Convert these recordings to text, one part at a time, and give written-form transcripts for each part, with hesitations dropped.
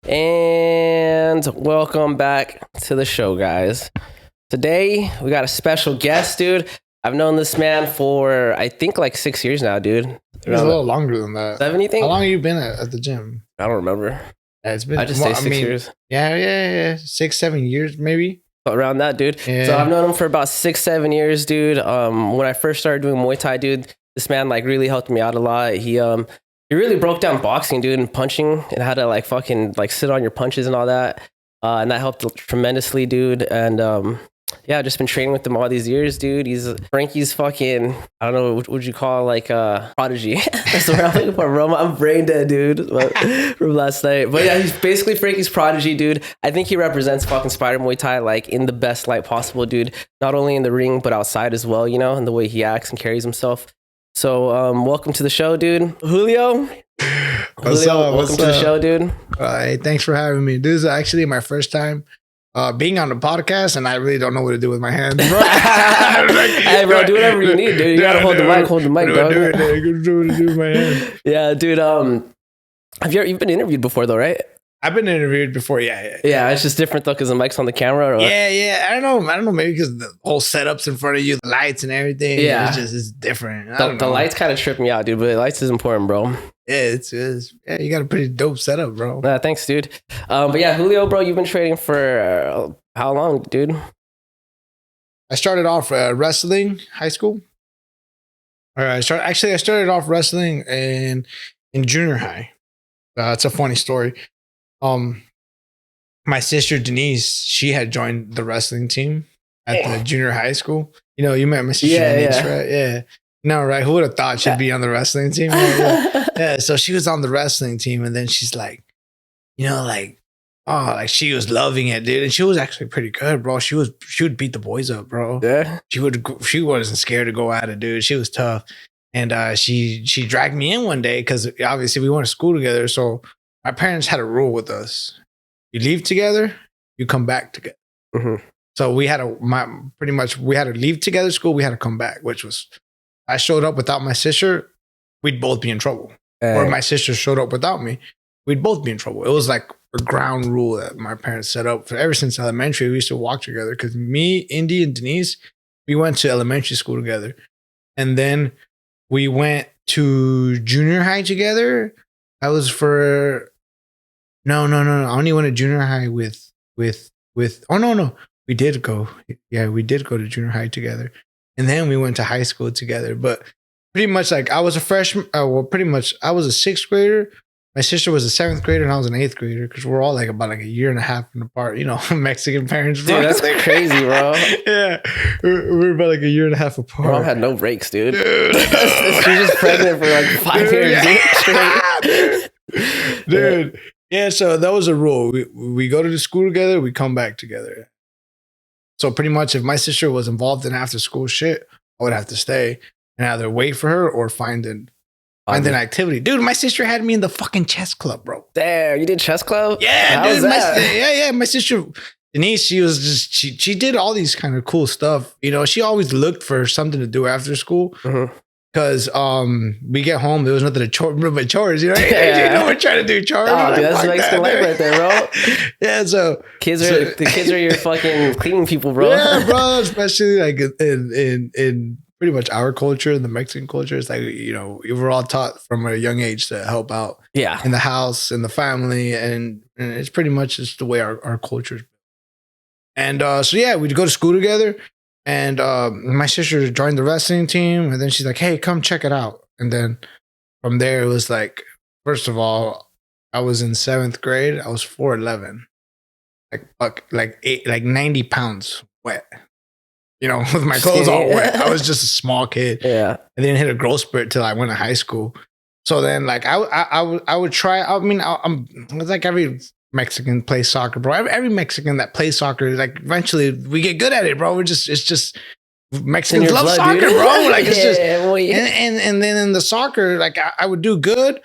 And welcome back to the show, guys. Today, we got a special guest, dude. I've known this man for, I think, like 6 years now, dude. It's a little longer than that. 7, you think? How long have you been at the gym? I don't remember. Yeah, it's been. I just say 6 years. Yeah. 6, 7 years, maybe. Around that, dude. Yeah. So I've known him for about 6, 7 years, dude. When I first started doing Muay Thai, dude, this man like really helped me out a lot. He really broke down boxing, dude, and punching and how to like fucking like sit on your punches and all that. And that helped tremendously, dude. And yeah, I've just been training with him all these years, dude. Frankie's fucking, I don't know, what would you call like prodigy? That's what I'm looking for, bro. I'm brain dead, dude, from last night. But yeah, he's basically Frankie's prodigy, dude. I think he represents fucking Spider Muay Thai like in the best light possible, dude. Not only in the ring, but outside as well, you know, and the way he acts and carries himself. So welcome to the show, dude. Julio. Welcome to the show, dude. Hey, thanks for having me. This is actually my first time being on the podcast, and I really don't know what to do with my hands, bro. Hey, bro, do whatever you need, dude. You gotta hold the mic, dog. Do what to do with my hands. Yeah, dude. You've been interviewed before, though, right? I've been interviewed before, yeah. Yeah, it's just different though because the mic's on the camera. Or yeah. I don't know. Maybe because the whole setup's in front of you, the lights and everything. Yeah, it's different. The lights kind of trip me out, dude. But the lights is important, bro. Yeah, yeah. You got a pretty dope setup, bro. Thanks, dude. But yeah, Julio, bro, you've been training for how long, dude? I started off wrestling high school. I started off wrestling in junior high. It's a funny story. My sister Denise, she had joined the wrestling team at the junior high school. You know, you met my sister Denise, right? Yeah. No, right? Who would have thought she'd be on the wrestling team? Yeah. So she was on the wrestling team, and then she's like, you know, like, oh, like she was loving it, dude. And she was actually pretty good, bro. She would beat the boys up, bro. Yeah. She wasn't scared to go at it, dude. She was tough. And she dragged me in one day because obviously we went to school together. So my parents had a rule with us. You leave together, you come back together. Mm-hmm. So we had to leave together school. We had to come back, which was, I showed up without my sister, we'd both be in trouble. Or my sister showed up without me, we'd both be in trouble. It was like a ground rule that my parents set up for ever since elementary. We used to walk together because me, Indy, and Denise, we went to elementary school together. And then we went to junior high together. I was for... No. I only went to junior high with. Oh no. We did go. Yeah, we did go to junior high together, and then we went to high school together. But pretty much, like I was a freshman. Pretty much, I was a 6th grader. My sister was a 7th grader, and I was an 8th grader because we're all like about like a year and a half apart. You know, Mexican parents. Bro. Dude, that's crazy, bro. Yeah, we're about like a year and a half apart. Mom had no breaks, dude. She was just pregnant for like 5 years. Dude. Yeah, so that was a rule. We go to the school together, we come back together. So pretty much if my sister was involved in after school shit, I would have to stay and either wait for her or find an activity. Dude, my sister had me in the fucking chess club, bro. Damn, you did chess club? Yeah, how dude. Was that? My sister Denise, she did all these kind of cool stuff. You know, she always looked for something to do after school. Mm-hmm. Because we get home, there was nothing to but chores, you know? Yeah. You know, we're trying to do chores. Oh, dude, that's Mexican life right there, bro. Yeah, so the kids are your fucking cleaning people, bro. Yeah, bro. Especially like in pretty much our culture, the Mexican culture, it's like, you know, we were all taught from a young age to help out in the house, in the family, and it's pretty much just the way our culture is. And so yeah, we'd go to school together. And my sister joined the wrestling team, and then she's like, hey, come check it out. And then from there, it was like, first of all, I was in 7th grade. I was 4'11", like 90 pounds wet, you know, with my clothes all wet. I was just a small kid. Yeah. I didn't hit a growth spurt till I went to high school. So then like I would try, it's like every Mexican plays soccer, bro. Every Mexican that plays soccer, like eventually we get good at it, bro. It's just Mexicans love blood, soccer, dude. Bro. Like it's just and then in the soccer, like I would do good,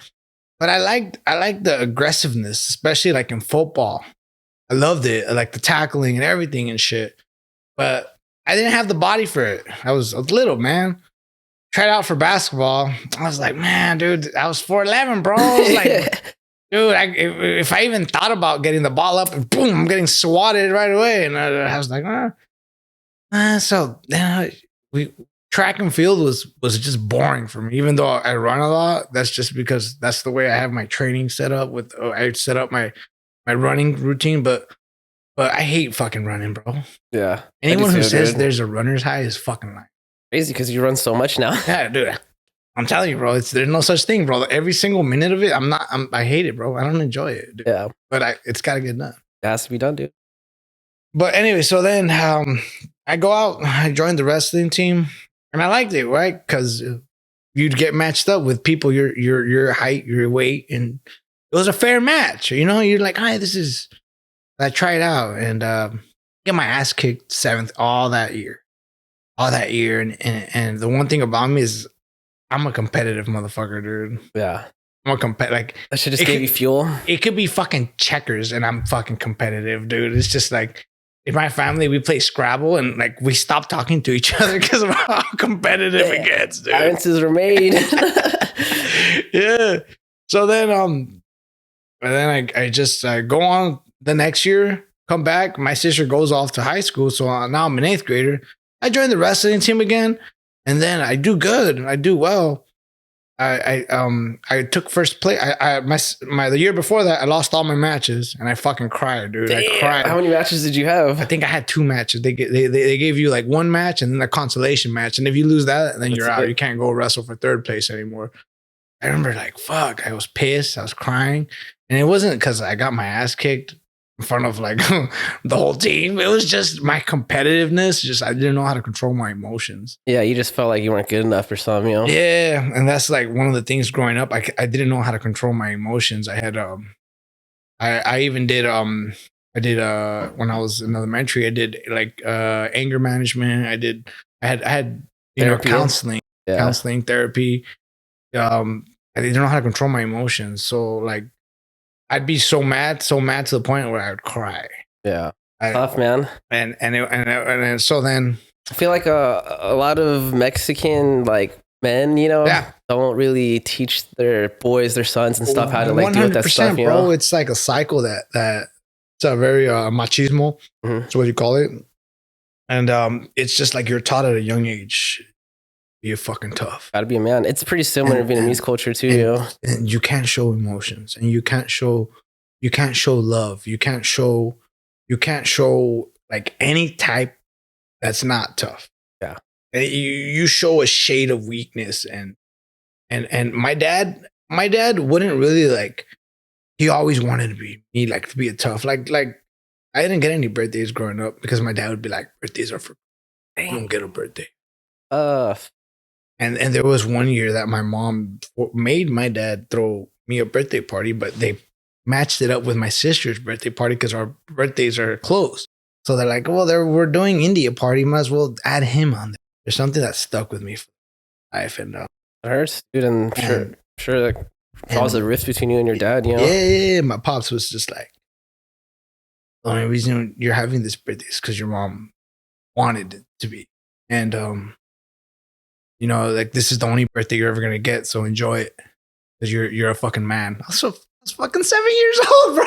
but I liked the aggressiveness, especially like in football. I loved it, like the tackling and everything and shit. But I didn't have the body for it. I was little, man. Tried out for basketball. I was like, man, dude, I was 4'11", bro. I was like, Dude, if I even thought about getting the ball up, and boom, I'm getting swatted right away. And I was like, so we track and field was just boring for me. Even though I run a lot, that's just because that's the way I have my training set up. I set up my running routine, but I hate fucking running, bro. Yeah. Anyone who says there's a runner's high is fucking lying. Crazy because you run so much now. Yeah, dude. I'm telling you, bro. There's no such thing, bro. Every single minute of it, I hate it, bro. I don't enjoy it, dude. Yeah. But it's got to get done. It has to be done, dude. But anyway, so then I go out, I joined the wrestling team, and I liked it, right? Because you'd get matched up with people your height, your weight, and it was a fair match. You know, you're like, hi, I tried out and get my ass kicked 7th all that year. And the one thing about me is I'm a competitive motherfucker, dude. Yeah. I'm a like that should just give you fuel. It could be fucking checkers and I'm fucking competitive, dude. It's just like in my family, we play Scrabble and like we stop talking to each other because of how competitive it gets, dude. Alliances are made. Yeah. So then I just go on the next year, come back. My sister goes off to high school. So now I'm an 8th grader. I joined the wrestling team again. And then I do good. I do well. I took first place. The year before that, I lost all my matches and I fucking cried, dude. Damn. I cried. How many matches did you have? I think I had 2 matches. They gave you like 1 match and then a consolation match. And if you lose that, then you're out. You can't go wrestle for 3rd place anymore. I remember like, fuck, I was pissed. I was crying. And it wasn't because I got my ass kicked in front of like the whole team. It was just my competitiveness. I didn't know how to control my emotions. Yeah, you just felt like you weren't good enough or something, you know? Yeah, and that's like one of the things growing up. I didn't know how to control my emotions. I had I even did when I was in elementary, I did like anger management. I had therapy. Counseling, therapy. I didn't know how to control my emotions. So like I'd be so mad to the point where I would cry. Yeah. Tough, man. And so then I feel like a lot of Mexican like men, you know, don't really teach their boys, their sons and stuff how to like deal with that stuff, you know? Bro, it's like a cycle that it's a very machismo. Mm-hmm. That's what you call it. And it's just like you're taught at a young age. You're fucking tough. Gotta be a man. It's pretty similar to Vietnamese culture too, you know? And you can't show emotions and you can't show love. You can't show like any type that's not tough. Yeah. And you show a shade of weakness and my dad wouldn't really like, he always wanted to be me, like to be a tough, like I didn't get any birthdays growing up because my dad would be like, birthdays are for, you don't get a birthday. And there was one year that my mom made my dad throw me a birthday party, but they matched it up with my sister's birthday party because our birthdays are close. So they're like, well, we're doing India party. Might as well add him on there. There's something that stuck with me for life. And it hurts, dude. And sure that caused a rift between you and your dad, you know? Yeah. My pops was just like, the only reason you're having this birthday is because your mom wanted it to be. And, you know, like this is the only birthday you're ever gonna get, so enjoy it because you're a fucking man. I was fucking 7 years old, bro.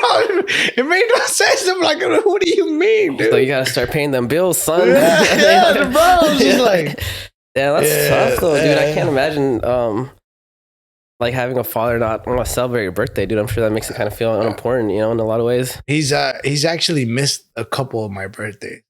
It made no sense. I'm like, what do you mean, dude? So you gotta start paying them bills, son. Yeah, bro. I was just like, yeah, that's tough though, dude. I can't imagine like having a father not want to celebrate your birthday, dude. I'm sure that makes it kind of feel unimportant, you know, in a lot of ways. He's actually missed a couple of my birthdays.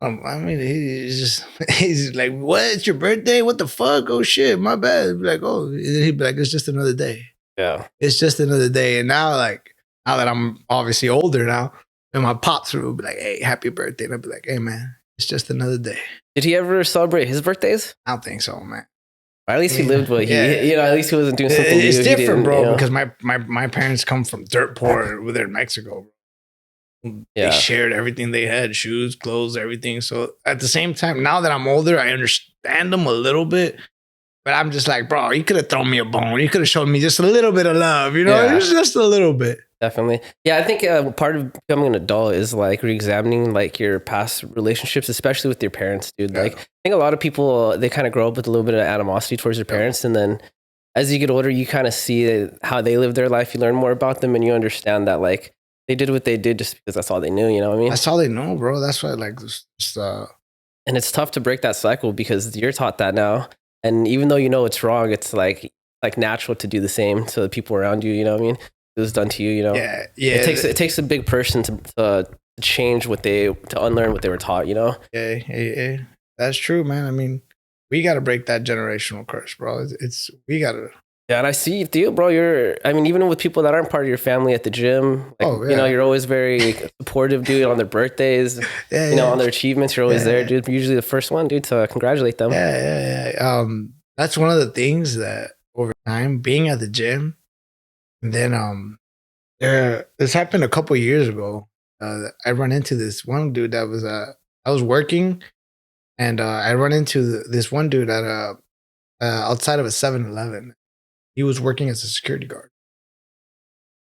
I mean, he's like, what? It's your birthday? What the fuck? Oh shit, my bad. He'd be like, oh, he'd be like, it's just another day. Yeah. It's just another day. And now that I'm obviously older now, and my pops would be like, hey, happy birthday. And I'd be like, hey man, it's just another day. Did he ever celebrate his birthdays? I don't think so, man. Or at least he lived what you know, at least he wasn't doing something It's different, bro, you know? because my parents come from dirt poor within in Mexico. They shared everything they had, shoes, clothes, everything. So at the same time, now that I'm older, I understand them a little bit. But I'm just like, bro, you could have thrown me a bone. You could have shown me just a little bit of love, you know? It's just a little bit. Definitely. Yeah, I think part of becoming an adult is like re-examining like your past relationships, especially with your parents, dude. Like I think a lot of people, they kind of grow up with a little bit of animosity towards their parents. And then as you get older, you kind of see how they live their life. You learn more about them, and you understand that like they did what they did just because that's all they knew. You know what I mean? That's all they know, bro. That's why, like, just And it's tough to break that cycle because you're taught that now, and even though you know it's wrong, it's like natural to do the same to the people around you. You know what I mean? It was done to you. You know? yeah. It takes a big person to change to unlearn what they were taught. You know? Yeah. That's true, man. I mean, we got to break that generational curse, bro. We got to. Yeah, and I see you, bro. Even with people that aren't part of your family at the gym, like, you know, you're always very supportive, dude, on their birthdays, you know, on their achievements. You're always there, dude. Usually the first one, dude, to congratulate them. Yeah. That's one of the things that over time, being at the gym, and then this happened a couple years ago. I run into this one dude that was I was working, and I run into this one dude at outside of a 7-Eleven. He was working as a security guard.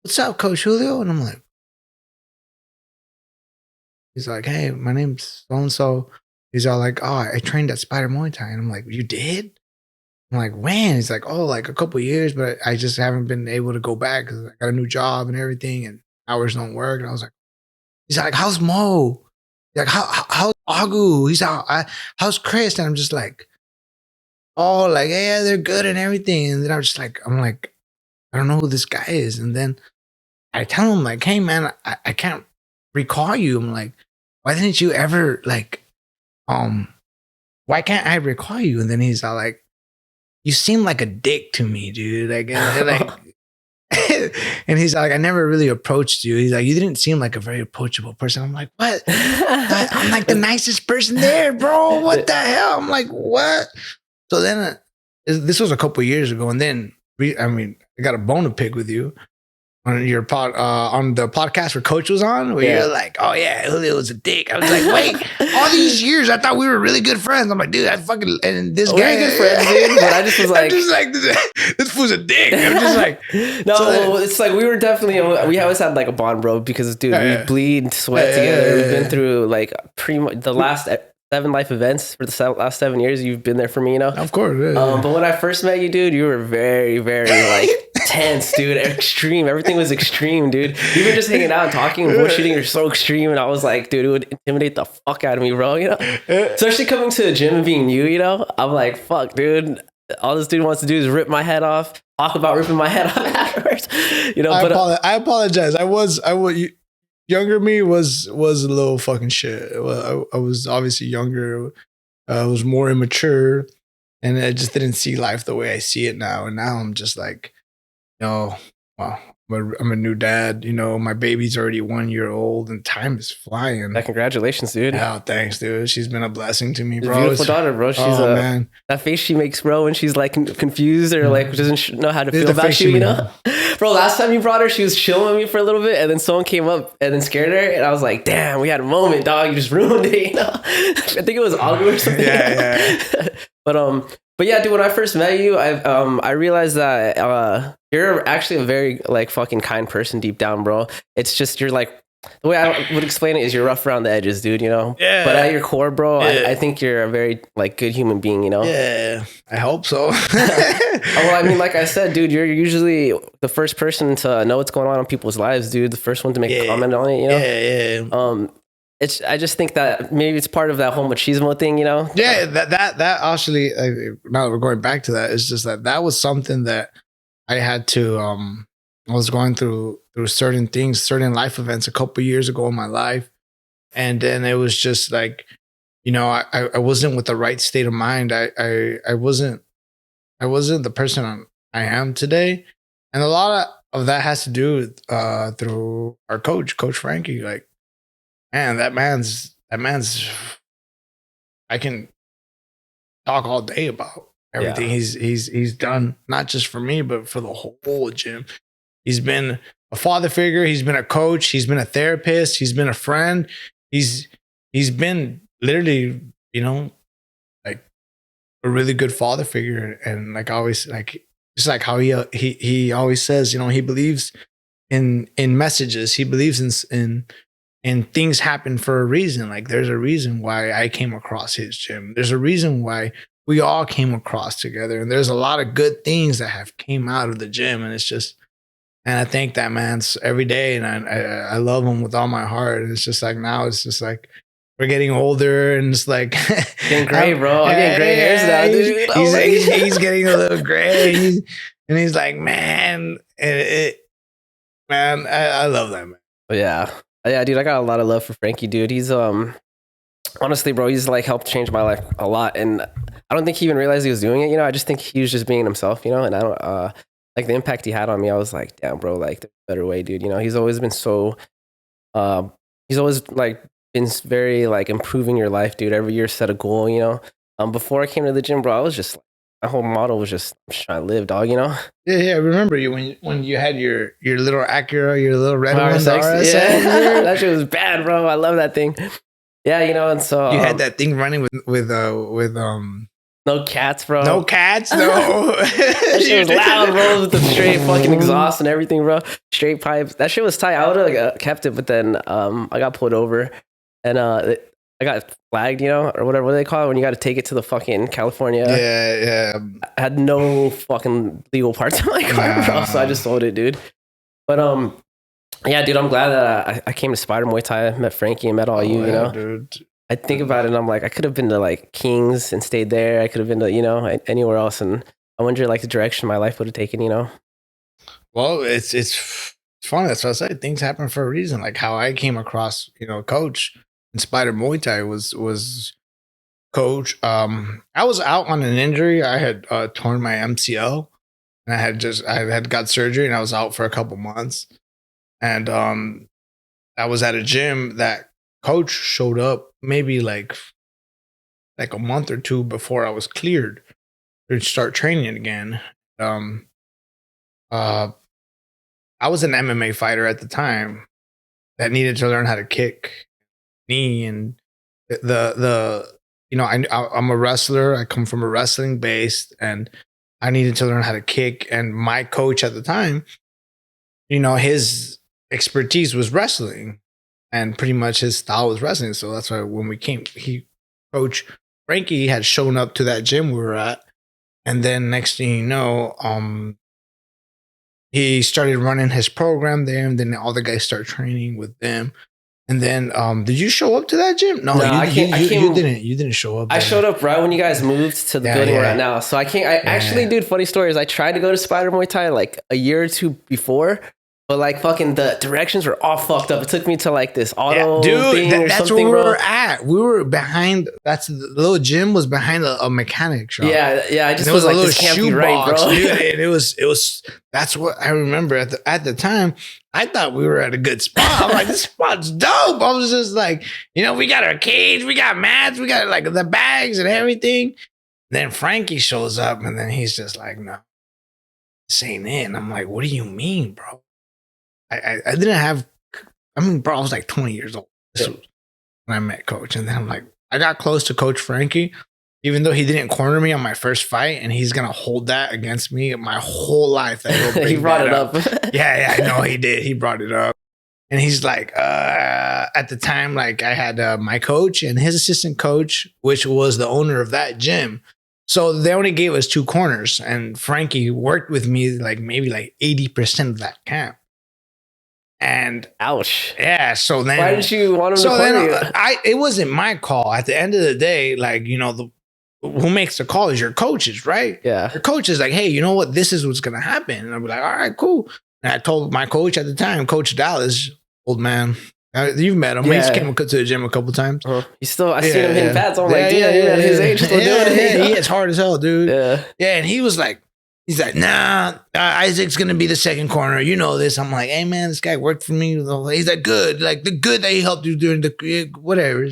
What's up, Coach Julio? And I'm like, he's like, hey, my name's so-and-so. He's all like, oh, I trained at Spider Muay Thai. And I'm like, you did? I'm like, when? He's like, oh, like a couple of years, but I just haven't been able to go back because I got a new job and everything, and hours don't work. And I was like, he's like, how's Mo? He's like, how's Agu? He's like, how's Chris? And I'm just like, oh, like, yeah, they're good and everything. And then I'm like, I don't know who this guy is. And then I tell him, like, hey, man, I can't recall you. I'm like, why didn't you ever, like, why can't I recall you? And then he's all like, you seem like a dick to me, dude. Like, and he's like, I never really approached you. He's like, you didn't seem like a very approachable person. I'm like, what? I'm like the nicest person there, bro. What the hell? I'm like, what? So then this was a couple of years ago. And then, I got a bone to pick with you on your on the podcast where Coach was on, where you're like, oh yeah, Julio was a dick. I was like, wait, all these years I thought we were really good friends. I'm like, dude, I fucking, and this guy, we're good friends, dude. But I just was like, I'm just like, this fool's a dick. I'm just like, no, so it's like we always had like a bond, bro, because dude, we bleed, sweat together. We've been through like pretty much the last 7 life events for the last 7 years. You've been there for me, you know? Of course. But when I first met you, dude, you were very, very like tense, dude. Extreme. Everything was extreme, dude. Even just hanging out and talking and bullshitting, you're so extreme. And I was like, dude, it would intimidate the fuck out of me, bro, you know? Especially coming to the gym and being you know? I'm like, fuck, dude. All this dude wants to do is rip my head off, talk about ripping my head off afterwards. You know, I apologize. I was younger me was a little fucking shit. I was obviously younger. I was more immature, and I just didn't see life the way I see it now. And now I'm just like, you know, wow, I'm a new dad. You know, my baby's already 1 year old, and time is flying. Yeah, congratulations, dude. Oh, thanks, dude. She's been a blessing to me, bro. Beautiful daughter, bro. She's man. That face she makes, bro, when she's like confused or like doesn't know how to feel about you, you know? Bro, last time you brought her, she was chilling with me for a little bit, and then someone came up and then scared her, and I was like, damn, we had a moment, dog. You just ruined it, you know? I think it was Agu or something. Yeah. But yeah, dude, when I first met you, I realized that you're actually a very like fucking kind person deep down, bro. It's just you're like, the way I would explain it is you're rough around the edges, dude, you know? Yeah. But at your core, bro, I think you're a very like good human being, you know? Yeah, I hope so. Well, I mean, like I said, dude, you're usually the first person to know what's going on in people's lives, dude. The first one to make a comment on it, you know? Yeah. I just think that maybe it's part of that whole machismo thing, you know? Yeah, that actually, now that we're going back to that, it's just that was something that I had to, I was going through certain things, certain life events a couple years ago in my life. And then it was just like, you know, I wasn't with the right state of mind. I wasn't the person I am today. And a lot of that has to do through our Coach Frankie. Like, man, that man's I can talk all day about everything he's done, not just for me, but for the whole gym. He's been a father figure, he's been a coach, he's been a therapist, he's been a friend. He's been literally, you know, like a really good father figure. And like always, like just like how he always says, you know, he believes in messages. He believes in things happen for a reason. Like there's a reason why I came across his gym. There's a reason why we all came across together, and there's a lot of good things that have came out of the gym, and it's just, and I thank that man's every day, and I love him with all my heart. And it's just like now it's just like we're getting older, and it's like getting gray, bro. I'm getting gray hairs now, dude. He's getting a little gray, and he's like, man, man, I love that man. Yeah, dude. I got a lot of love for Frankie, dude. He's honestly, bro, he's like helped change my life a lot, and I don't think he even realized he was doing it. You know, I just think he was just being himself. You know, and I don't like the impact he had on me. I was like, damn, bro, like there's a better way, dude. You know, he's always been so, he's always like been very like improving your life, dude. Every year set a goal. You know, before I came to the gym, bro, I was just my whole model was just I'm just trying to live, dog. You know. Yeah. I remember you when you had your little Acura, your little red one. Yeah, that shit was bad, bro. I love that thing. Yeah, you know, and so you had that thing running with no cats, bro. No cats, no. That shit was loud, bro, with the straight fucking exhaust and everything, bro. Straight pipes. That shit was tight. I would have kept it, but then I got pulled over, and I got flagged, you know, or whatever. What do they call it when you got to take it to the fucking California? Yeah. I had no fucking legal parts in my car, bro, so I just sold it, dude. But yeah, dude, I'm glad that I came to Spider Muay Thai. I met Frankie and met all you, you know. Dude. I think about it and I'm like, I could have been to like Kings and stayed there. I could have been to, you know, anywhere else. And I wonder like the direction my life would have taken, you know? Well, it's funny. That's what I say. Things happen for a reason. Like how I came across, you know, Coach in Spider Muay Thai was Coach. I was out on an injury. I had torn my MCL and I had got surgery and I was out for a couple months. And I was at a gym that Coach showed up maybe like a month or two before I was cleared to start training again. I was an MMA fighter at the time that needed to learn how to kick knee, and the you know, I'm a wrestler. I come from a wrestling base, and I needed to learn how to kick. And my coach at the time, you know, his expertise was wrestling. And pretty much his style was wrestling. So that's why when we came, Coach Frankie had shown up to that gym we were at. And then next thing you know, he started running his program there. And then all the guys start training with them. And then, did you show up to that gym? No, you didn't. You didn't show up. I showed up right when you guys moved to the building we're at now. So I can't, actually, dude, funny story is I tried to go to Spider Muay Thai like a year or two before. But like fucking the directions were all fucked up. It took me to like this auto thing or that's something, where we bro. were at. We were behind. That's the little gym was behind a mechanic shop. Yeah. I just was like, this can't be right, bro. Dude, and it was. That's what I remember at the time. I thought we were at a good spot. I'm like, this spot's dope. I was just like, you know, we got our cage, we got mats, we got like the bags and everything. Then Frankie shows up, and then he's just like, no, this ain't it. And I'm like, what do you mean, bro? I didn't have, I mean, bro, I was like 20 years old when I met Coach. And then I'm like, I got close to Coach Frankie, even though he didn't corner me on my first fight, and he's going to hold that against me my whole life. He brought it up. Yeah, I know he did. He brought it up. And he's like, at the time, like I had my coach and his assistant coach, which was the owner of that gym. So they only gave us 2 corners, and Frankie worked with me like maybe like 80% of that camp. And ouch. Yeah. So then, why didn't you want him to corner you? It wasn't my call. At the end of the day, like, you know, who makes the call is your coaches, right? Yeah. Your coach is like, hey, you know what? This is what's gonna happen. And I'll be like, all right, cool. And I told my coach at the time, Coach Dallas, old man. You've met him. Yeah. He came to the gym a couple times. He's still, I seen him hitting pads. I'm like, dude, at his age, still doing it. Yeah, he is hard as hell, dude. Yeah. Yeah. And he was like, he's like, nah, Isaac's going to be the second corner. You know this. I'm like, hey, man, this guy worked for me. He's like, good. Like, the good that he helped you during the whatever.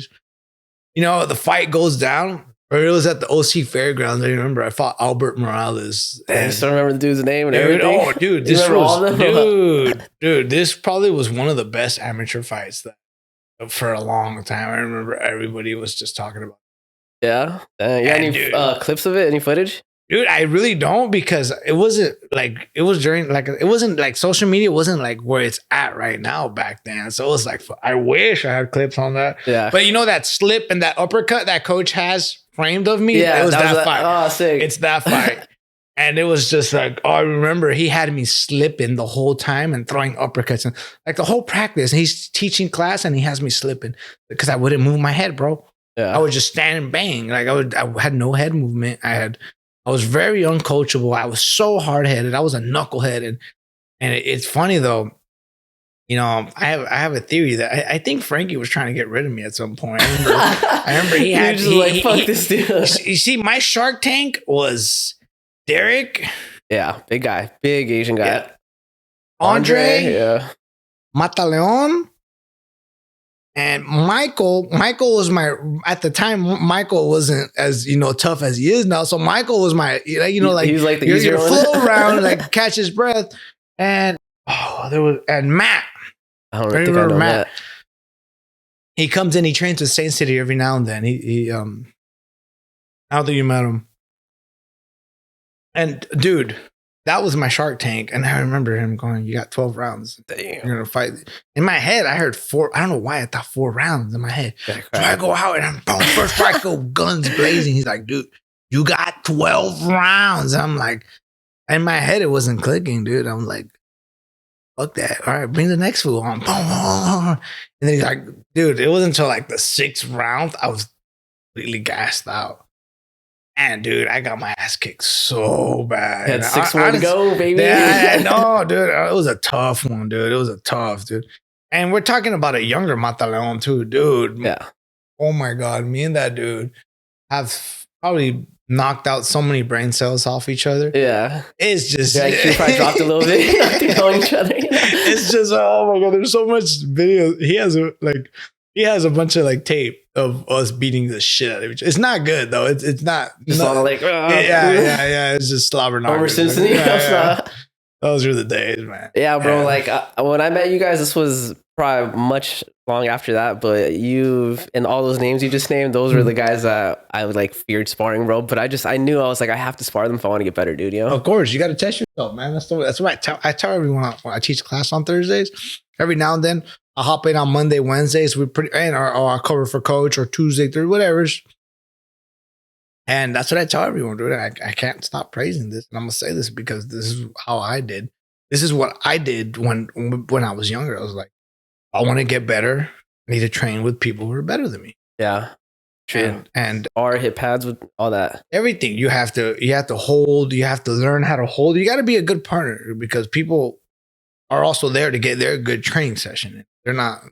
You know, the fight goes down. Or it was at the OC Fairgrounds. I remember I fought Albert Morales. I still remember the dude's name and everything. Oh, dude, this probably was one of the best amateur fights for a long time. I remember everybody was just talking about it. Yeah? You got any clips of it? Any footage? Dude, I really don't, because it wasn't like, it was during like, it wasn't like social media wasn't like where it's at right now back then. So it was like, I wish I had clips on that. Yeah. But you know that slip and that uppercut that Coach has framed of me. Yeah, it was that fight. Oh, sick. It's that fight. And it was just like, oh, I remember he had me slipping the whole time and throwing uppercuts and like the whole practice. And he's teaching class and he has me slipping because I wouldn't move my head, bro. Yeah. I would just stand and bang. Like I had no head movement. I was very uncoachable. I was so hard headed. I was a knucklehead. And it's funny though. You know, I have a theory that I think Frankie was trying to get rid of me at some point. I remember he had fuck this dude. You see, my Shark Tank was Derek. Yeah, big guy. Big Asian guy. Yeah. Andre. Yeah. Mataleon. And Michael was at the time, Michael wasn't as, tough as he is now. So Michael was my, like, he's like the your easier one. flow around, like catch his breath. And Matt. I don't think I know Matt. He comes in, he trains with Saint City every now and then. I don't think you met him. And dude, that was my Shark Tank. And I remember him going, you got 12 rounds. Damn. You're going to fight. In my head, I heard 4. I don't know why I thought 4 rounds in my head. So I go out and I'm boom, first strike, go guns blazing. He's like, dude, you got 12 rounds. And I'm like, in my head, it wasn't clicking, dude. I'm like, fuck that. All right, bring the next fool on. Boom. And then he's like, dude, it wasn't until like the 6th round, I was completely gassed out. And dude, I got my ass kicked so bad. Had 6 more to go, baby. No, dude, it was a tough one, dude. It was a tough, dude. And we're talking about a younger Mataleon too, dude. Yeah. Oh my God, me and that dude have probably knocked out so many brain cells off each other. Yeah. It's just... Yeah, you probably dropped a little bit on each other. It's just, oh my God, there's so much video. He has a bunch of like tape of us beating the shit out of each other. It's not good though. It's not. Just not, all like, yeah. It's just slobber knockers. Homer Simpson. Those were the days, man. Yeah, bro. Yeah. Like when I met you guys, this was probably much long after that. But and all those names you just named, those were the guys that I would like feared sparring, bro. But I knew I was like, I have to spar them if I want to get better, dude. You know? Of course, you got to test yourself, man. That's what I tell everyone when I teach class on Thursdays. Every now and then, I'll hop in on Monday, Wednesdays. Or I'll cover for coach or Tuesday, Thursday, whatever. And that's what I tell everyone, dude. I can't stop praising this. And I'm going to say this because this is how I did. This is what I did when I was younger. I was like, I want to get better. I need to train with people who are better than me. Yeah. True. And or hit pads with all that. Everything. You have to hold. You have to learn how to hold. You got to be a good partner because people are also there to get their good training session. They're not,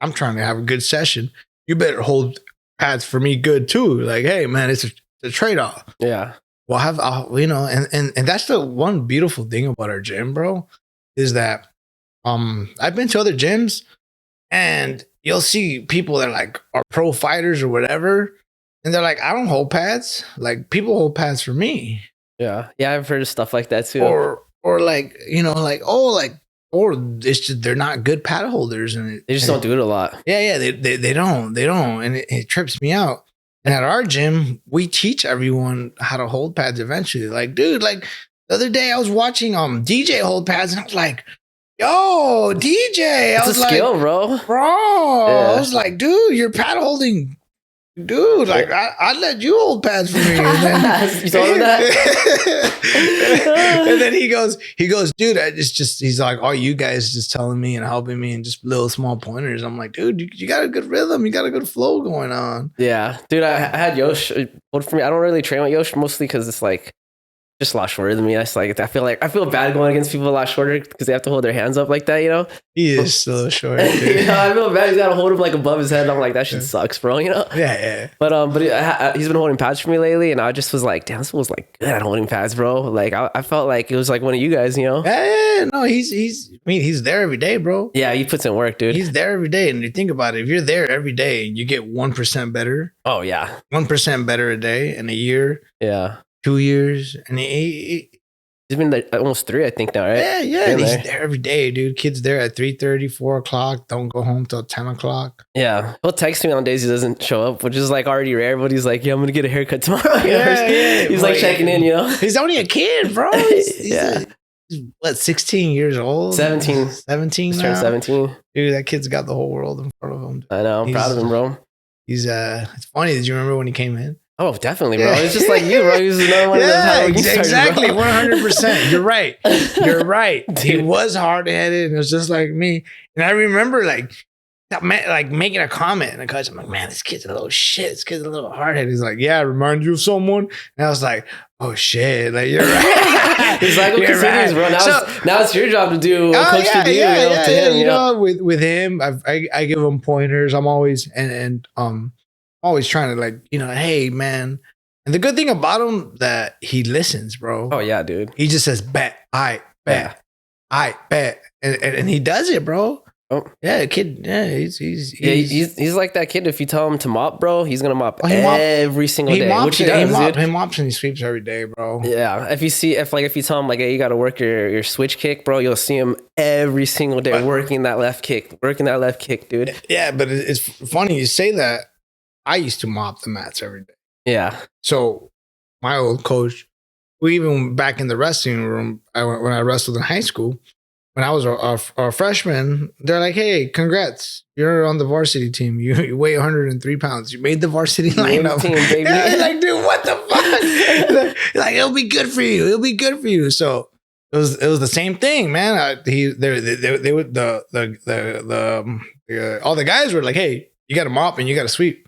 I'm trying to have a good session. You better hold pads for me good too. Like, hey man, it's a trade-off. Yeah. Well, and that's the one beautiful thing about our gym, bro, is that I've been to other gyms and you'll see people that are pro fighters or whatever. And they're like, I don't hold pads. Like people hold pads for me. Yeah. Yeah. I've heard of stuff like that too. Or like, or it's just, they're not good pad holders and they just don't do it a lot. Yeah. They don't. And it trips me out. And at our gym, we teach everyone how to hold pads eventually. Like, dude, like the other day I was watching DJ hold pads and I was like, yo, DJ. It's a skill, bro. Bro. Yeah. I was like, dude, you're pad holding. Dude, like I'd let you hold pads for me. And then, you told him that? And then he goes, dude, he's like, oh, you guys just telling me and helping me and just little small pointers. I'm like, dude, you got a good rhythm. You got a good flow going on. Yeah. Dude, I had Yosh. For me, I don't really train with Yosh mostly because it's like, just a lot shorter than me. I feel bad going against people a lot shorter because they have to hold their hands up like that, you know? He is so short. I feel bad. He's got to hold him like above his head. I'm like, that shit sucks, bro, you know? Yeah. But he's been holding pads for me lately, and I just was like, damn, this was like good at holding pads, bro. Like I felt like it was like one of you guys, you know? Yeah, no, he's there every day, bro. Yeah, he puts in work, dude. He's there every day, and you think about it, if you're there every day and you get 1% better. Oh yeah, 1% better a day in a year. Yeah. 2 years, and he's been like almost 3, I think now, right? Yeah. And he's there every day, dude. Kids there at 3:30, 4 o'clock. Don't go home till 10 o'clock. Yeah, he'll text me on days he doesn't show up, which is like already rare. But he's like, "Yeah, I'm gonna get a haircut tomorrow." He's like checking in, you know. He's only a kid, bro. He's what, 16 years old? 17. 17 He's now? turned 17. Dude, that kid's got the whole world in front of him. I know. I'm proud of him, bro. It's funny. Did you remember when he came in? Oh, definitely, bro. It's just like you, bro. He was another one of them how you started, exactly. bro. 100%. You're right. You're right. He Dude. was hard headed and it was just like me. And I remember like making a comment and the coach, I'm like, man, this kid's a little shit. This kid's a little hard headed. He's like, yeah, I remind you of someone. And I was like, oh shit, like you're right. He's like, you're right. Bro. Now it's your job to do what coach to do. To him, you know, with him, I give him pointers. I'm always always trying to like, you know, hey man. And the good thing about him that he listens, bro. Oh yeah, dude. He just says bet, I bet, I bet, and he does it, bro. Oh yeah, kid. Yeah, he's like that kid. If you tell him to mop, bro, he's gonna mop every single day. Which he does, he mops and he sweeps every day, bro. Yeah. If you tell him like, hey, you got to work your switch kick, bro, you'll see him every single day working that left kick, dude. Yeah, but it's funny you say that. I used to mop the mats every day. Yeah. So my old coach, we even back in the wrestling room, when I wrestled in high school. When I was a freshman, they're like, hey, congrats. You're on the varsity team. You weigh 103 pounds. You made the varsity lineup. Team, baby. Yeah, like, dude, what the fuck? Like, it'll be good for you. It'll be good for you. So it was the same thing, man. All the guys were like, hey, you got to mop and you got to sweep.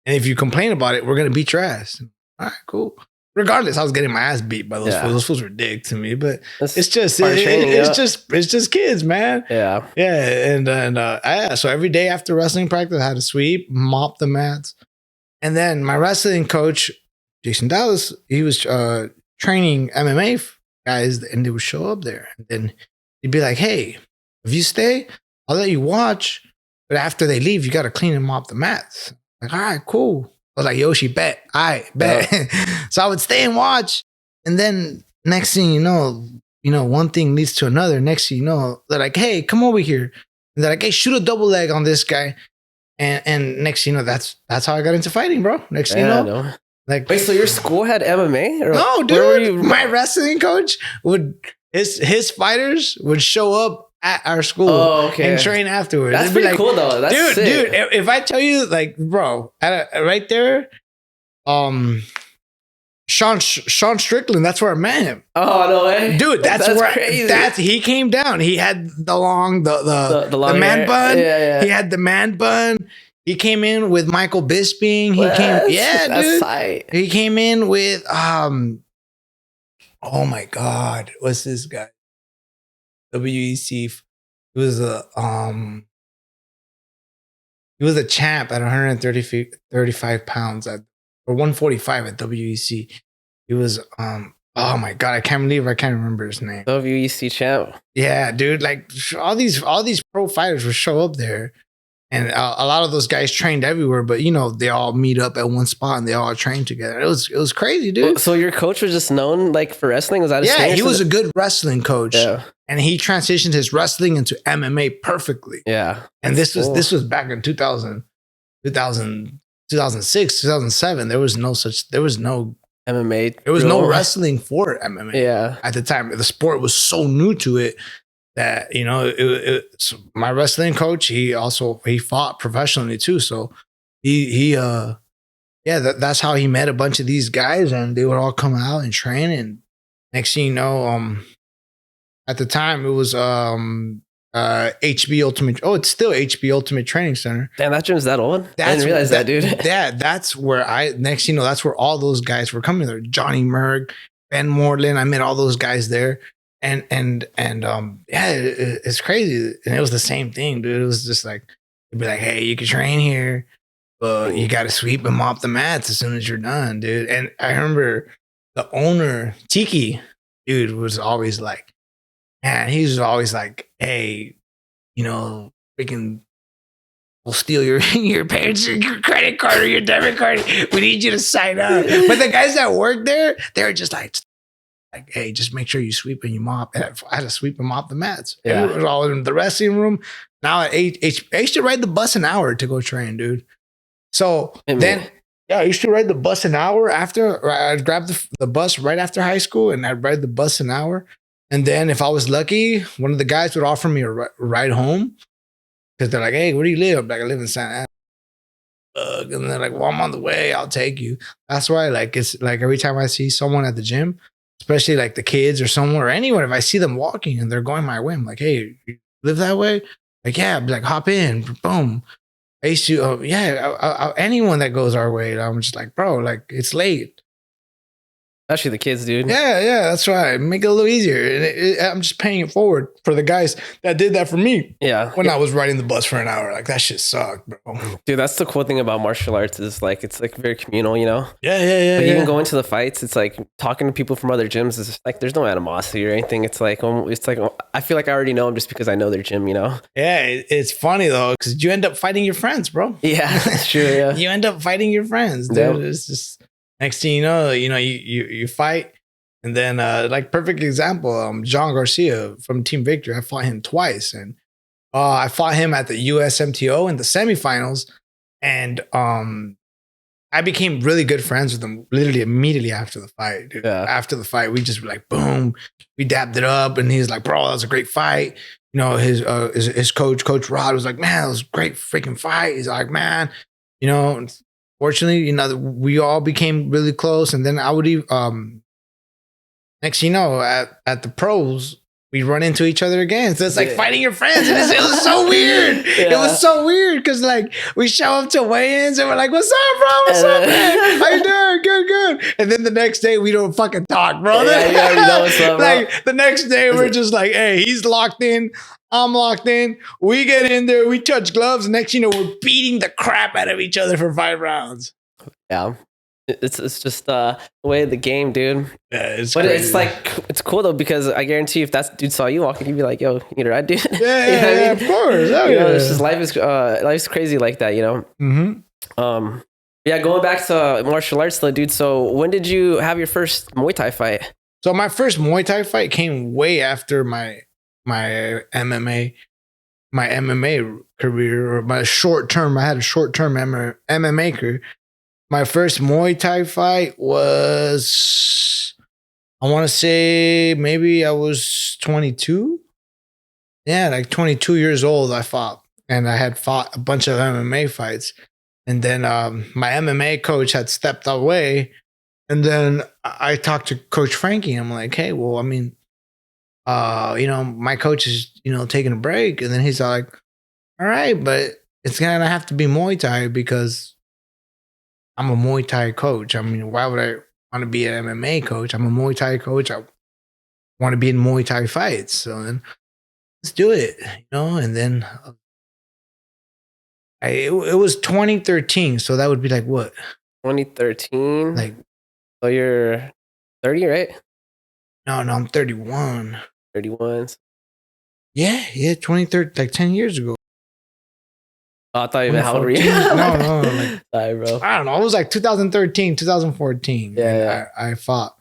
And if you complain about it, we're going to beat your ass. All right, cool. Regardless, I was getting my ass beat by those fools. Those fools were dicks to me, but it's just kids, man. Yeah. Yeah. So every day after wrestling practice, I had to sweep, mop the mats. And then my wrestling coach, Jason Dallas, he was training MMA guys and they would show up there. And then he'd be like, hey, if you stay, I'll let you watch. But after they leave, you got to clean and mop the mats. Like, all right, cool. I was like, Yoshi, bet. I bet. So I would stay and watch. And then next thing you know, one thing leads to another. Next thing you know, they're like, hey, come over here. And they're like, hey, shoot a double leg on this guy. And next thing you know, that's how I got into fighting, bro. Next thing you know. Like, wait, so your school had MMA? Or no, dude. Where were you? My wrestling coach his fighters would show up at our school and train afterwards. That's pretty cool though. That's dude, if I tell you, like, bro, right there, Sean Strickland, that's where I met him. Oh, no way. Dude, that's where crazy. He came down. He had the long man bun. Yeah. He had the man bun. He came in with Michael Bisping. Dude. Tight. He came in with oh my God, what's this guy? WEC. He was a champ at 135 pounds or 145 at WEC. He was oh my God, I can't remember his name. WEC champ. Yeah, dude. Like all these pro fighters would show up there. And a lot of those guys trained everywhere, but they all meet up at one spot and they all train together. It was crazy, dude. So your coach was just known like for wrestling? Was that his he was a good wrestling coach. Yeah. And he transitioned his wrestling into MMA perfectly. Yeah. And this was back in 2006, 2007. There was no MMA. There was no wrestling for MMA. Yeah. At the time, the sport was so new to it. That my wrestling coach, he fought professionally too. So that's how he met a bunch of these guys, and they would all come out and train. And next thing you know, at the time it was HB Ultimate. Oh, it's still HB Ultimate Training Center. Damn, that gym's that old. I didn't realize that, dude. Yeah, that's where that's where all those guys were coming there. Johnny Merg, Ben Moreland. I met all those guys there. And it's crazy. And it was the same thing, dude. It was just like, it'd be like, hey, you can train here, but you got to sweep and mop the mats as soon as you're done, dude. And I remember the owner, Tiki, dude, was always like, man, he was always like, hey, freaking, we'll steal your parents' your credit card or your debit card. We need you to sign up. But the guys that work there, they're just like, hey, just make sure you sweep and you mop. And I had to sweep and mop the mats. Yeah. It was all in the wrestling room. Now I used to ride the bus an hour to go train, dude. So I used to ride the bus an hour after. I'd grab the bus right after high school and I'd ride the bus an hour. And then if I was lucky, one of the guys would offer me a ride home because they're like, hey, where do you live? I'm like, I live in Santa Ana. And they're like, well, I'm on the way. I'll take you. That's why, like, it's like every time I see someone at the gym, especially like the kids or someone or anyone, if I see them walking and they're going my way, I'm like, hey, you live that way? Like, yeah, I'd be like, hop in, boom. I used to, anyone that goes our way, I'm just like, bro, like, it's late. Especially the kids, dude. Yeah, that's right. Make it a little easier. And I'm just paying it forward for the guys that did that for me. Yeah. When I was riding the bus for an hour, like that shit sucked, bro. Dude, that's the cool thing about martial arts is like it's like very communal, you know? Yeah. But even going to the fights, it's like talking to people from other gyms. It's just like there's no animosity or anything. It's like I feel like I already know them just because I know their gym, you know? Yeah, it's funny though because you end up fighting your friends, bro. Yeah, that's true. Yeah, you end up fighting your friends, dude. Yep. It's just. Next thing you know, you fight, and then like perfect example, John Garcia from Team Victory. I fought him twice, and I fought him at the USMTO in the semifinals, and I became really good friends with him literally immediately after the fight. Dude. Yeah. After the fight, we just were like, boom, we dabbed it up, and he's like, bro, that was a great fight. You know, his coach Rod was like, man, that was a great freaking fight. He's like, man, you know. Fortunately, you know, we all became really close. And then I would even, next, you know, at the pros, we run into each other again. So it's like fighting your friends. And it was so weird. Yeah. It was so weird because like we show up to weigh-ins and we're like, what's up, bro? What's up, man? How you doing? Good. And then the next day we don't fucking talk, bro. Yeah, you already know what's up, like bro. The next day we're just like, hey, he's locked in. I'm locked in. We get in there. We touch gloves. Next, you know, we're beating the crap out of each other for 5 rounds. Yeah. It's just the way of the game, dude. Yeah, it's but crazy. It's like, it's cool though, because I guarantee if that dude saw you walking, he'd be like, yo, you need a ride, dude? Yeah, yeah, of course. Oh, you know, it's just life's crazy like that, you know? Mm-hmm. Yeah, going back to martial arts though, dude. So when did you have your first Muay Thai fight? So my first Muay Thai fight came way after my MMA career, or my short term. I had a short term MMA career. My first Muay Thai fight was, I want to say maybe I was 22. Yeah, like 22 years old. I fought, and I had fought a bunch of MMA fights, and then my MMA coach had stepped away, and then I talked to Coach Frankie. I'm like, hey, well, I mean. You know, my coach is, you know, taking a break. And then he's like, all right, but it's going to have to be Muay Thai because I'm a Muay Thai coach. I mean, why would I want to be an MMA coach? I'm a Muay Thai coach. I want to be in Muay Thai fights. So then let's do it, you know? And then it was 2013. So that would be like what? 2013? Like, so you're 30, right? No, I'm 31. 31. Yeah, 2013, like 10 years ago. Oh, I thought you meant how old were you? No. Like, sorry, bro. I don't know. It was like 2013, 2014. Yeah. I fought.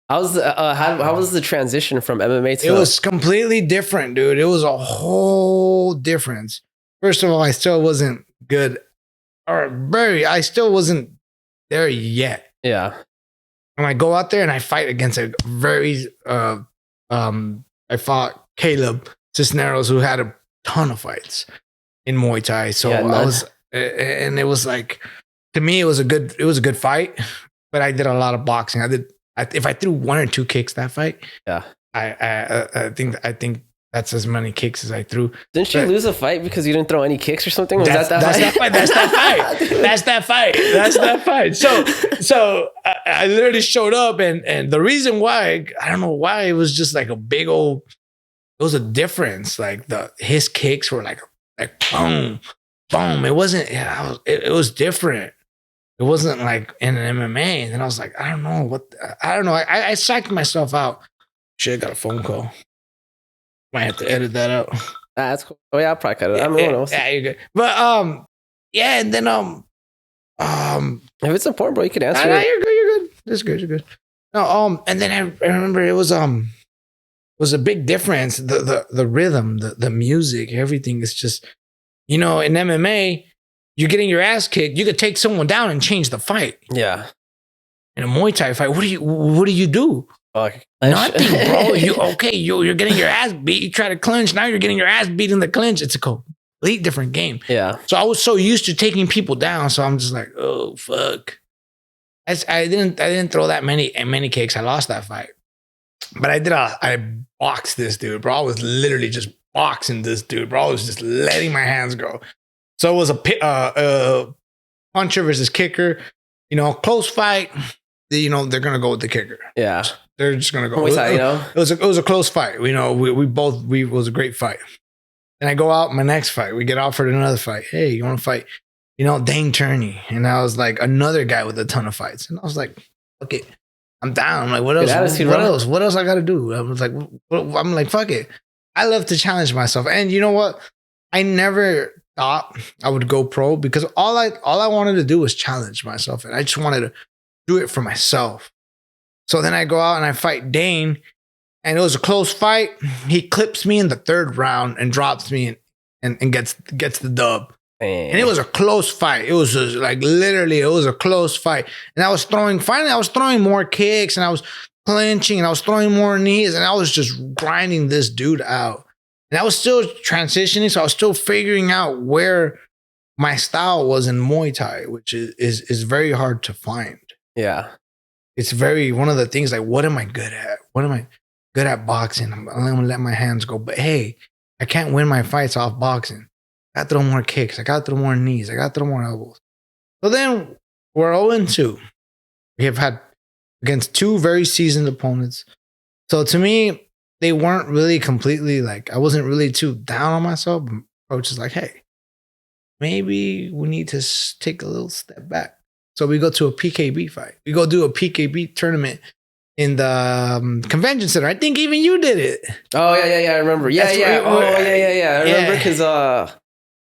How was the transition from MMA to? It was completely different, dude. It was a whole difference. First of all, I still wasn't good, I still wasn't there yet. Yeah. And I go out there and I fight against a very, I fought Caleb Cisneros, who had a ton of fights in Muay Thai. So and it was like, to me, it was a good fight, but I did a lot of boxing. If I threw 1 or 2 kicks that fight, yeah, I think that's as many kicks as I threw. Didn't you lose a fight because you didn't throw any kicks or something? That's that fight. So I literally showed up, and the reason why, I don't know why, it was just like a big old. It was a difference. Like his kicks were like boom, boom. It wasn't. Yeah, it was different. It wasn't like in an MMA. And then I was like, I don't know. I psyched myself out. Shit, I got a phone call. Might have to edit that out. That's cool. Oh yeah, I'll probably cut it. I mean, yeah, you're good. But yeah, and then if it's important, bro, you can answer. Nah, you're good. You're good. No, and then I remember it was a big difference. The rhythm, the music, everything is just, you know, in MMA, you're getting your ass kicked. You could take someone down and change the fight. Yeah. In a Muay Thai fight, what do you do? Fuck. Nothing, bro. You're getting your ass beat. You try to clinch. Now you're getting your ass beat in the clinch. It's a cool. complete different game. Yeah. So I was so used to taking people down. So I'm just like, oh fuck. I didn't throw that many kicks. I lost that fight. But I boxed this dude, bro. I was literally just boxing this dude, bro. I was just letting my hands go. So it was a puncher versus kicker. You know, close fight. You know, they're gonna go with the kicker. Yeah. They're just gonna go. Muay Thai, you know? It was a close fight. You know, it was a great fight. And I go out my next fight. We get offered another fight. Hey, you want to fight? You know, Dane Turney. And I was like, another guy with a ton of fights. And I was like, okay, I'm down. I'm like, what else? What else? What else I got to do? I was like, I'm like, fuck it. I love to challenge myself. And you know what? I never thought I would go pro because all I wanted to do was challenge myself. And I just wanted to do it for myself. So then I go out and I fight Dane. And it was a close fight. He clips me in the third round and drops me and gets the dub. And it was a close fight. It was just like literally, it was a close fight. And I was throwing more kicks and I was clinching and I was throwing more knees and I was just grinding this dude out. And I was still transitioning. So I was still figuring out where my style was in Muay Thai, which is very hard to find. Yeah. It's one of the things like, what am I good at? What am I good at? Boxing? I'm going to let my hands go. But hey, I can't win my fights off boxing. I got to throw more kicks. I got to throw more knees. I got to throw more elbows. So then we're 0-2. We have had against two very seasoned opponents. So to me, they weren't really completely like, I wasn't really too down on myself. Coach is like, hey, maybe we need to take a little step back. So we go to a PKB fight. We go do a PKB tournament in the convention center. I think even you did it. Oh, yeah. I remember. Yeah. I remember because,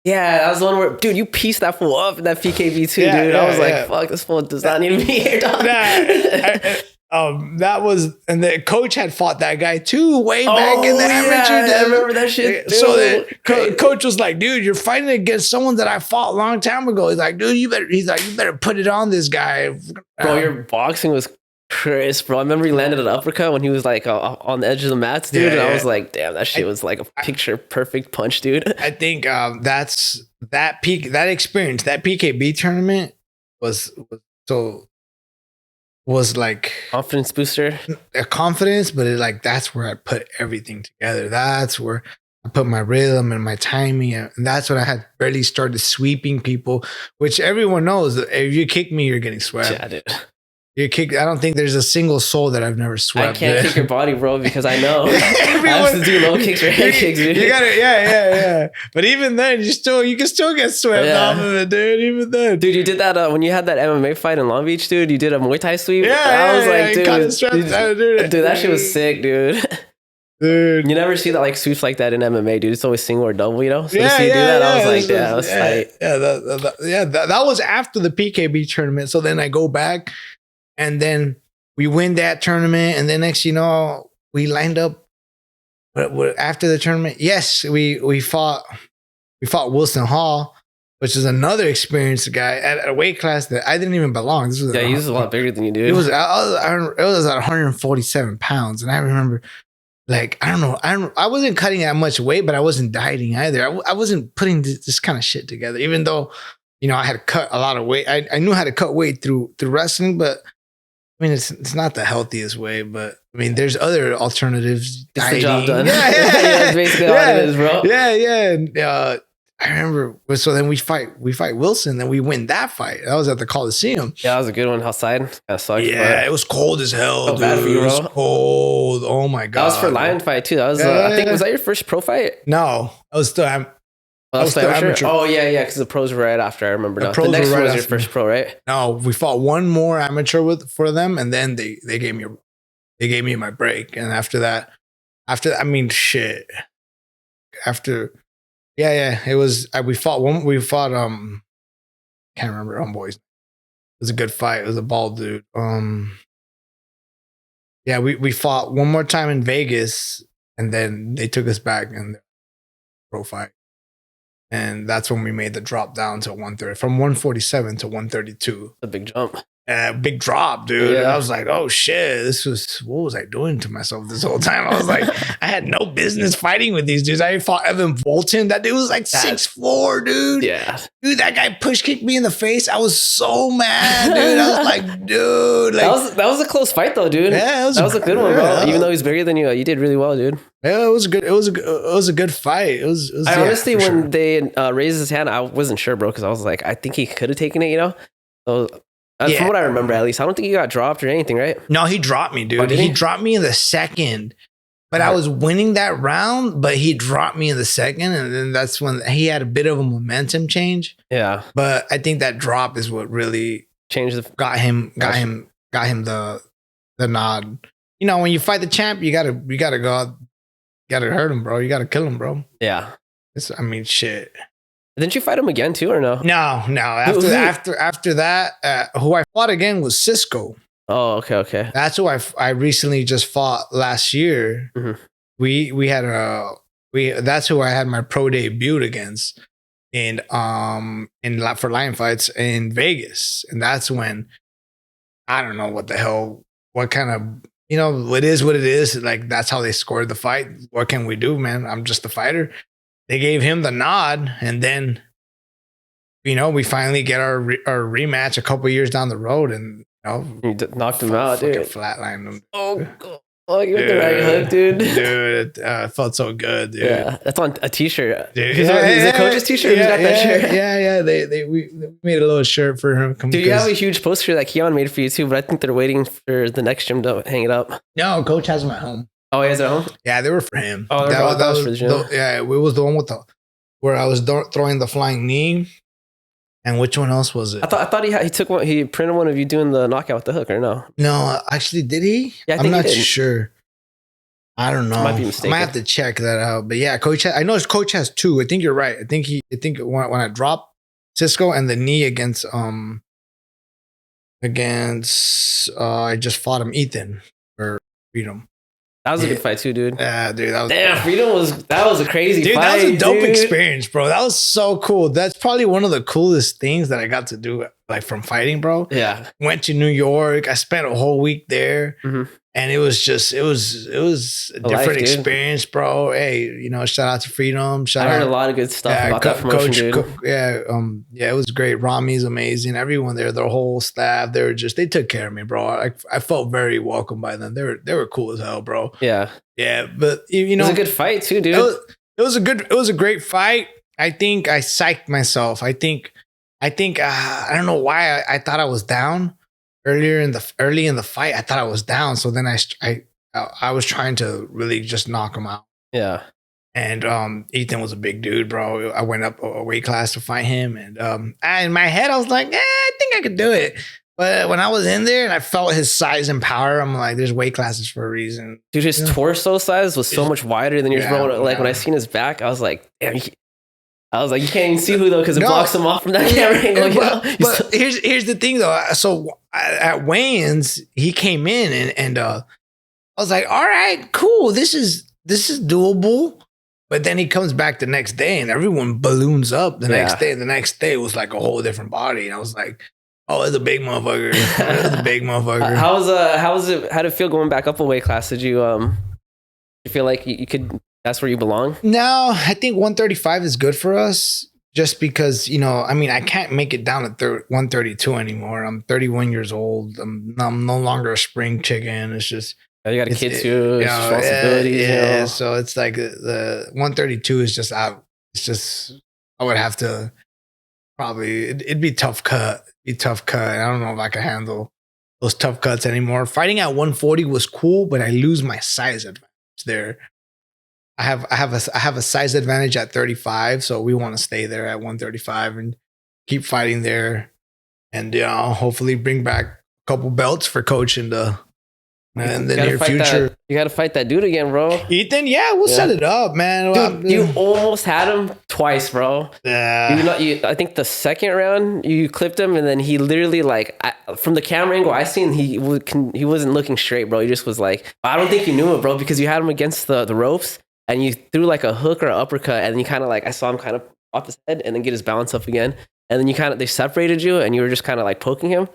that was the one where, dude, you pieced that fool up in that PKB too, dude. I was like, fuck, this fool does not need to be here, dog. That was, and the coach had fought that guy too way back in the amateur days. I remember that shit. Dude. So then coach was like, dude, you're fighting against someone that I fought a long time ago. He's like, dude, you better put it on this guy. Bro, your boxing was crisp, bro. I remember he landed an uppercut when he was like on the edge of the mats, dude. And I was like, damn, that shit was like a picture perfect punch, dude. I think that experience, that PKB tournament was like confidence booster. A confidence, but that's where I put everything together. That's where I put my rhythm and my timing, and that's when I had barely started sweeping people, which everyone knows that if you kick me, you're getting swept. Yeah, dude. I don't think there's a single soul that I've never swept. I can't kick your body, bro, because I know. I have to do low kicks or head kicks, dude. You got it, yeah. But even then, you can still get swept off of it, dude. Even then, dude, you did that when you had that MMA fight in Long Beach, dude. You did a Muay Thai sweep. I was like, dude, that shit was sick, dude. Dude, you never see that like sweeps like that in MMA, dude. It's always single or double, you know. So to see you do that, I was like, that was tight. That was after the PKB tournament. So then I go back. And then we win that tournament. And then next, we lined up after the tournament. Yes, we fought Wilson Hall, which is another experienced guy at a weight class that I didn't even belong. He was a lot bigger than you, dude. It was at 147 pounds. And I remember, like, I don't know. I wasn't cutting that much weight, but I wasn't dieting either. I wasn't putting this kind of shit together, even though, I had cut a lot of weight. I knew how to cut weight through wrestling, but I mean, it's not the healthiest way, but I mean, there's other alternatives. It's the job done. Yeah. That's basically all it is, bro. Yeah. And, I remember. So then we fight Wilson, and we win that fight. That was at the Coliseum. Yeah, that was a good one outside. Kind of sucked. Yeah, it was cold as hell. Dude. Bad for you, bro. It was cold. Oh my god. That was for Lion fight too. That was. I think was that your first pro fight? No, I was still. I was still amateur. Oh yeah, because the pros were right after. I remember now. The next one was your first pro, right? No, we fought one more amateur for them, and then they gave me my break. And after that, I mean, shit. It was. We fought one. We fought. Can't remember. Boys. It was a good fight. It was a bald dude. Yeah, we fought one more time in Vegas, and then they took us back and pro fight. And that's when we made the drop down to 130, from 147 to 132. A big jump. big drop, dude. Yeah. And I was like, oh shit, what was I doing to myself this whole time? I was like, I had no business fighting with these dudes. I fought Evan Bolton. That dude was like 6'4", dude. Yeah. Dude, that guy push kicked me in the face. I was so mad, dude. I was like, dude. Like, that was a close fight though, dude. Yeah, that was a good one, bro. Even though he's bigger than you, you did really well, dude. Yeah, it was good. It was a good fight. It was I honestly, when they raised his hand, I wasn't sure, bro, because I was like, I think he could have taken it, you know? So from what I remember, at least, I don't think he got dropped or anything, right? No, he dropped me, dude. Oh, he dropped me in the second, but I was winning that round, but he dropped me in the second. And then that's when he had a bit of a momentum change. Yeah. But I think that drop is what really changed got him the nod. You know, when you fight the champ, you gotta go out, you gotta hurt him, bro. You gotta kill him, bro. Yeah. I mean, shit. Didn't you fight him again too, or no? No. After that, who I fought again was Cisco. Oh, okay. That's who I recently just fought last year. Mm-hmm. That's who I had my pro debut against for Lion Fights in Vegas, and that's when I don't know what kind of, you know, it is what it is. Like, that's how they scored the fight. What can we do, man? I'm just a fighter. They gave him the nod, and then, you know, we finally get our rematch a couple years down the road, and you know, you knocked him out, dude. Flatlined him. Oh, you got the right hook, dude. Dude, it felt so good, dude. Yeah, that's on a t-shirt. Dude, is it coach's t-shirt? Who's got that shirt? Yeah. We made a little shirt for him. Dude, you have a huge poster that Keon made for you too, but I think they're waiting for the next gym to hang it up. No, coach has them at home. Oh, he has it at home? Yeah, they were for him. Oh, that was for the gym. It was the one where I was throwing the flying knee. And which one else was it? I thought he took one. He printed one of you doing the knockout with the hook, or no? No, actually, did he? Yeah, I think I'm not sure. I don't know. Might be mistaken. I might have to check that out. But yeah, I know his coach has two. I think you're right. I think when I dropped Cisco and the knee against I just fought him, Ethan, or Freedom. That was a good fight too, dude. Yeah, dude. Freedom was a crazy fight. That was a dope experience, bro. That was so cool. That's probably one of the coolest things that I got to do, like, from fighting, bro. Yeah. Went to New York. I spent a whole week there. Mm-hmm. And it was a different experience, bro. Hey, you know, shout out to Freedom. I heard a lot of good stuff about that promotion, dude. It was great. Rami's amazing. Everyone there, their whole staff, they took care of me, bro. I felt very welcome by them. They were cool as hell, bro. Yeah. Yeah, but you know, it was a good fight too, dude. It was a great fight. I think I psyched myself. I think I don't know why I thought I was down. Early in the fight, I thought I was down. So then I was trying to really just knock him out. Yeah. And Ethan was a big dude, bro. I went up a weight class to fight him. And in my head, I was like, I think I could do it. But when I was in there and I felt his size and power, I'm like, there's weight classes for a reason. Dude, his torso size was so much wider than yours, bro. Like, when I seen his back, I was like, damn, I was like, you can't even see who though, because it blocks him off from that camera angle. But here's the thing though. So at weigh-ins, he came in and I was like, all right, cool. This is doable. But then he comes back the next day and everyone balloons up the next day. The next day was like a whole different body. And I was like, oh, it's a big motherfucker. It's a big motherfucker. How did it feel going back up a weight class? Did you feel like you could, that's where you belong? No, I think 135 is good for us just because, you know, I mean, I can't make it down to 132 anymore. I'm 31 years old. I'm no longer a spring chicken. It's just, you got a kid too, responsibilities. Yeah, you know? So it's like the 132 is just out. It's just, I would have to probably, it'd be tough cut. I don't know if I can handle those tough cuts anymore. Fighting at 140 was cool, but I lose my size advantage there. I have a size advantage at 35, so we want to stay there at 135 and keep fighting there, and hopefully bring back a couple belts for coach in the near future. You got to fight that dude again, bro. Ethan, we'll set it up, man. Dude, you almost had him twice, bro. Yeah. I think the second round you clipped him, and then he literally from the camera angle I seen, he wasn't looking straight, bro. He just was like, I don't think you knew it, bro, because you had him against the ropes. And you threw like a hook or an uppercut, and then you kind of I saw him kind of off his head and then get his balance up again. And then they separated you and you were just kind of like poking him.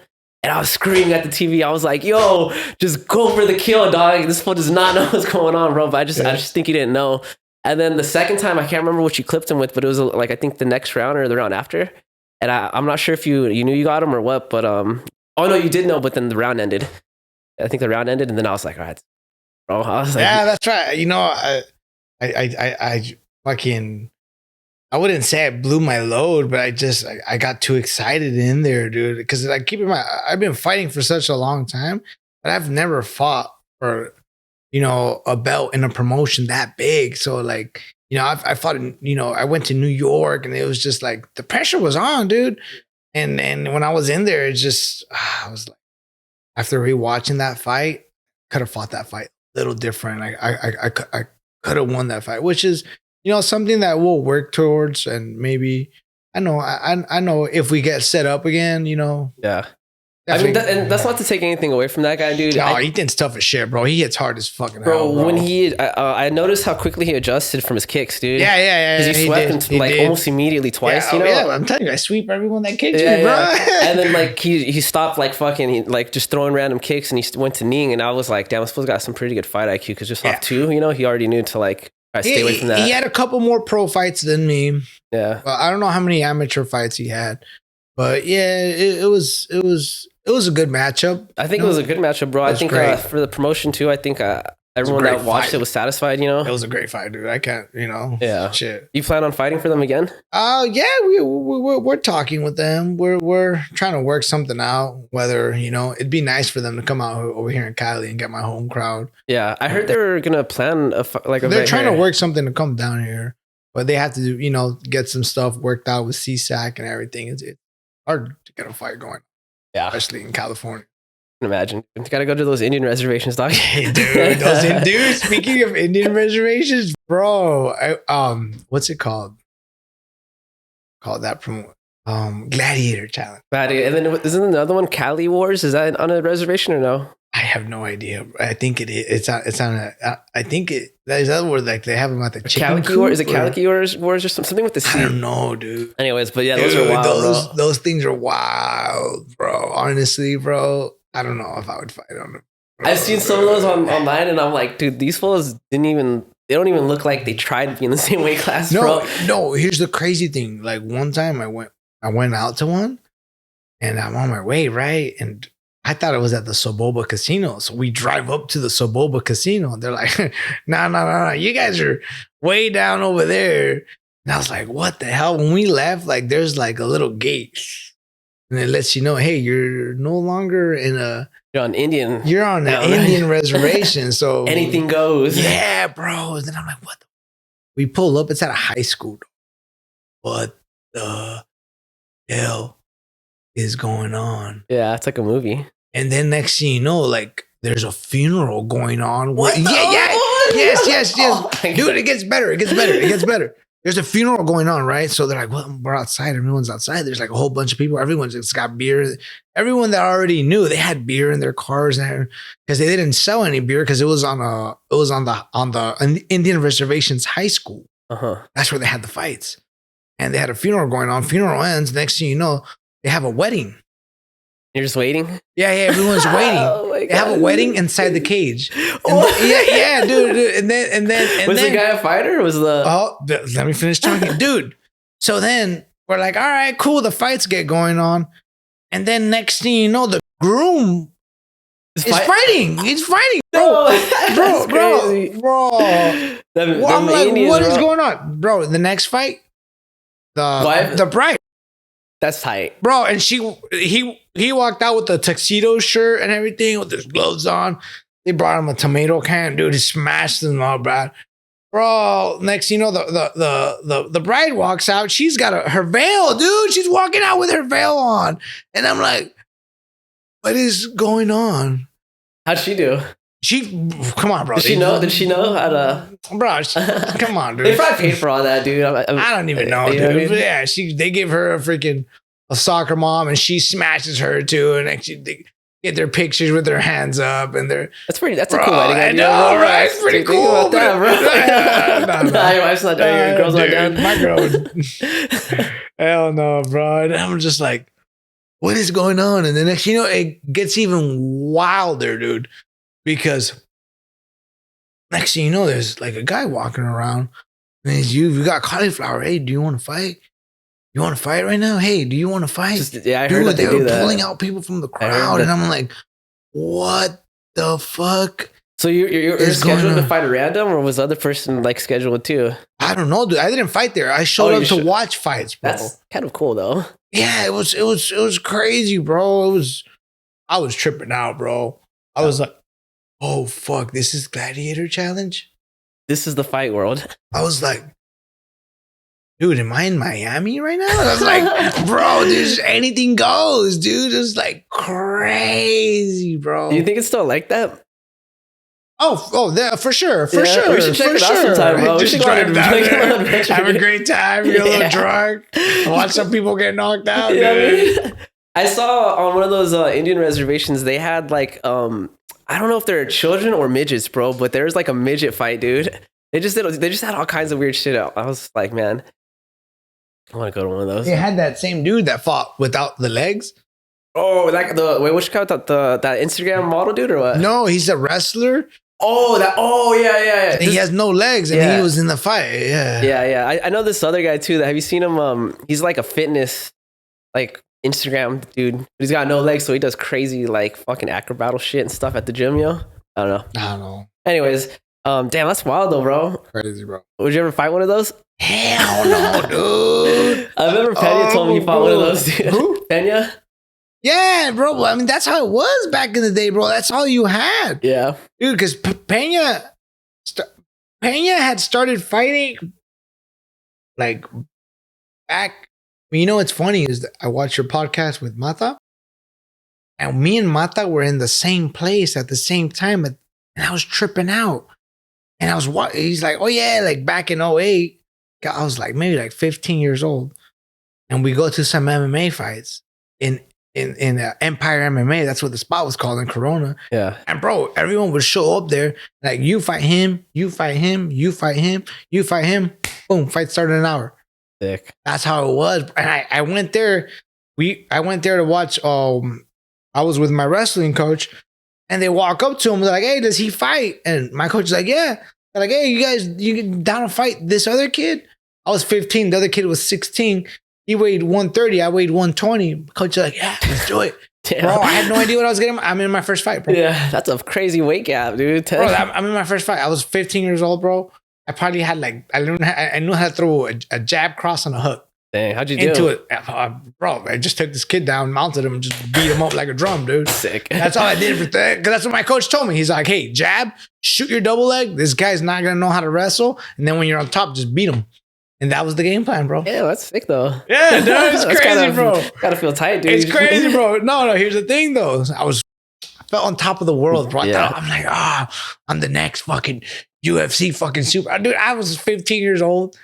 And I was screaming at the TV. I was like, yo, just go for the kill, dog. This fool does not know what's going on, bro. But I just think he didn't know. And then the second time, I can't remember what you clipped him with, but it was like, I think the next round or the round after. And I'm not sure if you knew you got him or what, but oh no, you did know, but then the round ended. I think the round ended, and then I was like, all right, bro. I was like, yeah, that's right. You know, I fucking, I wouldn't say I blew my load, but I got too excited in there, dude. Because like, keep in mind, I've been fighting for such a long time, but I've never fought for, you know, a belt in a promotion that big. So like, you know, I fought in, you know, I went to New York, and it was just like the pressure was on, dude. And when I was in there, it's just I was like, after rewatching that fight, could have fought that fight a little different. I could have won that fight, which is, you know, something that we'll work towards. And maybe I know if we get set up again, you know. Yeah. I mean, and that's not to take anything away from that guy, dude. No, Ethan's tough as shit, bro. He hits hard as fucking bro. hell, bro. When I noticed how quickly he adjusted from his kicks, dude. Yeah. Because he swept him like almost immediately twice, you know? Yeah, I'm telling you, I sweep everyone that kicks me, bro. And then like he stopped like fucking like just throwing random kicks, and he went to kneeing, and I was like, damn, this fool's got some pretty good fight IQ, because just off two, you know, he already knew to like stay away from that. He had a couple more pro fights than me. Yeah. I don't know how many amateur fights he had, but yeah, it was a good matchup. I think it was a good matchup, bro. I think for the promotion too, I think everyone that watched it was satisfied, you know? It was a great fight, dude. I can't, you know. Yeah. Shit. You plan on fighting for them again? Yeah, we're talking with them. We're trying to work something out, whether, you know, it'd be nice for them to come out over here in Cali and get my home crowd. Yeah. I heard they were going to plan they're trying to work something to come down here, but they have to, you know, get some stuff worked out with CSAC and everything. It's hard to get a fight going. Yeah. Especially in California. I can imagine. You got to go to those Indian reservations, dog. Hey, dude, dude, speaking of Indian reservations, bro, what's it called? Called that from Gladiator Challenge. Gladiator. And then isn't another one Cali Wars? Is that on a reservation or no? I have no idea. I think it is. It's on a. I think it. Is that where like they have them at the chicken coop? Is it Calico Wars or something with the C? I don't know, dude. Anyways, but yeah, those are wild, bro. Those things are wild, bro. Honestly, bro, I don't know if I would fight on them. I've seen some of those online, and I'm like, dude, these fools they don't even look like they tried to be in the same weight class, bro. No. Here's the crazy thing. Like one time I went out to one, and I'm on my way, right? And I thought it was at the Soboba Casino. So we drive up to the Soboba Casino, and they're like, no. You guys are way down over there. And I was like, what the hell? When we left, like there's like a little gate. And it lets you know, hey, you're no longer you're on Indian. You're on an Indian reservation. So anything goes. Yeah, bro. And then I'm like, what? We pull up. It's at a high school. What the hell is going on? Yeah, it's like a movie. And then next thing you know, like there's a funeral going on. Yes. Oh, dude, it gets better. There's a funeral going on, right? So they're like, well, we're outside. Everyone's outside. There's like a whole bunch of people. Everyone's just got beer. Everyone that already knew, they had beer in their cars because they didn't sell any beer because it was on the Indian reservations high school. That's where they had the fights. And they had a funeral going on. Funeral ends. Next thing you know, they have a wedding. You're just waiting? Yeah, everyone's waiting. Oh my God. They have a wedding inside the cage. Yeah, dude. And then was the guy a fighter? Or was the let me finish talking, dude. So then we're like, all right, cool. The fights get going on, and then next thing you know, the groom is fighting. He's fighting, bro. I'm like, what is going on, bro? The next fight, the bride. That's tight, bro. And he walked out with the tuxedo shirt and everything with his gloves on. They brought him a tomato can, dude. He smashed them all, bro. Next, you know, the bride walks out. She's got her veil, dude. She's walking out with her veil on, and I'm like, what is going on? How'd she do? Come on, bro. Did she know how to? Bro, come on, dude. They probably paid for all that, dude. I don't even know, dude. Know what I mean? Yeah, they give her a soccer mom, and she smashes her too, and actually they get their pictures with their hands up, and that's a cool wedding idea. I know, right? It's pretty cool. About that, bro. Nah, your wife's not down. Your girl's not down. My girl. Hell no, bro. And I'm just like, what is going on? And the next, you know, it gets even wilder, dude, because next thing you know, there's like a guy walking around and he's you got cauliflower. Hey, do you want to fight? You want to fight right now? Hey, do you want to fight? I heard dude, they were do pulling that. out people from the crowd, and I'm like, what the fuck? So you're scheduled to fight a random, or was the other person like scheduled too? I don't know, dude. I didn't fight there. I showed up to watch fights, bro. That's kind of cool, though. Yeah, it was crazy, bro. I was tripping out, bro. I was like, oh fuck, this is Gladiator Challenge. This is the fight world. I was like, dude, am I in Miami right now? I was like, bro, there's anything goes, dude. It's like crazy, bro. Do you think it's still like that? Oh, yeah, for sure. We should check it out sometime, bro. We should drive down there, adventure. have a great time, get a little drunk, watch some people get knocked out. Yeah, dude. I saw on one of those Indian reservations, they had like, I don't know if they're children or midgets, bro, but there was like a midget fight, dude. They just had all kinds of weird shit out. I was like, man, I want to go to one of those. They had that same dude that fought without the legs. Oh, like what you call it, that Instagram model dude or what? No, he's a wrestler. Oh, yeah. And he has no legs, and he was in the fight. Yeah. I know this other guy too. Have you seen him? He's like a fitness, like Instagram dude. But he's got no legs, so he does crazy like fucking acrobatic shit and stuff at the gym, yo. I don't know. Anyways, damn, that's wild though, bro. Crazy, bro. Would you ever fight one of those? Hell no, dude. I remember Pena told me he fought one of those, dude. Who? Pena? Yeah, bro. I mean, that's how it was back in the day, bro. That's all you had. Yeah. Dude, because Pena had started fighting like back. You know what's funny is that I watched your podcast with Mata, and me and Mata were in the same place at the same time, and I was tripping out. And he's like, oh yeah, like back in '08, I was like maybe like 15 years old, and we go to some MMA fights in Empire MMA. That's what the spot was called in Corona. Yeah. And bro, everyone would show up there like, you fight him, you fight him, you fight him, you fight him. Boom, fight started in an hour. Sick. That's how it was. And I went there. I went there to watch. I was with my wrestling coach, and they walk up to him. They're like, "Hey, does he fight?" And my coach is like, "Yeah." They're like, "Hey, you down to fight this other kid?" I was 15. The other kid was 16. He weighed 130. I weighed 120. Coach was like, "Yeah, let's do it." Damn. Bro, I had no idea what I was getting. I'm in my first fight, bro. Yeah, that's a crazy weight gap, dude. Bro, I'm in my first fight. I was 15 years old, bro. I probably had like, I knew how to throw a jab, cross, and a hook. Dang, how'd you do? Into it. Bro, I just took this kid down, mounted him, and just beat him up like a drum, dude. Sick. That's all I did for that. Because that's what my coach told me. He's like, hey, jab, shoot your double leg. This guy's not going to know how to wrestle. And then when you're on top, just beat him. And that was the game plan, bro. Yeah, that's sick though. Yeah, dude, it's crazy, bro. Gotta feel tight, dude. It's crazy, bro. No, here's the thing, though. I felt on top of the world, bro. Yeah. I'm like, I'm the next fucking UFC fucking super. Dude, I was 15 years old.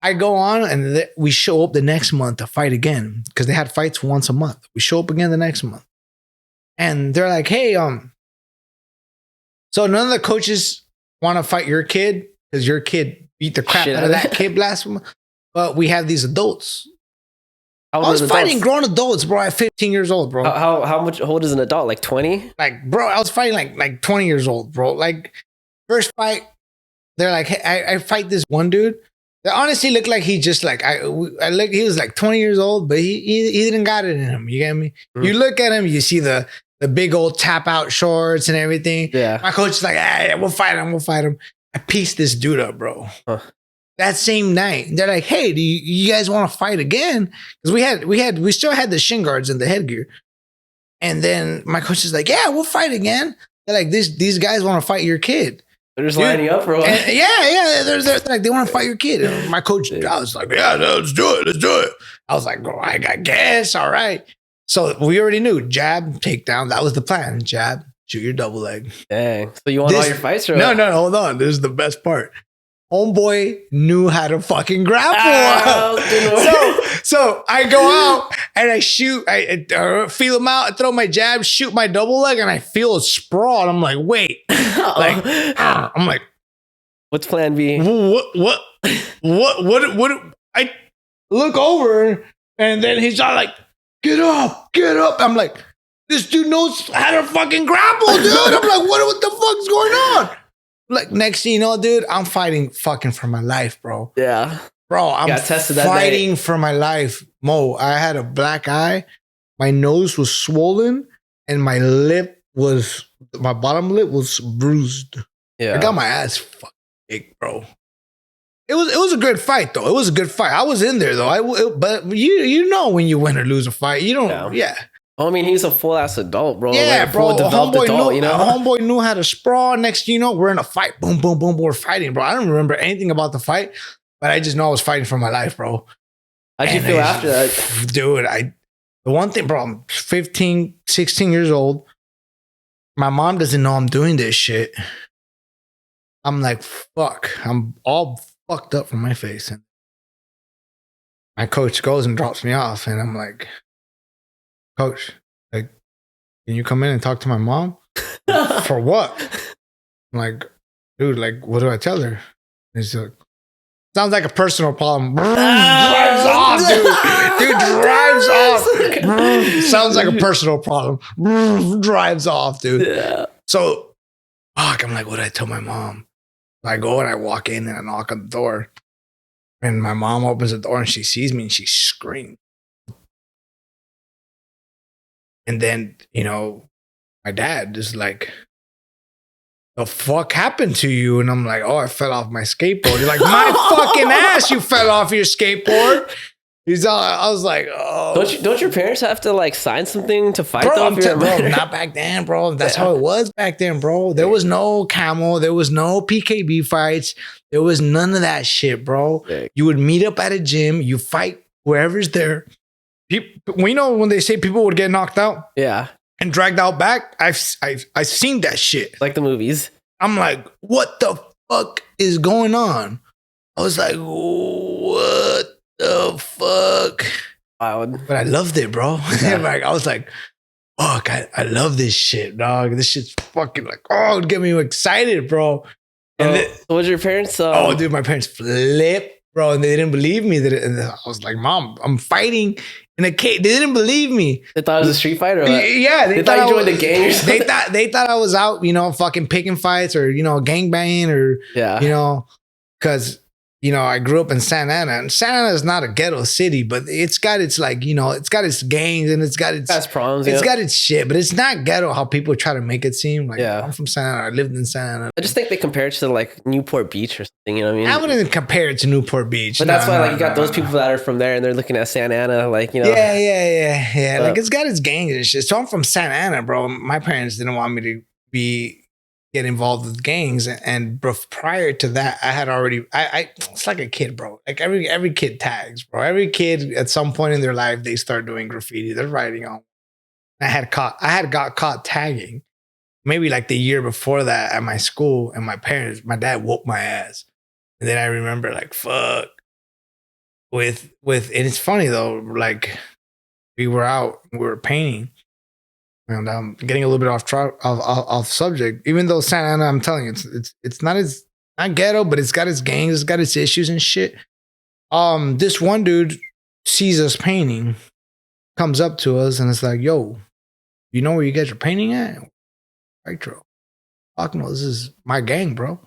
I go on and we show up the next month to fight again because they had fights once a month. We show up again the next month. And they're like, hey, so none of the coaches want to fight your kid because your kid beat the crap out of that kid last month. But we have these adults. I was fighting grown adults, bro, at 15 years old, bro. How much old is an adult? Like 20? Like, bro, I was fighting like 20 years old, bro. Like, first fight, they're like, hey, I fight this one dude. That honestly looked like he just like, he was like 20 years old, but he didn't got it in him. You get me? Mm. You look at him, you see the big old tap out shorts and everything. Yeah. My coach is like, hey, we'll fight him. I pieced this dude up, bro. Huh. That same night, they're like, "Hey, do you guys want to fight again?" Because we still had the shin guards and the headgear. And then my coach is like, "Yeah, we'll fight again." They're like, "These guys want to fight your kid." They're just lining up for one. Yeah. They're like, they want to fight your kid. And my coach, I was like, "Yeah, let's do it." I was like, "Bro, I guess, all right." So we already knew jab, takedown. That was the plan. Jab, shoot your double leg. Dang. So you won all your fights, or no, hold on. This is the best part. Homeboy knew how to fucking grapple. So I go out and I shoot. I feel him out. I throw my jab, shoot my double leg, and I feel a sprawl. I'm like, wait. I'm like, what's plan B? What? I look over and then he's all like, get up, get up. I'm like, this dude knows how to fucking grapple, dude. I'm like, what the fuck's going on? Like, next thing you know, dude, I'm fighting fucking for my life, bro. Yeah. Bro, I'm fighting for my life. Mo, I had a black eye. My nose was swollen and my bottom lip was bruised. Yeah. I got my ass fucking big, bro. It was a good fight, though. It was a good fight. I was in there, though. But you know when you win or lose a fight. You don't, yeah. I mean, he's a full-ass adult, bro. Yeah, like, bro. Homeboy knew how to sprawl. Next thing you know, we're in a fight. Boom, boom, boom. We're fighting, bro. I don't remember anything about the fight, but I just know I was fighting for my life, bro. How'd you feel after that? Dude, the one thing, bro, I'm 15, 16 years old. My mom doesn't know I'm doing this shit. I'm like, fuck. I'm all fucked up from my face. And my coach goes and drops me off. And I'm like, Coach, like, can you come in and talk to my mom? For what? I'm like, dude, like, what do I tell her? And he's like, sounds like a personal problem. Drives off, dude. Dude drives off. Sounds like a personal problem. Drives off, dude. Yeah. So, fuck, I'm like, what did I tell my mom? I go and I walk in and I knock on the door. And my mom opens the door and she sees me and she screams. And then, you know, my dad is like, the fuck happened to you? And I'm like, oh, I fell off my skateboard. He's like, my fucking ass, you fell off your skateboard. I was like, oh. Don't your parents have to like sign something to fight? Bro, not back then, bro. That's how it was back then, bro. There was no camo. There was no PKB fights. There was none of that shit, bro. Yeah. You would meet up at a gym. You fight wherever's there. We know when they say people would get knocked out, and dragged out back. I've seen that shit, like the movies. I'm like, what the fuck is going on? I was like, what the fuck? Wild. But I loved it, bro. Yeah. Like, I was like, fuck, I love this shit, dog. This shit's fucking like, oh, it get me excited, bro. And so was your parents? Oh, dude, my parents flipped, bro, and they didn't believe me. And I was like, Mom, I'm fighting in a cage. They didn't believe me. They thought it was a street fight, or what? Yeah, they thought you joined the gang or something. They thought I was out, you know, fucking picking fights or, you know, gang banging or, you know, because, you know, I grew up in Santa Ana, and Santa Ana is not a ghetto city, but it's got its, like, you know, it's got its gangs and it's got its problems. It's got its shit, but it's not ghetto how people try to make it seem. Like, I'm from Santa Ana. I lived in Santa Ana. I just think they compare it to like Newport Beach or something. You know what I mean? I wouldn't compare it to Newport Beach, but that's why, like, you got those people that are from there and they're looking at Santa Ana, like, you know. Yeah. Like, it's got its gangs and shit. So I'm from Santa Ana, bro. My parents didn't want me to get involved with gangs, and bro, prior to that, I had already it's like a kid, bro. Like every kid tags, bro. Every kid at some point in their life, they start doing graffiti. They're writing on. I had got caught tagging maybe like the year before that at my school, and my dad whooped my ass. And then I remember, like, fuck, with and it's funny though, like, we were painting. And I'm getting a little bit off subject. Even though Santa Ana, I'm telling you, it's not ghetto, but it's got its gangs, it's got its issues and shit. This one dude sees us painting, comes up to us, and it's like, "Yo, you know where you get your painting at?" Retro. Fuck no, this is my gang, bro.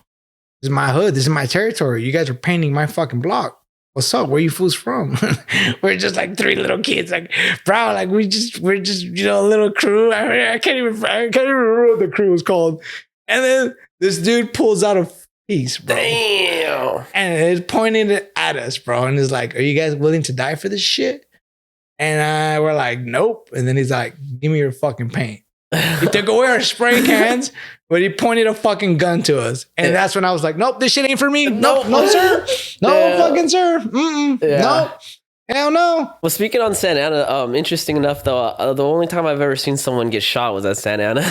This is my hood. This is my territory. You guys are painting my fucking block. What's up? Where you fools from? We're just like three little kids, like, bro, like we're just, you know, a little crew. I can't even remember what the crew was called. And then this dude pulls out a piece, bro. Damn. And it's pointing it at us, bro. And he's like, "Are you guys willing to die for this shit?" And we're like, "Nope." And then he's like, "Give me your fucking paint." He took away our spray cans, but he pointed a fucking gun to us. And that's when I was like, "Nope, this shit ain't for me. Nope, no, sir. No, fucking sir. No. Hell no." Well, speaking on Santa Ana, interesting enough, though, the only time I've ever seen someone get shot was at Santa Ana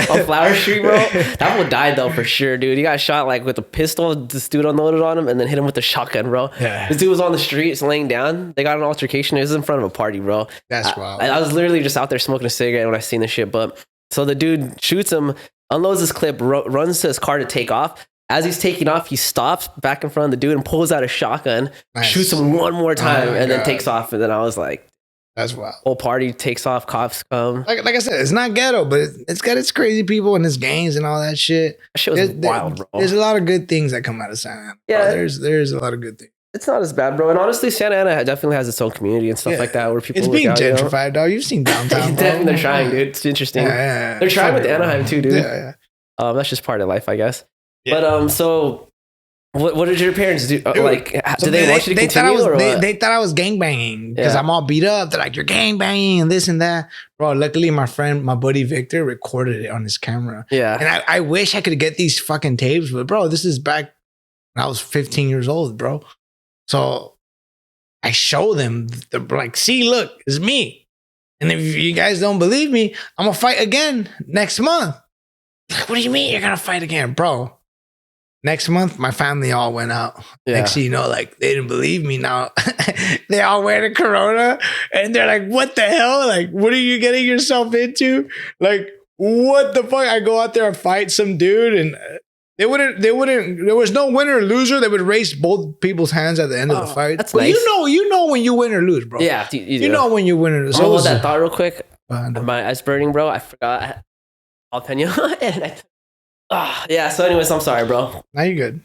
on Flower Street, bro. That one died, though, for sure, dude. He got shot, like, with a pistol. This dude unloaded on him and then hit him with a shotgun, bro. Yeah. This dude was on the streets laying down. They got an altercation. It was in front of a party, bro. That's wild. I was literally just out there smoking a cigarette when I seen this shit. But so the dude shoots him, unloads his clip, runs to his car to take off. As he's taking off, he stops back in front of the dude and pulls out a shotgun, shoots him one more time, and then takes off. And then I was like, That's wild. Whole party takes off, cops come. Like I said, it's not ghetto, but it's got its crazy people and its gangs and all that shit. That shit was wild, bro. There's a lot of good things that come out of Santa Ana. Yeah, there's a lot of good things. It's not as bad, bro. And honestly, Santa Ana definitely has its own community and stuff like that, where people. It's being gentrified, dog. You've seen downtown. They're trying, dude. It's interesting. Yeah. They're trying with Anaheim too, dude. Yeah. That's just part of life, I guess. Yeah. But so. What did your parents do? Dude, like, did they want you to continue? They thought I was gangbanging because I'm all beat up. They're like, you're gangbanging and this and that. Bro, luckily my buddy Victor recorded it on his camera. Yeah. And I wish I could get these fucking tapes, but bro, this is back when I was 15 years old, bro. So I show them, they're like, see, look, it's me. And if you guys don't believe me, I'm going to fight again next month. Like, what do you mean you're going to fight again, bro? Next month, my family all went out. Yeah. Next thing you know, like, they didn't believe me now. They all wear the corona and they're like, what the hell? Like, what are you getting yourself into? Like, what the fuck? I go out there and fight some dude and there was no winner or loser. They would raise both people's hands at the end of the fight. That's nice. You know when you win or lose, bro. Yeah, you know when you win or lose. So hold that thought real quick. My eyes burning, bro. I forgot jalapeno and yeah. So, anyways, I'm sorry, bro. Now you're good.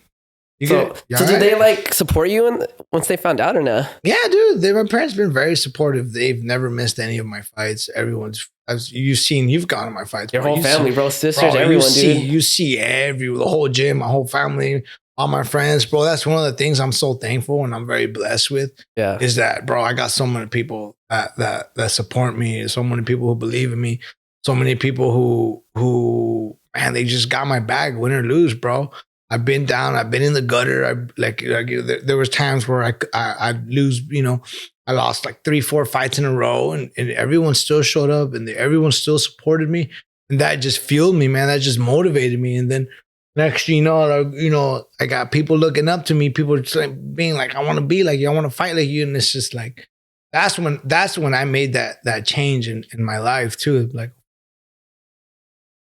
So did they like support you once they found out or no? Yeah, dude. My parents been very supportive. They've never missed any of my fights. Everyone's, as you've gone to my fights. Your whole family, bro, sisters, everyone, dude. You see the whole gym, my whole family, all my friends, bro. That's one of the things I'm so thankful and I'm very blessed with. Yeah, is that, bro? I got so many people that support me. So many people who believe in me. So many people who. Man, they just got my back, win or lose, bro. I've been down. I've been in the gutter. There was times where I'd lose. You know, I lost like 3-4 fights in a row, and everyone still showed up, and everyone still supported me, and that just fueled me, man. That just motivated me. And then next, you know, I got people looking up to me. People just like being like, I want to be like you. I want to fight like you. And it's just like that's when I made that change in my life too. Like,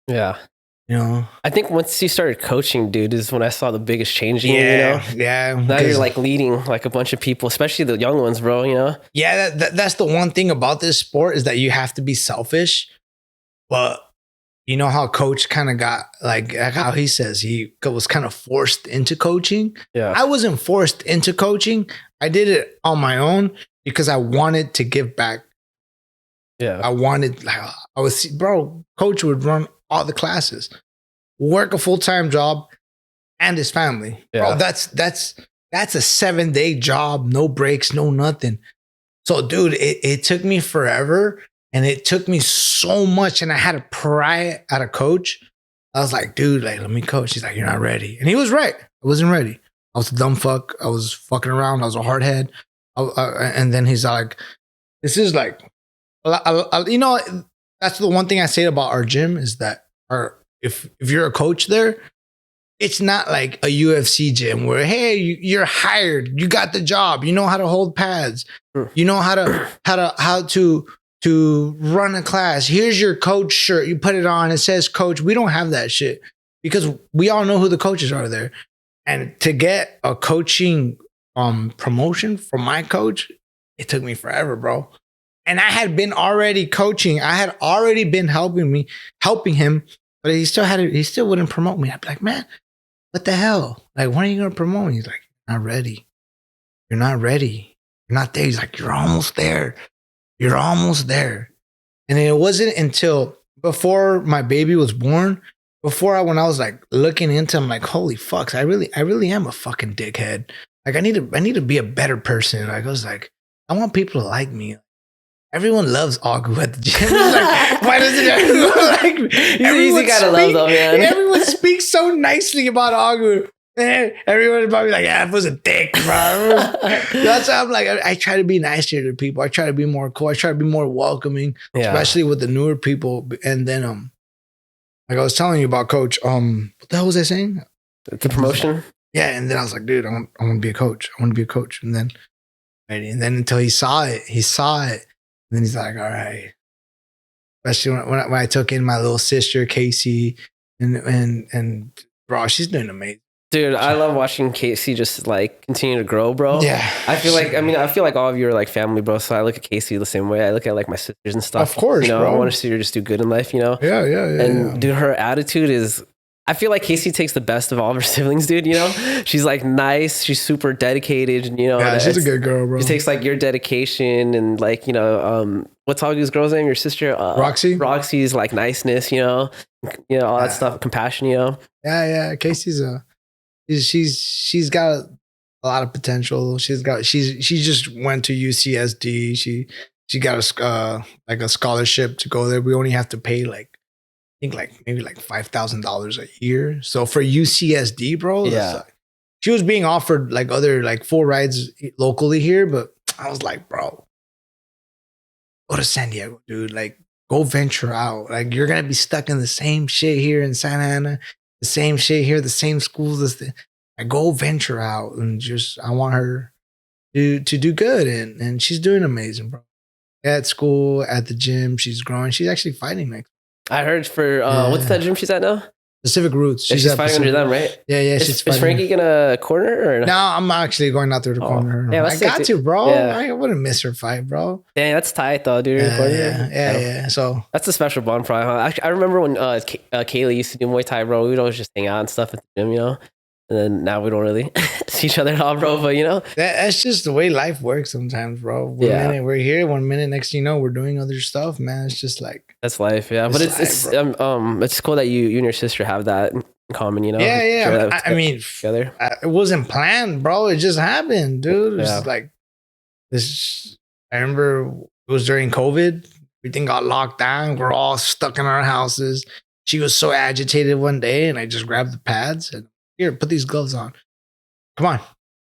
yeah. You know, I think once you started coaching, dude, is when I saw the biggest change in you, you know? Yeah. Now you're like leading like a bunch of people, especially the young ones, bro, you know? Yeah, that's the one thing about this sport is that you have to be selfish. But you know how coach kind of got, like how he says he was kind of forced into coaching? Yeah. I wasn't forced into coaching. I did it on my own because I wanted to give back. Yeah. Coach would run all the classes, work a full-time job and his family. Yeah. Bro, that's a 7-day job, no breaks, no nothing. So dude, it took me forever and it took me so much and I had to pry at a coach. I was like, dude, like, let me coach. He's like, you're not ready. And he was right. I wasn't ready. I was a dumb fuck. I was fucking around. I was a hard head. And then he's like, this is like, you know, that's the one thing I say about our gym is that if you're a coach there, it's not like a UFC gym where, hey, you're hired, you got the job, you know how to hold pads, you know how to run a class. Here's your coach shirt, you put it on, it says coach. We don't have that shit because we all know who the coaches are there. And to get a coaching promotion from my coach, it took me forever, bro. And I had been already coaching. I had already been helping him, but he still wouldn't promote me. I'd be like, man, what the hell? Like, when are you going to promote me? He's like, not ready. You're not ready. You're not there. He's like, you're almost there. You're almost there. And it wasn't until before my baby was born, when I was like looking into him, like, holy fucks, I really am a fucking dickhead. Like, I need to be a better person. Like, I was like, I want people to like me. Everyone loves Agu at the gym. Like, why doesn't everyone like me? You gotta love them, man. Everyone speaks so nicely about Agu. Everyone's probably like, yeah, it was a dick, bro. That's why I'm like, I try to be nicer to people. I try to be more cool. I try to be more welcoming, especially with the newer people. And then, like I was telling you about Coach. What the hell was I saying? The promotion. Yeah, and then I was like, dude, I want to be a coach. I want to be a coach. And then until he saw it. And then he's like, all right. Especially when I took in my little sister, Casey, and bro, she's doing amazing. Dude, I love watching Casey just like continue to grow, bro. Yeah. I feel like all of you are like family, bro. So I look at Casey the same way. I look at like my sisters and stuff. Of course, you know, bro. I want to see her just do good in life, you know? Yeah, And dude, her attitude is, I feel like Casey takes the best of all of her siblings, dude, you know? She's like nice, she's super dedicated, you know? Yeah, she's a good girl, bro. She takes like your dedication and like, you know, what's all these girls' name? Your sister? Roxy? Roxy's like niceness, you know? All that stuff, compassion, you know? Yeah. Casey's she's got a lot of potential. She just went to UCSD. She got like a scholarship to go there. We only have to pay like I think like maybe like $5,000 a year. So for UCSD, bro, she was being offered like other like full rides locally here, but I was like, bro, go to San Diego, dude. Like, go venture out. Like, you're gonna be stuck in the same shit here in Santa Ana, the same shit here, the same schools. Like, go venture out and just I want her to do good, and she's doing amazing, bro. At school, at the gym, she's growing. She's actually fighting next. I heard for what's that gym she's at now? Pacific Roots. She's fighting under them, right? Yeah. Is Frankie gonna corner her or no? No, I'm actually going out there to corner her. Yeah, I got to, bro. Yeah. I wouldn't miss her fight, bro. Dang, that's tight though, dude. Yeah. So that's a special bond, probably. Huh? Actually, I remember when Kaylee used to do Muay Thai, bro. We'd always just hang out and stuff at the gym, you know. And then now we don't really see each other at all, bro. But you know, that's just the way life works sometimes, bro. One minute we're here, 1 minute next thing you know we're doing other stuff, man. It's just like that's life, yeah. But it's cool that you and your sister have that in common, you know. Yeah. I mean, together. It wasn't planned, bro. It just happened, dude. It was like this. I remember it was during COVID. Everything got locked down. We're all stuck in our houses. She was so agitated one day, and I just grabbed the pads and. Here, put these gloves on. Come on.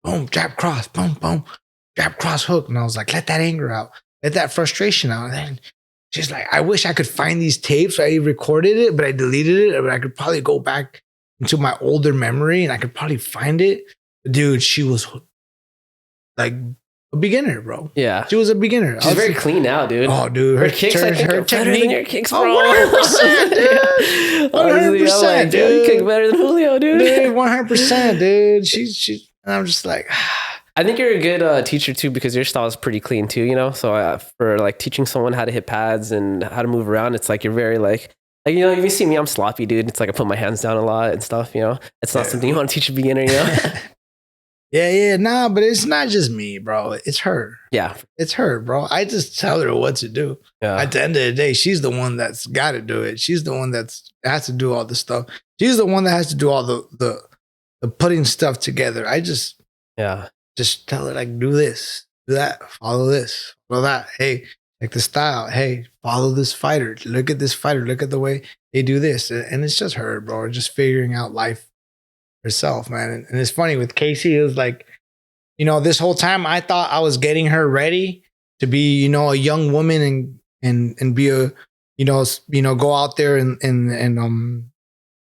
Boom, jab, cross, boom, boom. Jab, cross, hook. And I was like, let that anger out. Let that frustration out. And then she's like, I wish I could find these tapes. I recorded it, but I deleted it. But I could probably go back into my older memory and I could probably find it. Dude, she was like a beginner, bro. Yeah. She was a beginner. She's very clean now, dude. Oh, dude. Her kicks, I think, are better than your kicks, bro. 100%, dude. 100%, dude. You kick better than Julio, dude. 100%, dude. She's and I'm just like... I think you're a good teacher, too, because your style is pretty clean, too, you know? So for, like, teaching someone how to hit pads and how to move around, it's like you're very, like, you know, if you see me, I'm sloppy, dude. It's like I put my hands down a lot and stuff, you know? It's not something you want to teach a beginner, you know? Nah, but it's not just me, bro. It's her. Yeah. It's her, bro. I just tell her what to do. Yeah. At the end of the day, she's the one that's got to do it. She's the one that has to do all the stuff. She's the one that has to do all the putting stuff together. I just tell her, like, do this, do that, follow this, follow that. Hey, like the style. Hey, follow this fighter. Look at this fighter. Look at the way they do this. And it's just her, bro. Just figuring out life herself, man. And it's funny with Casey, it was like, you know, this whole time I thought I was getting her ready to be, you know, a young woman and be a, you know, go out there and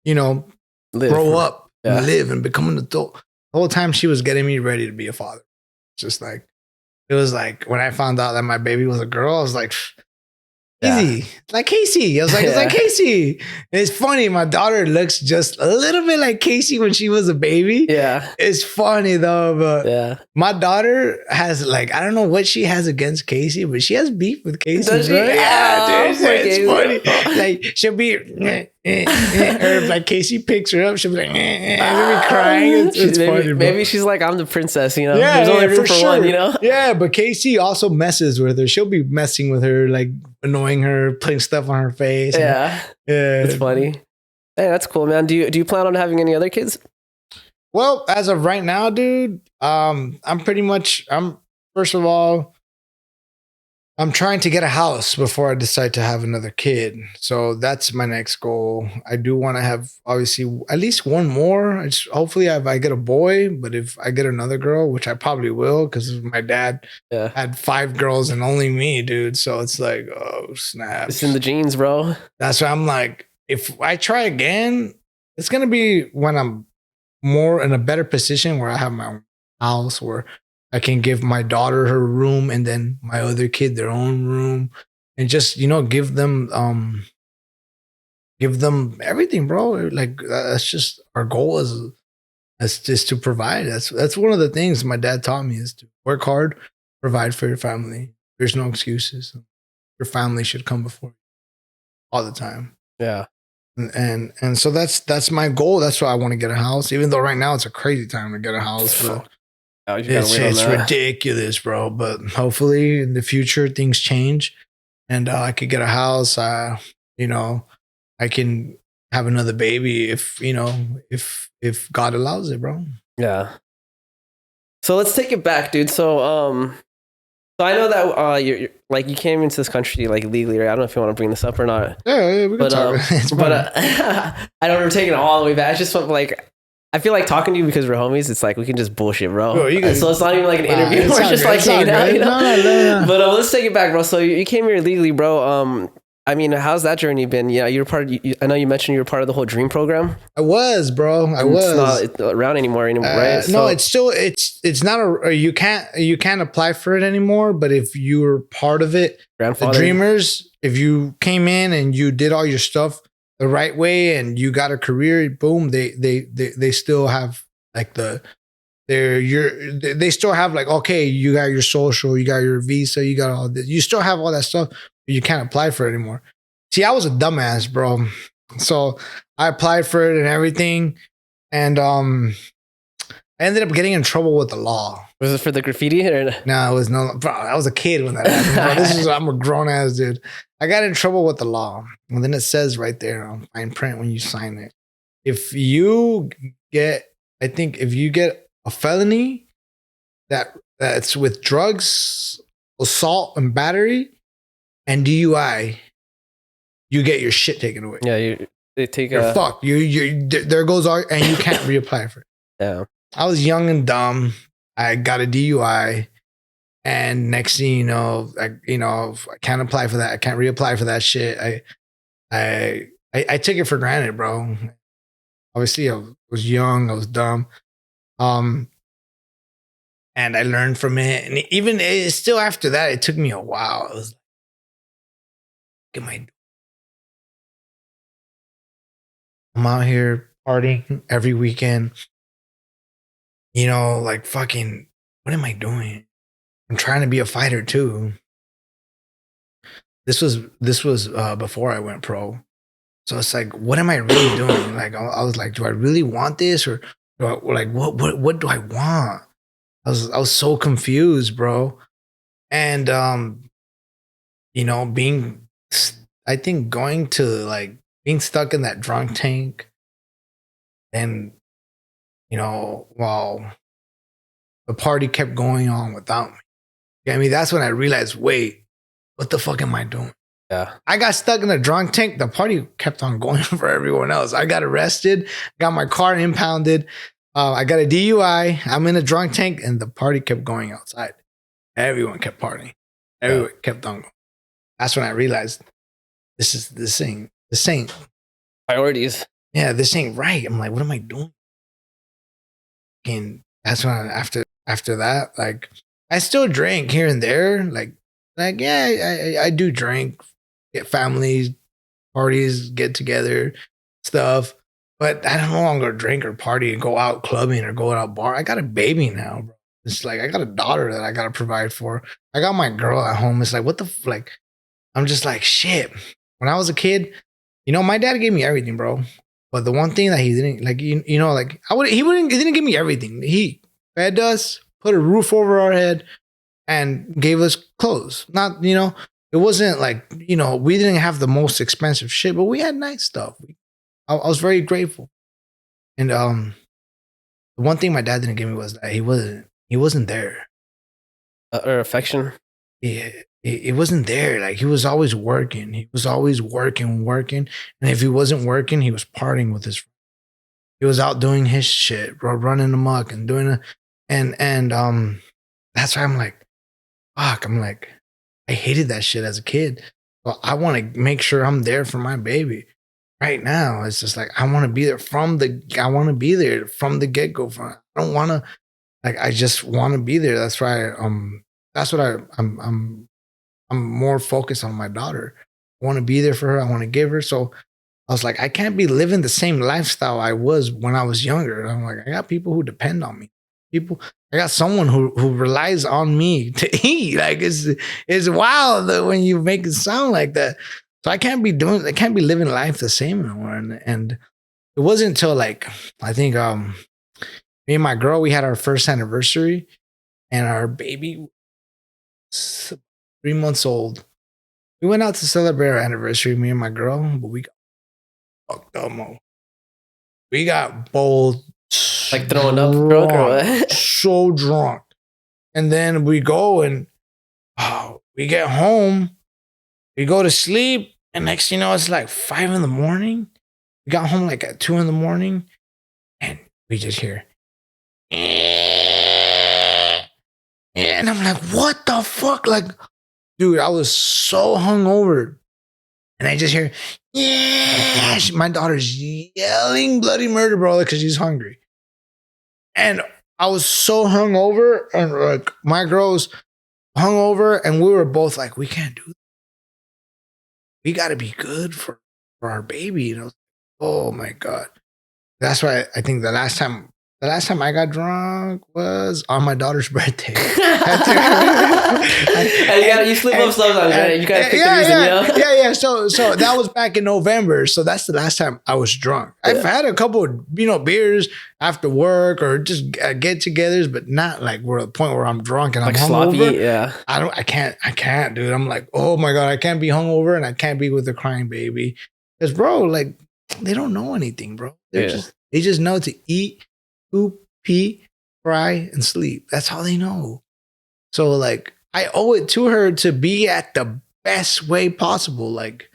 you know, grow up and live and become an adult. The whole time she was getting me ready to be a father. Just like, it was like when I found out that my baby was a girl, I was like, easy. Like Casey. I was like, it's like Casey. And it's funny. My daughter looks just a little bit like Casey when she was a baby. Yeah. It's funny though, but my daughter has like, I don't know what she has against Casey, but she has beef with Casey. Does she? Right? Yeah, dude. It's funny. Like she'll be, or if like Casey picks her up, she'll be like, she'll be crying. It's funny, maybe she's like, I'm the princess, you know? Yeah, there's only room for one, you know? Yeah, but Casey also messes with her. She'll be messing with her, like annoying her, putting stuff on her face. Yeah. It's funny. Hey, that's cool, man. Do you plan on having any other kids? Well, as of right now, dude, first of all, I'm trying to get a house before I decide to have another kid. So that's my next goal. I do want to have, obviously, at least one more. Hopefully I get a boy, but if I get another girl, which I probably will, because my dad had 5 girls and only me, dude. So it's like, oh, snap. It's in the genes, bro. That's why I'm like, if I try again, it's going to be when I'm more in a better position where I have my own house, where I can give my daughter her room and then my other kid their own room, and just, you know, give them everything, bro. Like that's just our goal That's just to provide. That's one of the things my dad taught me is to work hard, provide for your family. There's no excuses. Your family should come before you all the time. Yeah. And so that's my goal. That's why I want to get a house. Even though right now it's a crazy time to get a house, but it's ridiculous, bro. But hopefully in the future things change, and I could get a house. You know, I can have another baby if if God allows it, bro. Yeah. So let's take it back, dude. So I know that you're like you came into this country like legally, right? I don't know if you want to bring this up or not. Yeah, we can talk. I don't remember taking it all the way back. I just like I feel like talking to you because we're homies. It's like we can just bullshit, bro. So it's not even like an interview. We're just like hanging out, you know? No. But let's take it back, bro. So you came here legally, bro. I mean, how's that journey been? Yeah, you're part of. I know you mentioned you were part of the whole Dream program. I was, bro. It's not around anymore, right? No, it's still it's not you can't apply for it anymore. But if you were part of it, the Dreamers, if you came in and you did all your stuff the right way and you got a career, boom, they still have like they still have like, okay, you got your social, you got your visa, you got all this, you still have all that stuff. You can't apply for it anymore. See, I was a dumbass, bro. So I applied for it and everything. And I ended up getting in trouble with the law. Was it for the graffiti? Or? No, it was no, bro. I was a kid when that happened. I'm a grown ass dude. I got in trouble with the law. And then it says right there on fine print when you sign it. If you get a felony that's with drugs, assault, and battery, and DUI, you get your shit taken away. Yeah, they take you're fucked. There goes all, and you can't reapply for it. Yeah, I was young and dumb. I got a DUI, and next thing you know, I can't apply for that. I can't reapply for that shit. I took it for granted, bro. Obviously, I was young. I was dumb. And I learned from it, and even still after that, it took me a while. It was like, I'm out here partying every weekend. You know, like fucking, what am I doing? I'm trying to be a fighter too. This was before I went pro. So it's like, what am I really doing? Like, I was like, do I really want this, or what do I want? I was so confused, bro. And I think going to like being stuck in that drunk tank, and while the party kept going on without me. I mean, that's when I realized, wait, what the fuck am I doing? Yeah. I got stuck in a drunk tank. The party kept on going for everyone else. I got arrested, got my car impounded. I got a DUI. I'm in a drunk tank, and the party kept going outside. Everyone kept partying. Everyone kept on going. That's when I realized this ain't priorities. Yeah, this ain't right. I'm like, what am I doing? And that's when after that, like, I still drink here and there. Like yeah, I do drink, get families, parties, get together, stuff. But I don't no longer drink or party and go out clubbing or go out bar. I got a baby now, bro. It's like I got a daughter that I got to provide for. I got my girl at home. It's like, what the like? I'm just like, shit. When I was a kid, my dad gave me everything, bro. But the one thing that he didn't like, he didn't give me everything. He fed us, put a roof over our head, and gave us clothes. Not, it wasn't like, we didn't have the most expensive shit, but we had nice stuff. I was very grateful. And the one thing my dad didn't give me was that he wasn't there. Or affection. Yeah. It wasn't there. Like, he was always working. He was always working. And if he wasn't working, he was partying with his friends. He was out doing his shit, bro, running amok and doing it. And that's why I'm like, fuck. I'm like, I hated that shit as a kid. But I want to make sure I'm there for my baby. Right now, it's just like, I want to be there from the get-go. I don't want to, like, I just want to be there. That's why that's what I'm more focused on my daughter. I want to be there for her. I want to give her. So I was like, I can't be living the same lifestyle I was when I was younger. And I'm like, I got people who depend on me. I got someone who relies on me to eat. Like it's wild that when you make it sound like that. So I can't be living life the same anymore. And it wasn't until like, I think me and my girl, we had our first anniversary and our baby was 3 months old. We went out to celebrate our anniversary, me and my girl, but we got fucked up, mo. We got both like throwing up drunk or what? So drunk. And then we go and we get home, we go to sleep, and next thing you know, it's like 5 in the morning. We got home like at 2 in the morning, and we just hear, and I'm like, what the fuck? Like, dude, I was so hungover. And I just hear, yeah. My daughter's yelling bloody murder, bro, because she's hungry. And I was so hungover, and like my girl's hungover, and we were both like, we can't do this. We got to be good for our baby. And I was like, oh my God. That's why I think the last time I got drunk was on my daughter's birthday. You slip up sometimes, right? You gotta pick the reason, yeah. So that was back in November. So that's the last time I was drunk. I've had a couple of, beers after work or just get-togethers, but not like we're at the point where I'm drunk and like I'm sloppy. hungover. Yeah, I can't, dude. I'm like, oh my God, I can't be hungover and I can't be with a crying baby. Because, bro, like, they don't know anything, bro. They just know to eat, poop, pee, cry, and sleep. That's all they know. So, like, I owe it to her to be at the best way possible. Like,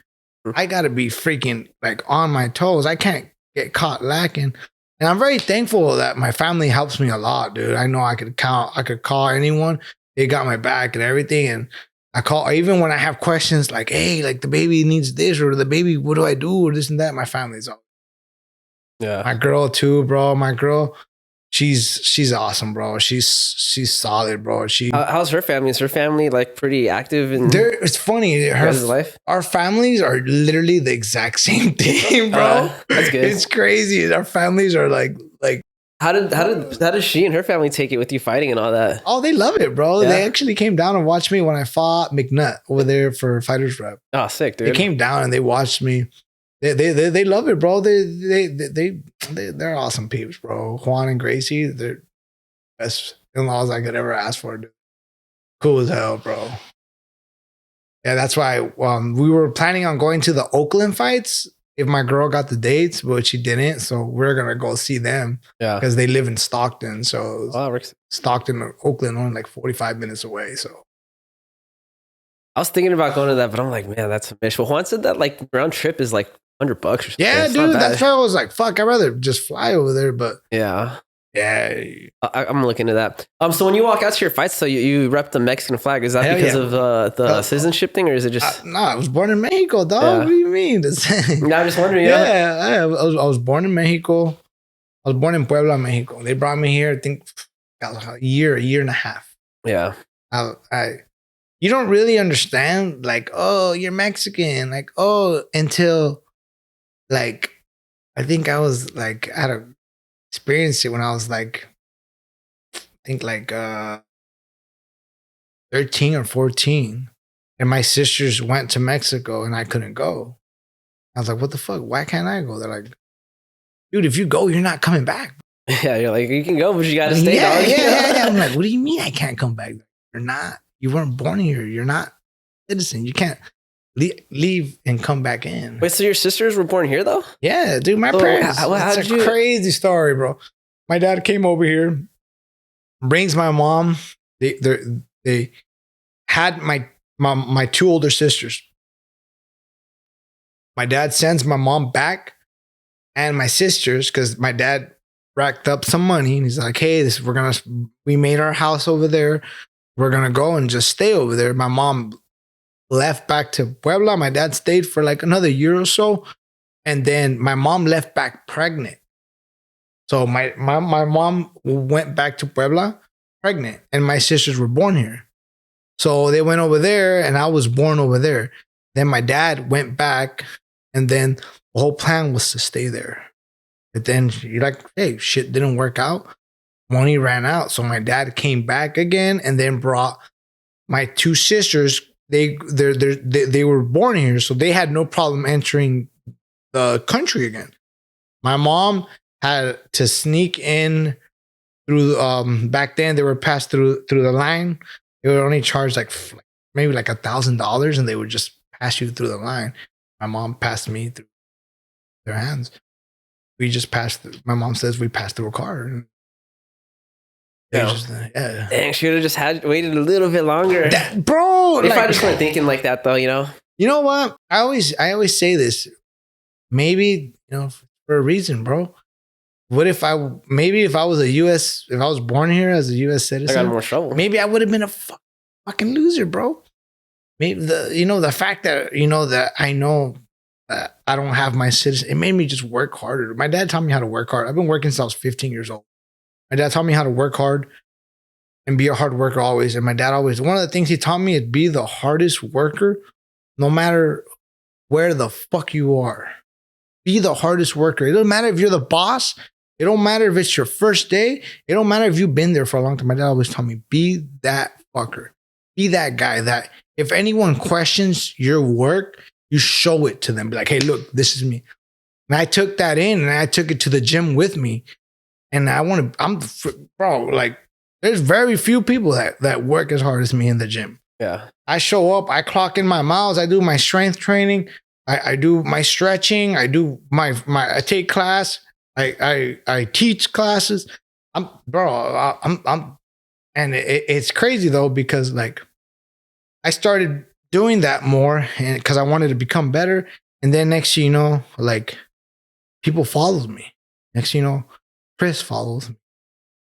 I got to be freaking, like, on my toes. I can't get caught lacking. And I'm very thankful that my family helps me a lot, dude. I know I could call anyone. They got my back and everything. And I call, even when I have questions like, hey, like, the baby needs this, or the baby, what do I do, or this and that, my family's all. Yeah. My girl, too, bro. My girl. She's awesome, bro. She's solid, bro. How's her family? Is her family like pretty active in it's funny. Life? Our families are literally the exact same thing, bro. That's good. It's crazy. Our families are like. How did she and her family take it with you fighting and all that? Oh, they love it, bro. Yeah. They actually came down and watched me when I fought McNutt over there for Fighters Rep. Oh, sick, dude. They came down and they watched me. They love it, bro. They're awesome peeps, bro. Juan and Gracie, they're best in-laws I could ever ask for, dude. Cool as hell, bro. Yeah, that's why we were planning on going to the Oakland fights if my girl got the dates, but she didn't. So we're gonna go see them. Yeah, because they live in Stockton. So Stockton, Oakland, only like 45 minutes away. So I was thinking about going to that, but I'm like, man, that's a bitch. But Juan said that like round trip is like $100 or something. Yeah, dude, that's why I was like, fuck, I'd rather just fly over there. But yeah, I'm looking into that. So when you walk out to your fights, so you rep the Mexican flag. Is that because of the citizenship thing, or is it just? No, I was born in Mexico, dog. Yeah. What do you mean? No, I'm just wondering. I was born in Mexico. I was born in Puebla, Mexico. They brought me here, I think, a year and a half. Yeah. You don't really understand, like, oh, you're Mexican, like, oh, until. Like, I think I was like, I had experienced it when I was like, I think like 13 or 14. And my sisters went to Mexico and I couldn't go. I was like, what the fuck? Why can't I go? They're like, dude, if you go, you're not coming back. Yeah, you're like, you can go, but you got to stay. Yeah. I'm like, what do you mean I can't come back? You weren't born here. You're not a citizen. You can't leave and come back in. Wait, so your sisters were born here though? Yeah, dude. My parents. It's a crazy story, bro. My dad came over here, brings my mom. They had my two older sisters. My dad sends my mom back and my sisters because my dad racked up some money and he's like, hey, we made our house over there. We're gonna go and just stay over there. My mom left back to Puebla. My dad stayed for like another year or so. And then my mom left back pregnant. So my mom went back to Puebla pregnant and my sisters were born here. So they went over there and I was born over there. Then my dad went back And then the whole plan was to stay there. But then you're like, hey, shit didn't work out. Money ran out. So my dad came back again and then brought my two sisters. They were born here, so they had no problem entering the country again. My mom had to sneak in through back then they were passed through the line. They would only charge like maybe like $1,000 and they would just pass you through the line. My mom passed me through their hands. We just passed through, my mom says we passed through a car. And yeah. Dang, should have just waited a little bit longer. Bro, if I just weren't thinking like that though, you know? You know what? I always say this. Maybe, you know, for a reason, bro. What if I was born here as a US citizen? I got more trouble. Maybe I would have been a fucking loser, bro. Maybe the fact that, that I know that I don't have my citizen, it made me just work harder. My dad taught me how to work hard. I've been working since I was 15 years old. My dad taught me how to work hard and be a hard worker always. And my dad always, one of the things he taught me is be the hardest worker, no matter where the fuck you are. Be the hardest worker. It doesn't matter if you're the boss. It don't matter if it's your first day. It don't matter if you've been there for a long time. My dad always taught me, be that fucker. Be that guy that if anyone questions your work, you show it to them. Be like, hey, look, this is me. And I took that in and I took it to the gym with me. And bro, like, there's very few people that work as hard as me in the gym. Yeah. I show up, I clock in my miles, I do my strength training, I do my stretching, I do I take class, I teach classes. And it's crazy though, because like I started doing that more and because I wanted to become better. And then next thing you know, like people follows me. Next thing you know, Chris follows me.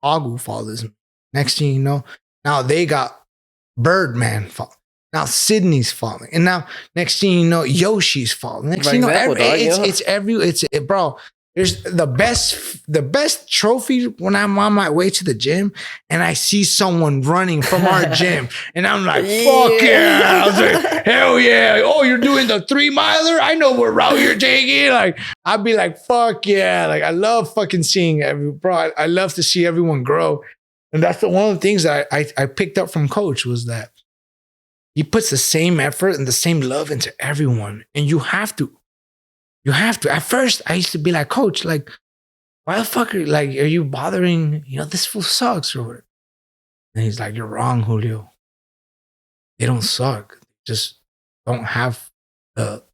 Agu follows me. Next thing you know, now they got Birdman following. Now Sydney's following. And now next thing you know, Yoshi's following. Next thing you know, bro, there's the best trophy when I'm on my way to the gym and I see someone running from our gym and I'm like, fuck yeah. I was like, hell yeah. Oh, you're doing the 3-miler? I know what route you're taking. Like, I'd be like, fuck yeah. Like, I love fucking seeing I love to see everyone grow. And that's one of the things that I picked up from Coach was that he puts the same effort and the same love into everyone. And you have to. You have to. At first, I used to be like, Coach, like, why the fuck are you bothering? This fool sucks or what? And he's like, you're wrong, Julio. They don't suck. They just don't have the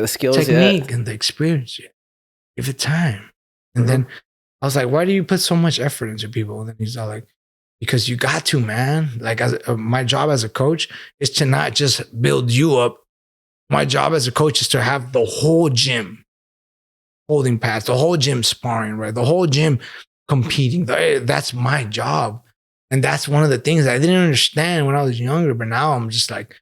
skills, and the experience yet. Give it time. And then I was like, why do you put so much effort into people? And then he's all like, because you got to, man. Like, my job as a coach is to not just build you up. My job as a coach is to have the whole gym holding pads, the whole gym sparring, right? The whole gym competing. That's my job. And that's one of the things I didn't understand when I was younger, but now I'm just like,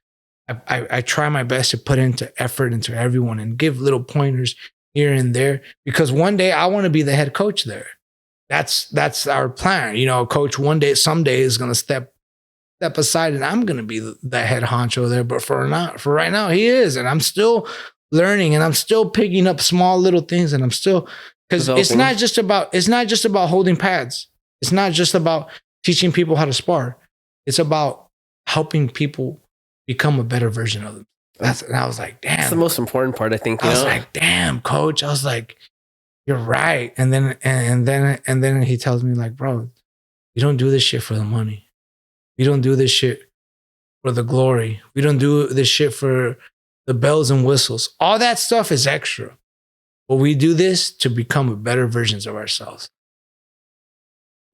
I try my best to put into effort into everyone and give little pointers here and there, because one day I want to be the head coach there. That's our plan. Coach someday is going to step aside and I'm going to be the head honcho there. But for right now, he is. And I'm still learning and I'm still picking up small little things. And I'm still, because it's not just about holding pads. It's not just about teaching people how to spar. It's about helping people become a better version of them. And I was like, damn. That's the most important part, I think. I was like, damn, Coach. I was like, you're right. And then he tells me like, bro, you don't do this shit for the money. We don't do this shit for the glory. We don't do this shit for the bells and whistles. All that stuff is extra. But we do this to become better versions of ourselves.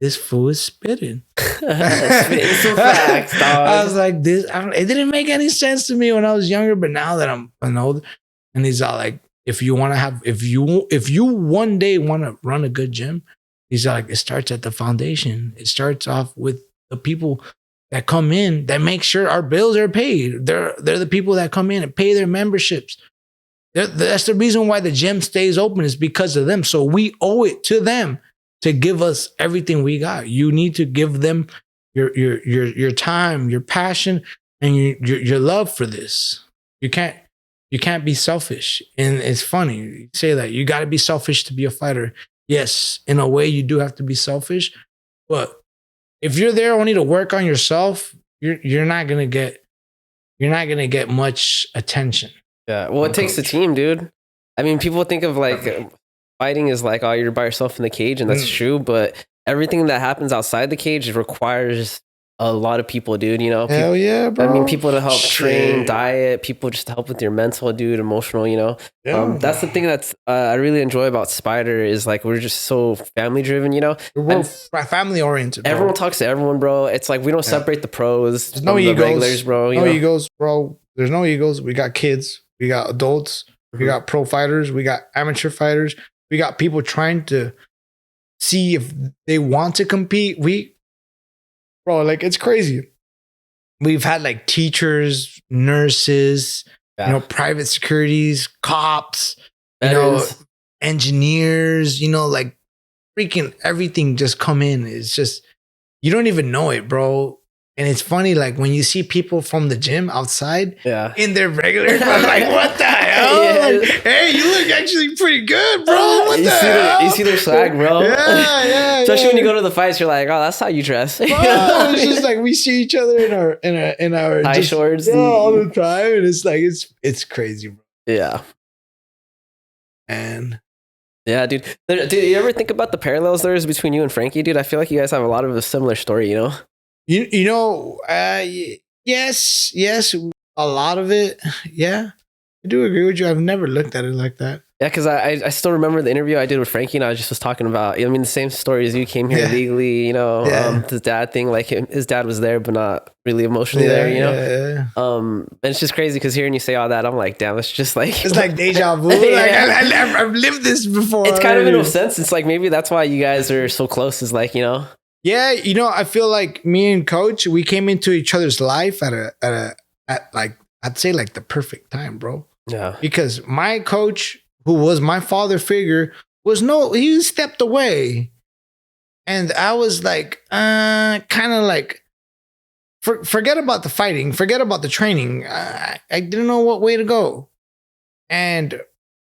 This fool is spitting. Spitting some facts, dog. I was like, it didn't make any sense to me when I was younger, but now that I'm older, and he's all like, if you one day want to run a good gym, he's like, it starts at the foundation. It starts off with the people that come in that make sure our bills are paid. They're the people that come in and pay their memberships. That's the reason why the gym stays open, is because of them. So we owe it to them to give us everything we got. You need to give them your time, your passion, and your love for this. You can't You can't be selfish. And it's funny you say that. You got to be selfish to be a fighter. Yes, in a way, you do have to be selfish. But if you're there only to work on yourself, you're not gonna get much attention. Yeah. Well, it takes a team, dude. I mean, people think of like fighting is like, oh, you're by yourself in the cage, and that's true. But everything that happens outside the cage requires a lot of people, dude. You know, Hell yeah, bro. I mean, people to help train, diet, people just to help with your mental, dude, emotional. You know, that's the thing that's I really enjoy about Spider is like we're just so family driven. You know, we're family oriented. Everyone talks to everyone, bro. It's like we don't separate the pros. There's no egos, regulars, bro. No egos, bro. There's no egos. We got kids. We got adults. We got pro fighters. We got amateur fighters. We got people trying to see if they want to compete. Bro, like it's crazy. We've had like teachers, nurses, private securities, cops, engineers, like freaking everything just come in. It's just, you don't even know it, bro. And it's funny, like when you see people from the gym outside in their regular, I'm like, what the hell? Yeah. Like, hey, you look actually pretty good, bro. What the hell? You see their swag, bro. Yeah. Especially when you go to the fights, you're like, oh, that's how you dress. Bro, it's just like we see each other in our high shorts all the time, and it's like it's crazy, bro. Yeah. And yeah, dude. Do you ever think about the parallels there is between you and Frankie, dude? I feel like you guys have a lot of a similar story, you know? Yes, a lot of it. Yeah, I do agree with you. I've never looked at it like that. Yeah, because I still remember the interview I did with Frankie, and I just was talking about, I mean, the same story as you came here legally, the dad thing, like his dad was there, but not really emotionally there, you know? Yeah. And it's just crazy because hearing you say all that, I'm like, damn, it's just like... It's like deja vu. Like, I've lived this before. It's kind of in a sense, it's like maybe that's why you guys are so close, is like, you know? Yeah, I feel like me and Coach, we came into each other's life at like, I'd say like the perfect time, bro. Yeah. Because my coach, who was my father figure, he stepped away. And I was like, kind of like, forget about the fighting, forget about the training. I didn't know what way to go. And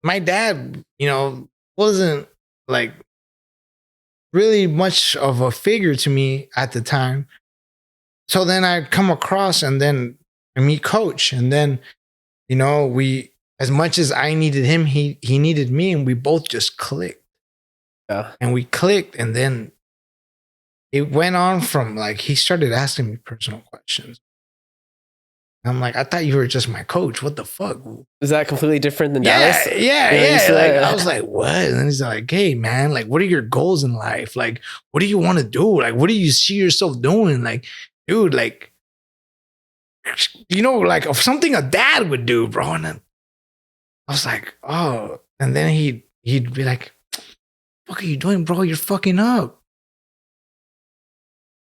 my dad, wasn't like really much of a figure to me at the time. So then I come across and then I meet Coach. And then, as much as I needed him, he needed me, and we both just clicked. Yeah. And we clicked, and then it went on from like, he started asking me personal questions. I'm like, I thought you were just my coach. What the fuck? Is that completely different than Dallas? Yeah. Like, I was like, what? And then he's like, hey, man, like, what are your goals in life? Like, what do you want to do? Like, what do you see yourself doing? Like, dude, like, like something a dad would do, bro. And then I was like, oh. And then he'd be like, what are you doing, bro? You're fucking up.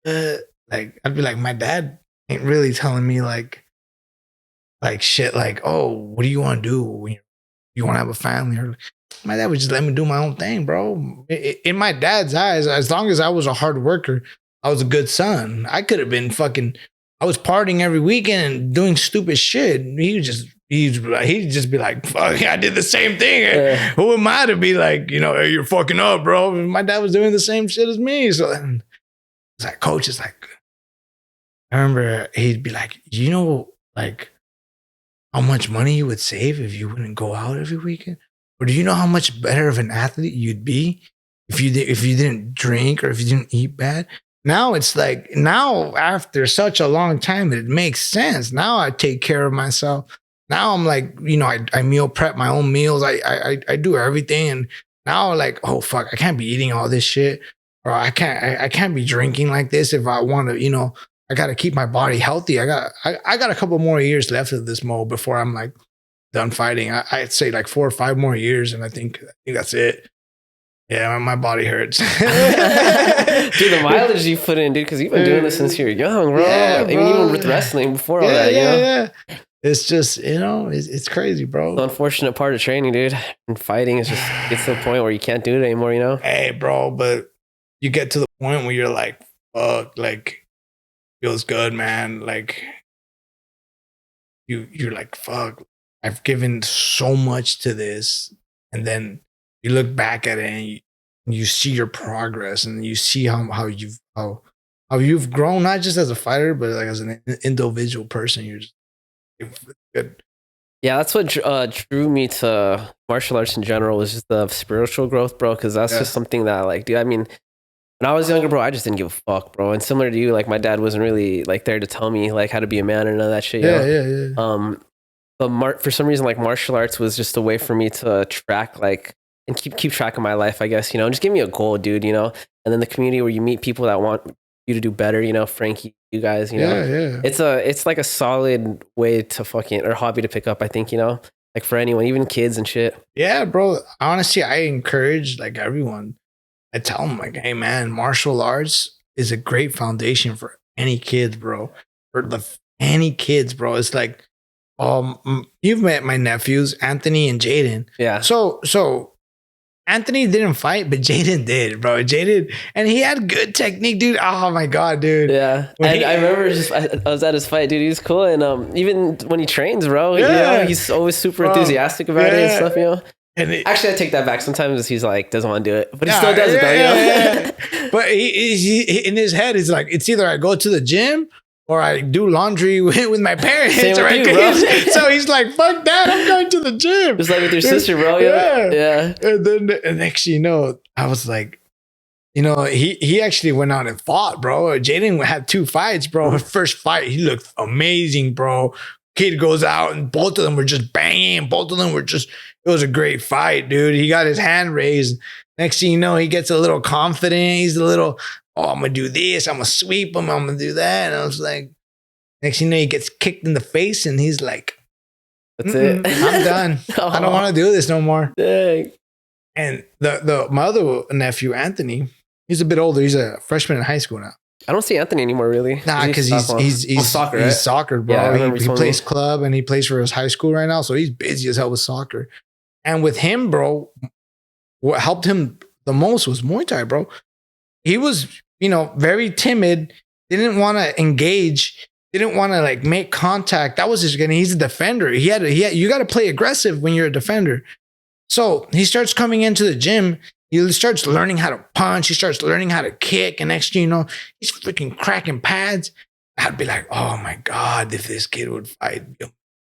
Like, I'd be like, my dad ain't really telling me like shit, like, oh, what do you want to do when you want to have a family? Or my dad would just let me do my own thing, bro. In my dad's eyes, as long as I was a hard worker, I was a good son. I could have been I was partying every weekend and doing stupid shit. He'd just be like, fuck, I did the same thing. Yeah. Who am I to be like, hey, you're fucking up, bro? My dad was doing the same shit as me. So then it's like, Coach is like, I remember he'd be like, like how much money you would save if you wouldn't go out every weekend? Or do you know how much better of an athlete you'd be if you didn't drink or if you didn't eat bad? Now it's like, now after such a long time, it makes sense. Now I take care of myself. Now I'm like, I meal prep my own meals. I do everything. And now like, oh fuck, I can't be eating all this shit. Or I can't be drinking like this if I want to, I got to keep my body healthy. I got a couple more years left of this mode before I'm like done fighting. I'd say like 4 or 5 more years. And I think that's it. Yeah, my body hurts. Dude, the mileage you put in, dude, because you've been doing this since you were young, bro. Yeah, bro. Even with wrestling before all that, Yeah. It's just, it's crazy, bro. The unfortunate part of training, dude, and fighting is just gets to the point where you can't do it anymore, Hey, bro, but you get to the point where you're like, fuck, like, feels good, man. Like, you're like, fuck, I've given so much to this. And then you look back at it and you see your progress and you see how you've grown, not just as a fighter, but like as an individual person. You're just good. Yeah, that's what drew me to martial arts in general, was just the spiritual growth, bro. Because that's just something that, like, dude, I mean, when I was younger, bro, I just didn't give a fuck, bro. And similar to you, like, my dad wasn't really like there to tell me like how to be a man and none of that shit. Yeah. But for some reason, like, martial arts was just a way for me to track, like, and keep track of my life, I guess, and just give me a goal, dude, And then the community where you meet people that want you to do better, Frankie, you guys, Yeah. It's like a solid way to or hobby to pick up, I think, like for anyone, even kids and shit. Yeah, bro. Honestly, I encourage like everyone. I tell them like, hey man, martial arts is a great foundation for any kids, bro. Any kids, bro. It's like, you've met my nephews, Anthony and Jaden. Yeah. So Anthony didn't fight, but Jaden did, bro. Jaden, and he had good technique, dude. Oh my god, dude. Yeah, I remember I was at his fight, dude. He's cool, and even when he trains, bro, he's always super enthusiastic about it and stuff, And actually, I take that back. Sometimes he's like doesn't want to do it, but he still does it, though. But he in his head, it's like it's either I go to the gym or I do laundry with my parents. Same right? with you, bro. So he's like, fuck that, I'm going to the gym. Just like with your sister, bro. Yeah. And then next thing you know, I was like, he actually went out and fought, bro. Jaden had 2 fights, bro. His first fight, he looked amazing, bro. Kid goes out and both of them were just banging. Both of them were it was a great fight, dude. He got his hand raised. Next thing you know, he gets a little confident. He's a little, I'm going to do this. I'm going to sweep him. I'm going to do that. And I was like, next thing you know, he gets kicked in the face and he's like, that's it. I'm done. I don't want to do this no more. Dang. And my other nephew, Anthony, he's a bit older. He's a freshman in high school now. I don't see Anthony anymore, really. Nah, because he's soccer. He's soccer, bro. Yeah, he plays club and he plays for his high school right now. So he's busy as hell with soccer. And with him, bro, what helped him the most was Muay Thai, bro. He was, very timid, didn't want to engage, didn't want to like make contact. That was his game. He's a defender. You got to play aggressive when you're a defender. So he starts coming into the gym. He starts learning how to punch. He starts learning how to kick. And next thing you know, he's freaking cracking pads. I'd be like, oh my God, if this kid would fight,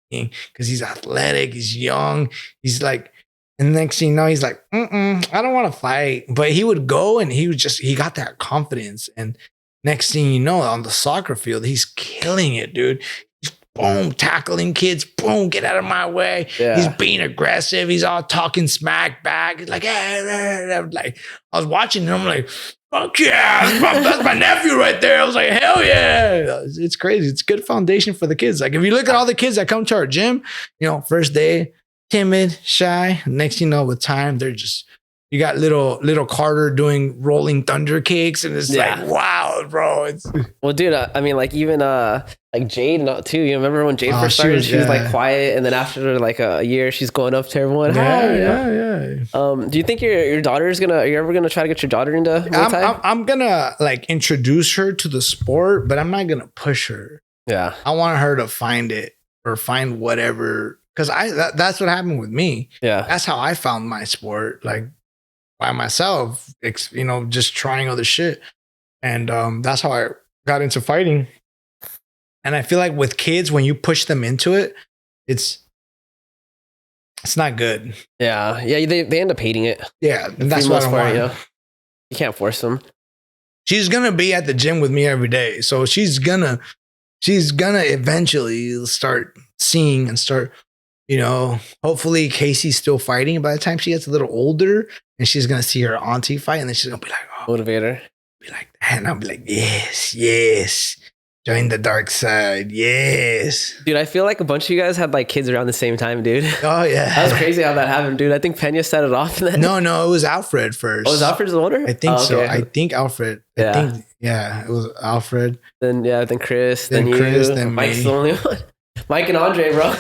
because he's athletic, he's young. He's like, and next thing you know, he's like, I don't want to fight. But he would go and he got that confidence. And next thing you know, on the soccer field, he's killing it, dude. He's boom, tackling kids, boom, get out of my way. Yeah. He's being aggressive. He's all talking smack back. He's like, like I was watching and I'm like, fuck yeah, that's my nephew right there. I was like, hell yeah. It's crazy. It's a good foundation for the kids. Like if you look at all the kids that come to our gym, first day, timid, shy. Next thing you know, with time, they're just, you got little Carter doing rolling thunder kicks, and it's like, wow, bro. Well, dude, I mean, like even like Jade too. You remember when Jade first started? She was like quiet, and then after like a year, she's going up to everyone. Yeah. Do you think your daughter's are you ever gonna try to get your daughter into Muay Thai? I'm gonna like introduce her to the sport, but I'm not gonna push her. Yeah, I want her to find it or find whatever. Because that's what happened with me. Yeah, that's how I found my sport. Like. By myself, just trying other shit. And that's how I got into fighting. And I feel like with kids, when you push them into it, it's not good. Yeah. They end up hating it. Yeah, that's what I want. You can't force them. She's gonna be at the gym with me every day, so she's gonna eventually start seeing and start. Hopefully Casey's still fighting by the time she gets a little older, and she's going to see her auntie fight, and then she's going to be like, oh, motivator. Be like that. And I'll be like, yes. Join the dark side. Yes. Dude, I feel like a bunch of you guys had like kids around the same time, dude. Oh, yeah. That was crazy how that happened, dude. I think Pena set it off. No, it was Alfred first. Oh, was Alfred the owner? I think so. I think Alfred. Yeah. It was Alfred. Then Chris. Then Chris. You. Then Mike's me. the only one. Mike and Andre, bro.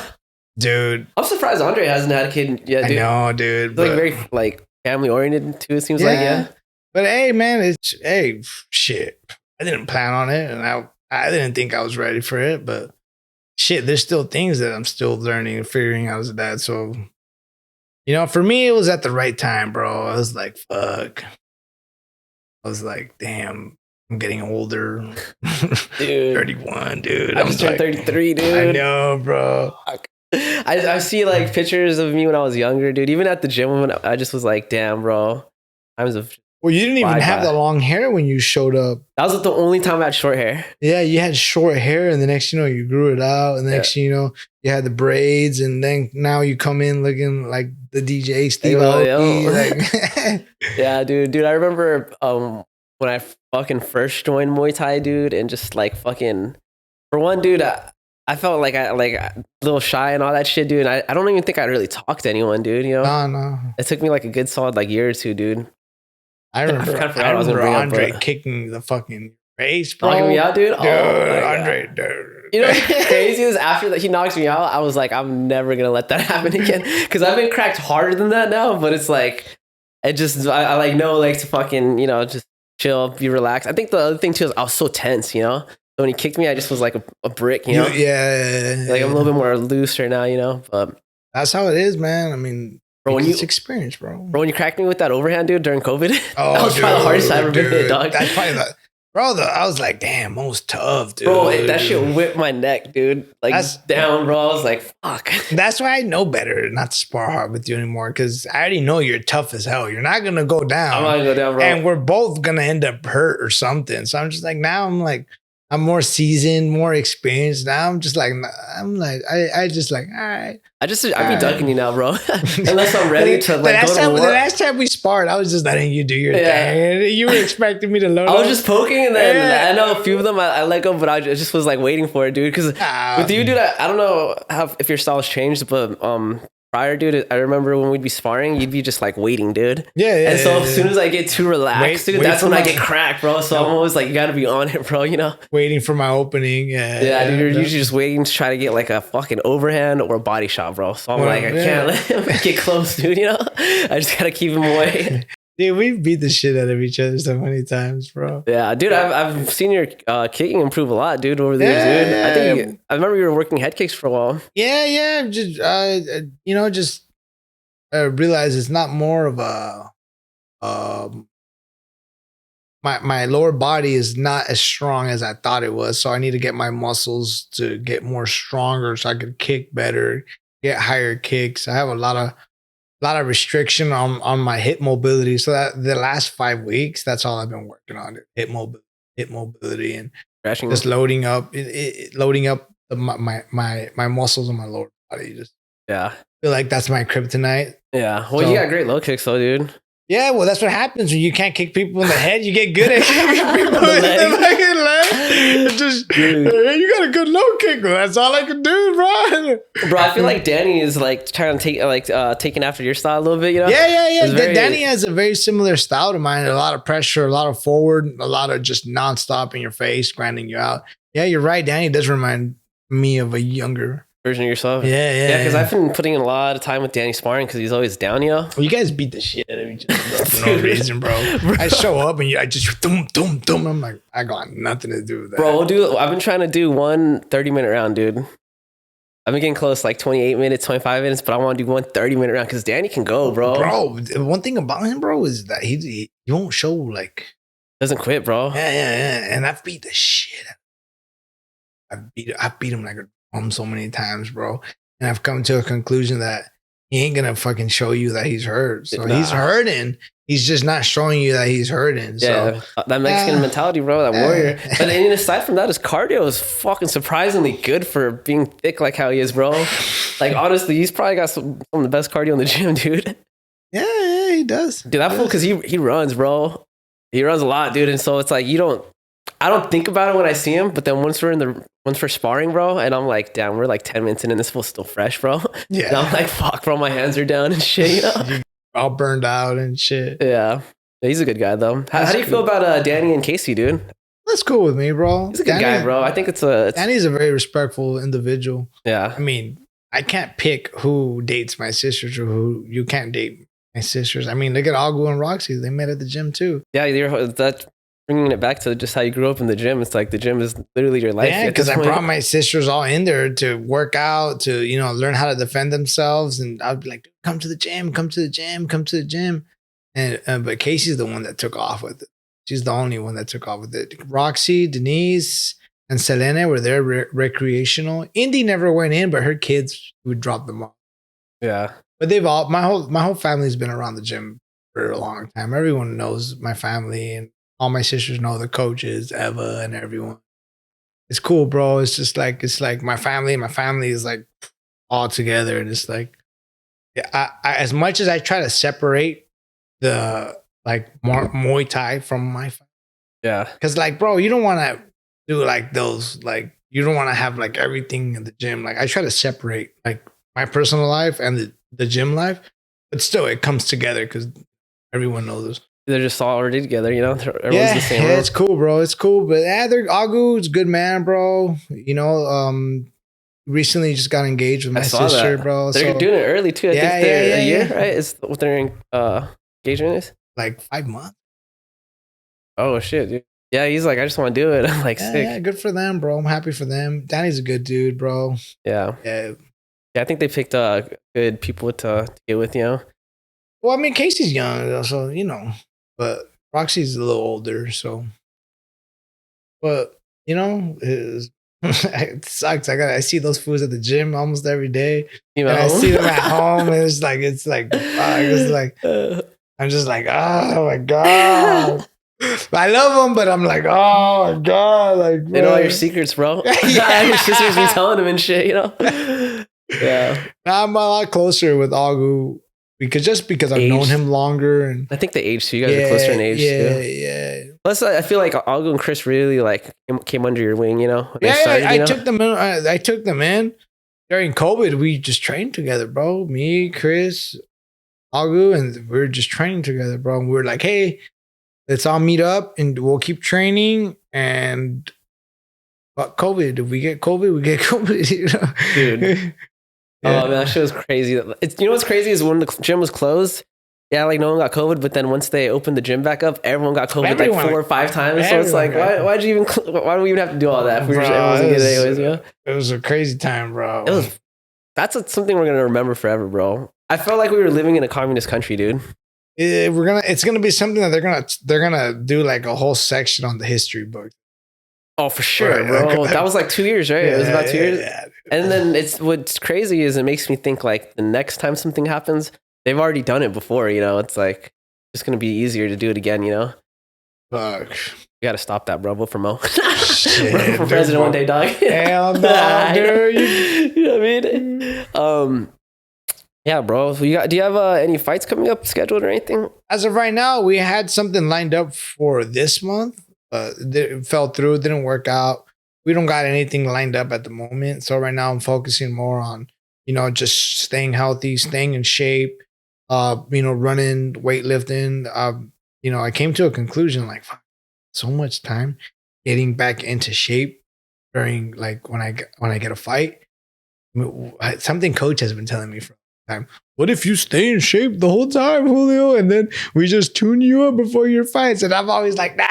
Dude. I'm surprised Andre hasn't had a kid yet, dude. I know, dude. It's like very like family oriented too, it seems like, yeah. But hey, man, shit. I didn't plan on it, and I didn't think I was ready for it, but shit, there's still things that I'm still learning and figuring out as a dad. So, you know, for me, it was at the right time, bro. I was like, fuck. I was like, damn, I'm getting older. Dude. 31, dude. I just turned 33, dude. I know, bro. I see like pictures of me when I was younger, dude. Even at the gym, when I just was like, damn, bro. Times of Well, you didn't even have the long hair when you showed up. That was the only time I had short hair. Yeah, you had short hair, and the next, you know, you grew it out, and the next, you know, you had the braids, and then now you come in looking like the DJ Steve Aoki. Like, yeah, dude. I remember when I fucking first joined Muay Thai, dude, and just like fucking for one, dude, I felt like a little shy and all that shit, dude. I don't even think I really talked to anyone, dude. You know, no. It took me like a good solid like year or two, dude. I remember Andre kicking the fucking face, bro. Knocking me out, dude. Dude, Andre, dude. You know what's crazy is after that he knocks me out, I was like, I'm never gonna let that happen again. Because I've been cracked harder than that now, but it's like, it just I like know like to fucking, you know, just chill, be relaxed. I think the other thing too is I was so tense, you know. So when he kicked me, I just was like a brick, you know. Yeah. Like I'm a little bit more loose right now, you know. But that's how it is, man. I mean. Bro, when it's experience, bro. When you cracked me with that overhand, dude, during COVID, oh, that was probably the hardest I ever been hit, dog. That's probably I was like, damn, that was tough, dude. Bro, that shit whipped my neck, dude. Like down, bro. I was like, fuck. That's why I know better not to spar hard with you anymore, because I already know you're tough as hell. You're not gonna go down. I'm not gonna go down, bro. And we're both gonna end up hurt or something. So I'm just like, now I'm more seasoned, more experienced. Now I just like, all right. I be ducking you now, bro. Unless I'm ready to like go to war. The last time we sparred, I was just letting you do your thing. You were expecting me to load I was just poking, and then I know a few of them I let go, but I just was like waiting for it, dude. Because with you, dude, I don't know if your style has changed, but prior, dude, I remember when we'd be sparring, you'd be just like waiting, dude. Yeah. And so as soon as I get too relaxed, dude, that's when I get cracked, bro. So I'm always like, you gotta be on it, bro, you know? Waiting for my opening. Yeah, dude, you're usually just waiting to try to get like a fucking overhand or a body shot, bro. So I'm like, I can't let him get close, dude, you know? I just gotta keep him away. Dude, we beat the shit out of each other so many times, bro. Yeah, dude, I've seen your kicking improve a lot, dude, over the years, dude. Yeah. I remember you were working head kicks for a while. Yeah. Just, just realize it's not more of a, my lower body is not as strong as I thought it was. So I need to get my muscles to get more stronger so I could kick better, get higher kicks. I have a lot of restriction on my hip mobility. So that the last 5 weeks, that's all I've been working on. Hip mobility and just loading up my muscles in my lower body. Just feel like that's my kryptonite. Yeah. Well, you got great low kicks though, dude. Yeah, well, that's what happens when you can't kick people in the head. You get good at kicking people in the fucking leg. Just, you got a good low kick. That's all I can do, bro. Bro, I feel like Danny is like trying to take taking after your style a little bit, you know? Yeah. Danny has a very similar style to mine. A lot of pressure, a lot of forward, a lot of just nonstop in your face, grinding you out. Yeah, you're right. Danny does remind me of a younger version of yourself. Yeah. Because I've been putting in a lot of time with Danny sparring because he's always down, you know? Well, you guys beat the shit out of each other for no reason, bro. I show up and I just dum. I'm like, I got nothing to do with that. Bro, I've been trying to do one 30-minute round, dude. I've been getting close, like 28 minutes, 25 minutes, but I want to do one 30-minute round because Danny can go, bro. Bro, one thing about him, bro, is that he won't show like... Doesn't quit, bro. Yeah. And I've beat the shit out of him. I've beat him like a so many times, bro, and I've come to a conclusion that he ain't gonna fucking show you that he's hurt. So he's hurting. He's just not showing you that he's hurting. Yeah, so, that Mexican mentality, bro, that warrior. But aside from that, his cardio is fucking surprisingly good for being thick like how he is, bro. Like honestly, he's probably got some of the best cardio in the gym, dude. Yeah, he does. Dude, that fool, because he runs, bro. He runs a lot, dude, and so it's like I don't think about it when I see him, but then once we're sparring, bro, and I'm like, damn, we're like 10 minutes in and this fool's still fresh, bro. Yeah. And I'm like, fuck, bro, my hands are down and shit, you know? All burned out and shit. Yeah. He's a good guy, though. How do you feel about Danny and Casey, dude? That's cool with me, bro. He's a good guy, bro. I think Danny's a very respectful individual. Yeah. I mean, I can't pick who dates my sisters or who you can't date my sisters. I mean, look at Agu and Roxy. They met at the gym, too. Yeah, that bringing it back to just how you grew up in the gym. It's like the gym is literally your life. Yeah, because I brought my sisters all in there to work out, to, you know, learn how to defend themselves. And I'd be like, come to the gym, come to the gym, come to the gym. And but Casey's the one that took off with it. She's the only one that took off with it. Roxy, Denise, and Selena were there recreational. Indy never went in, but her kids would drop them off. Yeah. But they've all, my whole family's been around the gym for a long time. Everyone knows my family, and all my sisters know the coaches, Eva and everyone. It's cool, bro. It's just like, it's like my family is like all together. And it's like, yeah, I as much as I try to separate the like Muay Thai from my family. Yeah. Cause like, bro, you don't want to do like those, like, you don't want to have like everything in the gym. Like I try to separate like my personal life and the gym life, but still it comes together because everyone knows this. They're just all already together, you know? Everyone's Yeah, the same. yeah, it's cool, bro. It's cool. But yeah, Agu's a good man, bro. You know, recently just got engaged with my sister, that. bro. They're doing it early too. I think they're a year, right? Is what their engagement is? Like 5 months. Oh shit, dude. Yeah, he's like, I just want to do it. I'm like, Yeah, sick. yeah, good for them, bro. I'm happy for them. Danny's a good dude, bro. Yeah. Yeah. Yeah, I think they picked good people to get with, you know? Well, I mean, Casey's young, so, you know, but Roxy's a little older, so. But, you know, it sucks. I see those foods at the gym almost every day. You know, and I see them at home, and it's like, I'm just like, oh my God. I love them, but I'm like, oh my God. Like, they know all your secrets, bro. Yeah. Your sisters be telling them and shit, you know? Yeah. Now I'm a lot closer with Agu because I've known him longer. And I think the age too. You guys are closer in age too. Yeah. Plus, I feel like Algo and Chris really like came under your wing, you know? I took them in. I took them in during COVID. We just trained together, bro. Me, Chris, Agu, and we were just training together, bro. And we were like, hey, let's all meet up and we'll keep training. And but COVID, if we get COVID, we get COVID, you know? Dude. Yeah. Oh man, that shit was crazy. You know what's crazy is when the gym was closed, yeah, like no one got COVID, but then once they opened the gym back up, everyone got COVID like 4 or 5 times. So it's like, why do we even have to do all that? If we anyways, you know? It was a crazy time, bro. That's something we're gonna remember forever, bro. I felt like we were living in a communist country, dude. It's gonna be something that they're gonna do like a whole section on the history book. Oh, for sure, bro. That was like 2 years, right? It was about 2 years. Yeah. And then what's crazy is it makes me think like the next time something happens, they've already done it before, you know? It's like, it's going to be easier to do it again, you know? Fuck. You got to stop that, bro. Vote for Mo. Run for president one day, dog. Hell no, dude. You know what I mean? Yeah, bro. Do you have any fights coming up scheduled or anything? As of right now, we had something lined up for this month. It fell through, it didn't work out. We don't got anything lined up at the moment. So right now I'm focusing more on, you know, just staying healthy, staying in shape, you know, running, weightlifting. You know, I came to a conclusion like, fuck, so much time getting back into shape during like when I get a fight. Something coach has been telling me for a long time. What if you stay in shape the whole time, Julio, and then we just tune you up before your fights? And I'm always like, nah.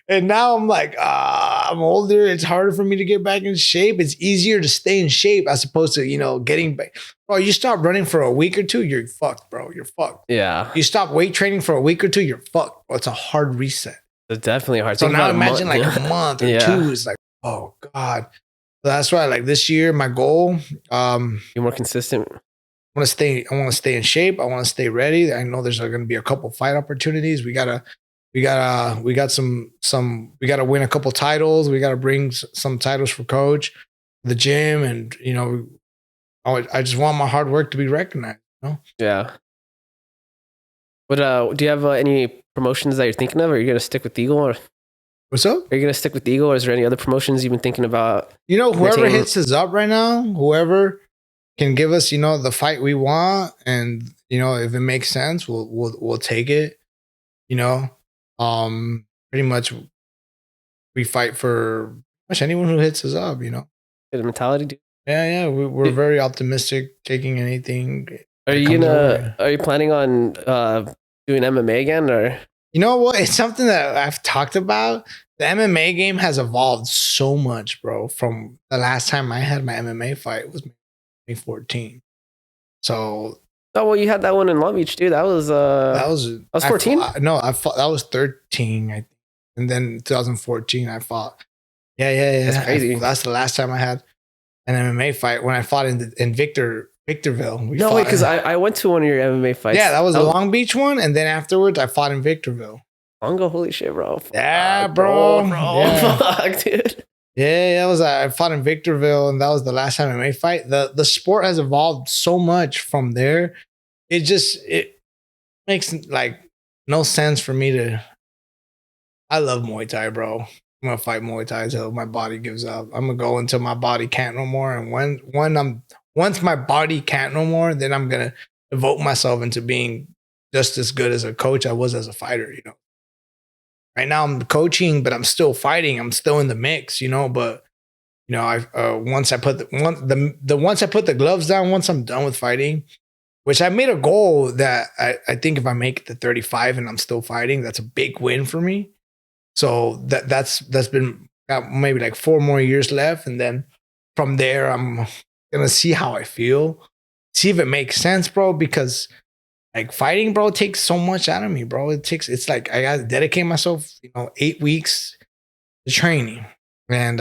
And now I'm like, I'm older. It's harder for me to get back in shape. It's easier to stay in shape as opposed to, you know, getting back. Bro, you stop running for a week or two, you're fucked, bro. You're fucked. Yeah. You stop weight training for a week or two, you're fucked. Bro, it's a hard reset. It's definitely hard. So now imagine like a month or 2 is like, oh God. So that's why like this year, my goal, be more consistent. I want to stay in shape. I want to stay ready. I know there's going to be a couple fight opportunities. We got to win a couple titles. We got to bring some titles for coach, the gym. And, you know, I just want my hard work to be recognized. You know? Yeah. But do you have any promotions that you're thinking of, or are you going to stick with Eagle? Or what's up? Are you going to stick with Eagle, or is there any other promotions you've been thinking about? You know, whoever hits us up right now, whoever can give us, you know, the fight we want, and, you know, if it makes sense, we'll take it. You know, pretty much we fight for much anyone who hits us up. You know, good mentality, dude. Yeah, we're very optimistic, taking anything. Are you planning on doing MMA again, or? You know what? It's something that I've talked about. The MMA game has evolved so much, bro. From the last time I had my MMA fight was 2014. So Oh well, you had that one in Long Beach, dude. That was that was 14. I fought. That was 13, I think. And then 2014, I fought. Yeah. That's crazy. That's the last time I had an MMA fight when I fought in Victorville. No, wait, because I went to one of your MMA fights. Yeah, that was the Long Beach one, and then afterwards I fought in Victorville. Longo, holy shit, bro. Yeah, bro. Yeah. Fuck, dude. Yeah, I fought in Victorville, and that was the last time MMA fight. The sport has evolved so much from there. It makes like no sense for me to. I love Muay Thai, bro. I'm gonna fight Muay Thai until my body gives up. I'm gonna go until my body can't no more. And once my body can't no more, then I'm gonna devote myself into being just as good as a coach I was as a fighter. You know, right now I'm coaching, but I'm still fighting. I'm still in the mix. You know, but you know, once I put once I put the gloves down, once I'm done with fighting, which I made a goal that I think if I make it to 35 and I'm still fighting, that's a big win for me. So that's been got maybe like 4 more years left. And then from there, I'm going to see how I feel, see if it makes sense, bro, because like fighting, bro, takes so much out of me, bro. It's like I got to dedicate myself, 8 weeks to training. And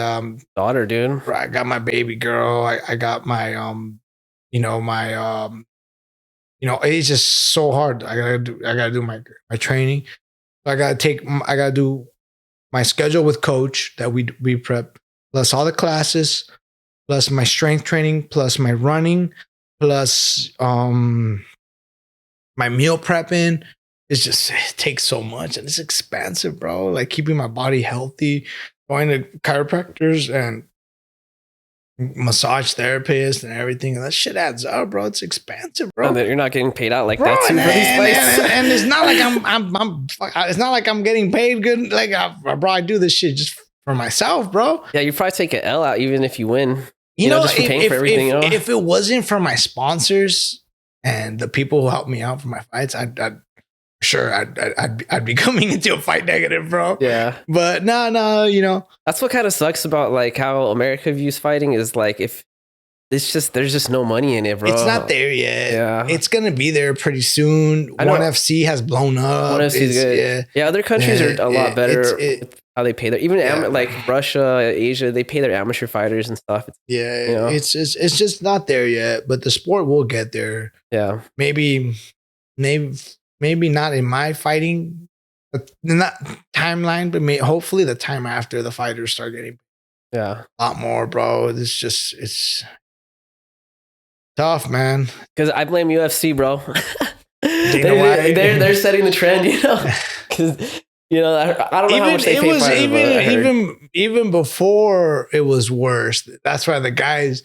daughter, dude. I got my baby girl. I got my it's just so hard. I gotta do my training. I gotta do my schedule with coach that we prep, plus all the classes, plus my strength training, plus my running, plus my meal prepping. It takes so much and it's expensive, bro. Like keeping my body healthy, going to chiropractors and massage therapists and everything, and that shit adds up, bro. It's expensive, bro. And you're not getting paid out like that too for these fights. And it's not like it's not like I'm getting paid good. Like I do this shit just for myself, bro. Yeah, you probably take an L out even if you win. You know, just for paying for everything. If it wasn't for my sponsors and the people who helped me out for my fights, I'd be coming into a fight negative, bro. Yeah. But no, that's what kind of sucks about like how America views fighting is like if there's just no money in it, bro. It's not there yet. Yeah. It's gonna be there pretty soon. ONE FC has blown up. ONE FC is good. Yeah, other countries are a lot better with how they pay their like Russia, Asia, they pay their amateur fighters and stuff. It's just not there yet, but the sport will get there. Yeah. Maybe not in my fighting, not timeline, but hopefully the time after the fighters start getting a lot more, bro. It's tough, man. Because I blame UFC, bro. They're setting the trend, because I don't know how much they pay fighters. Even before it was worse. That's why the guys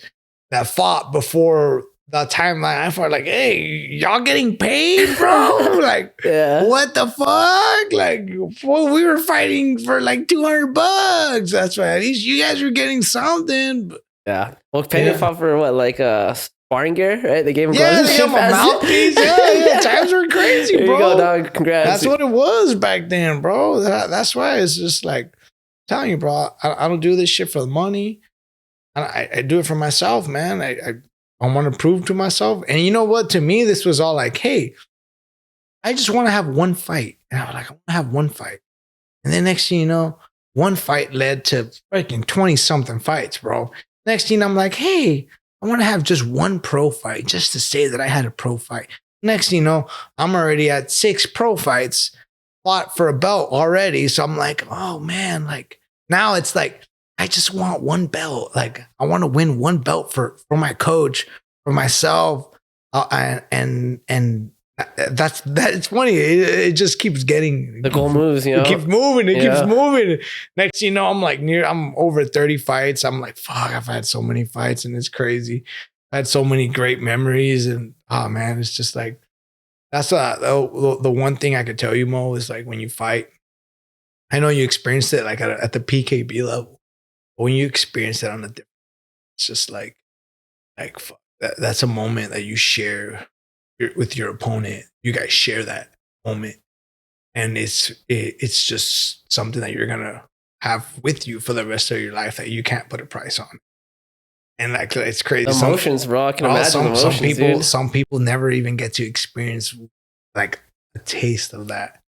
that fought before the timeline, I felt like, hey, y'all getting paid, bro? Like, what the fuck? Like, well, we were fighting for like $200. That's right. At least you guys were getting something. Yeah. Well, Pena fought for what, like sparring gear, right? They gave him gloves. Yeah, they gave him a mouthpiece. Yeah. Times were crazy, bro. There you go, dog. Congrats. That's what it was back then, bro. That's why it's just like, I'm telling you, bro, I don't do this shit for the money. I do it for myself, man. I want to prove to myself. And you know what? To me, this was all like, hey, I just want to have one fight. And I was like, I want to have one fight. And then next thing you know, one fight led to freaking 20-something fights, bro. Next thing I'm like, hey, I want to have just one pro fight just to say that I had a pro fight. Next thing you know, I'm already at 6 pro fights, fought for a belt already. So I'm like, oh man, like now it's like, I just want one belt. Like I want to win one belt for my coach, for myself, and that's it's funny. It just keeps getting the goal moves. It keeps moving. It keeps moving. Next, I'm over 30 fights. I'm like, fuck, I've had so many fights, and it's crazy. I had so many great memories, and oh man, it's just like that's the one thing I could tell you, Mo, is like when you fight. I know you experienced it like at the PKB level. When you experience that on a different, it's just like fuck, that's a moment that you share with your opponent. You guys share that moment, and it's just something that you're gonna have with you for the rest of your life that you can't put a price on. And like it's crazy. Emotions, bro. I can imagine emotions, some people never even get to experience like a taste of that.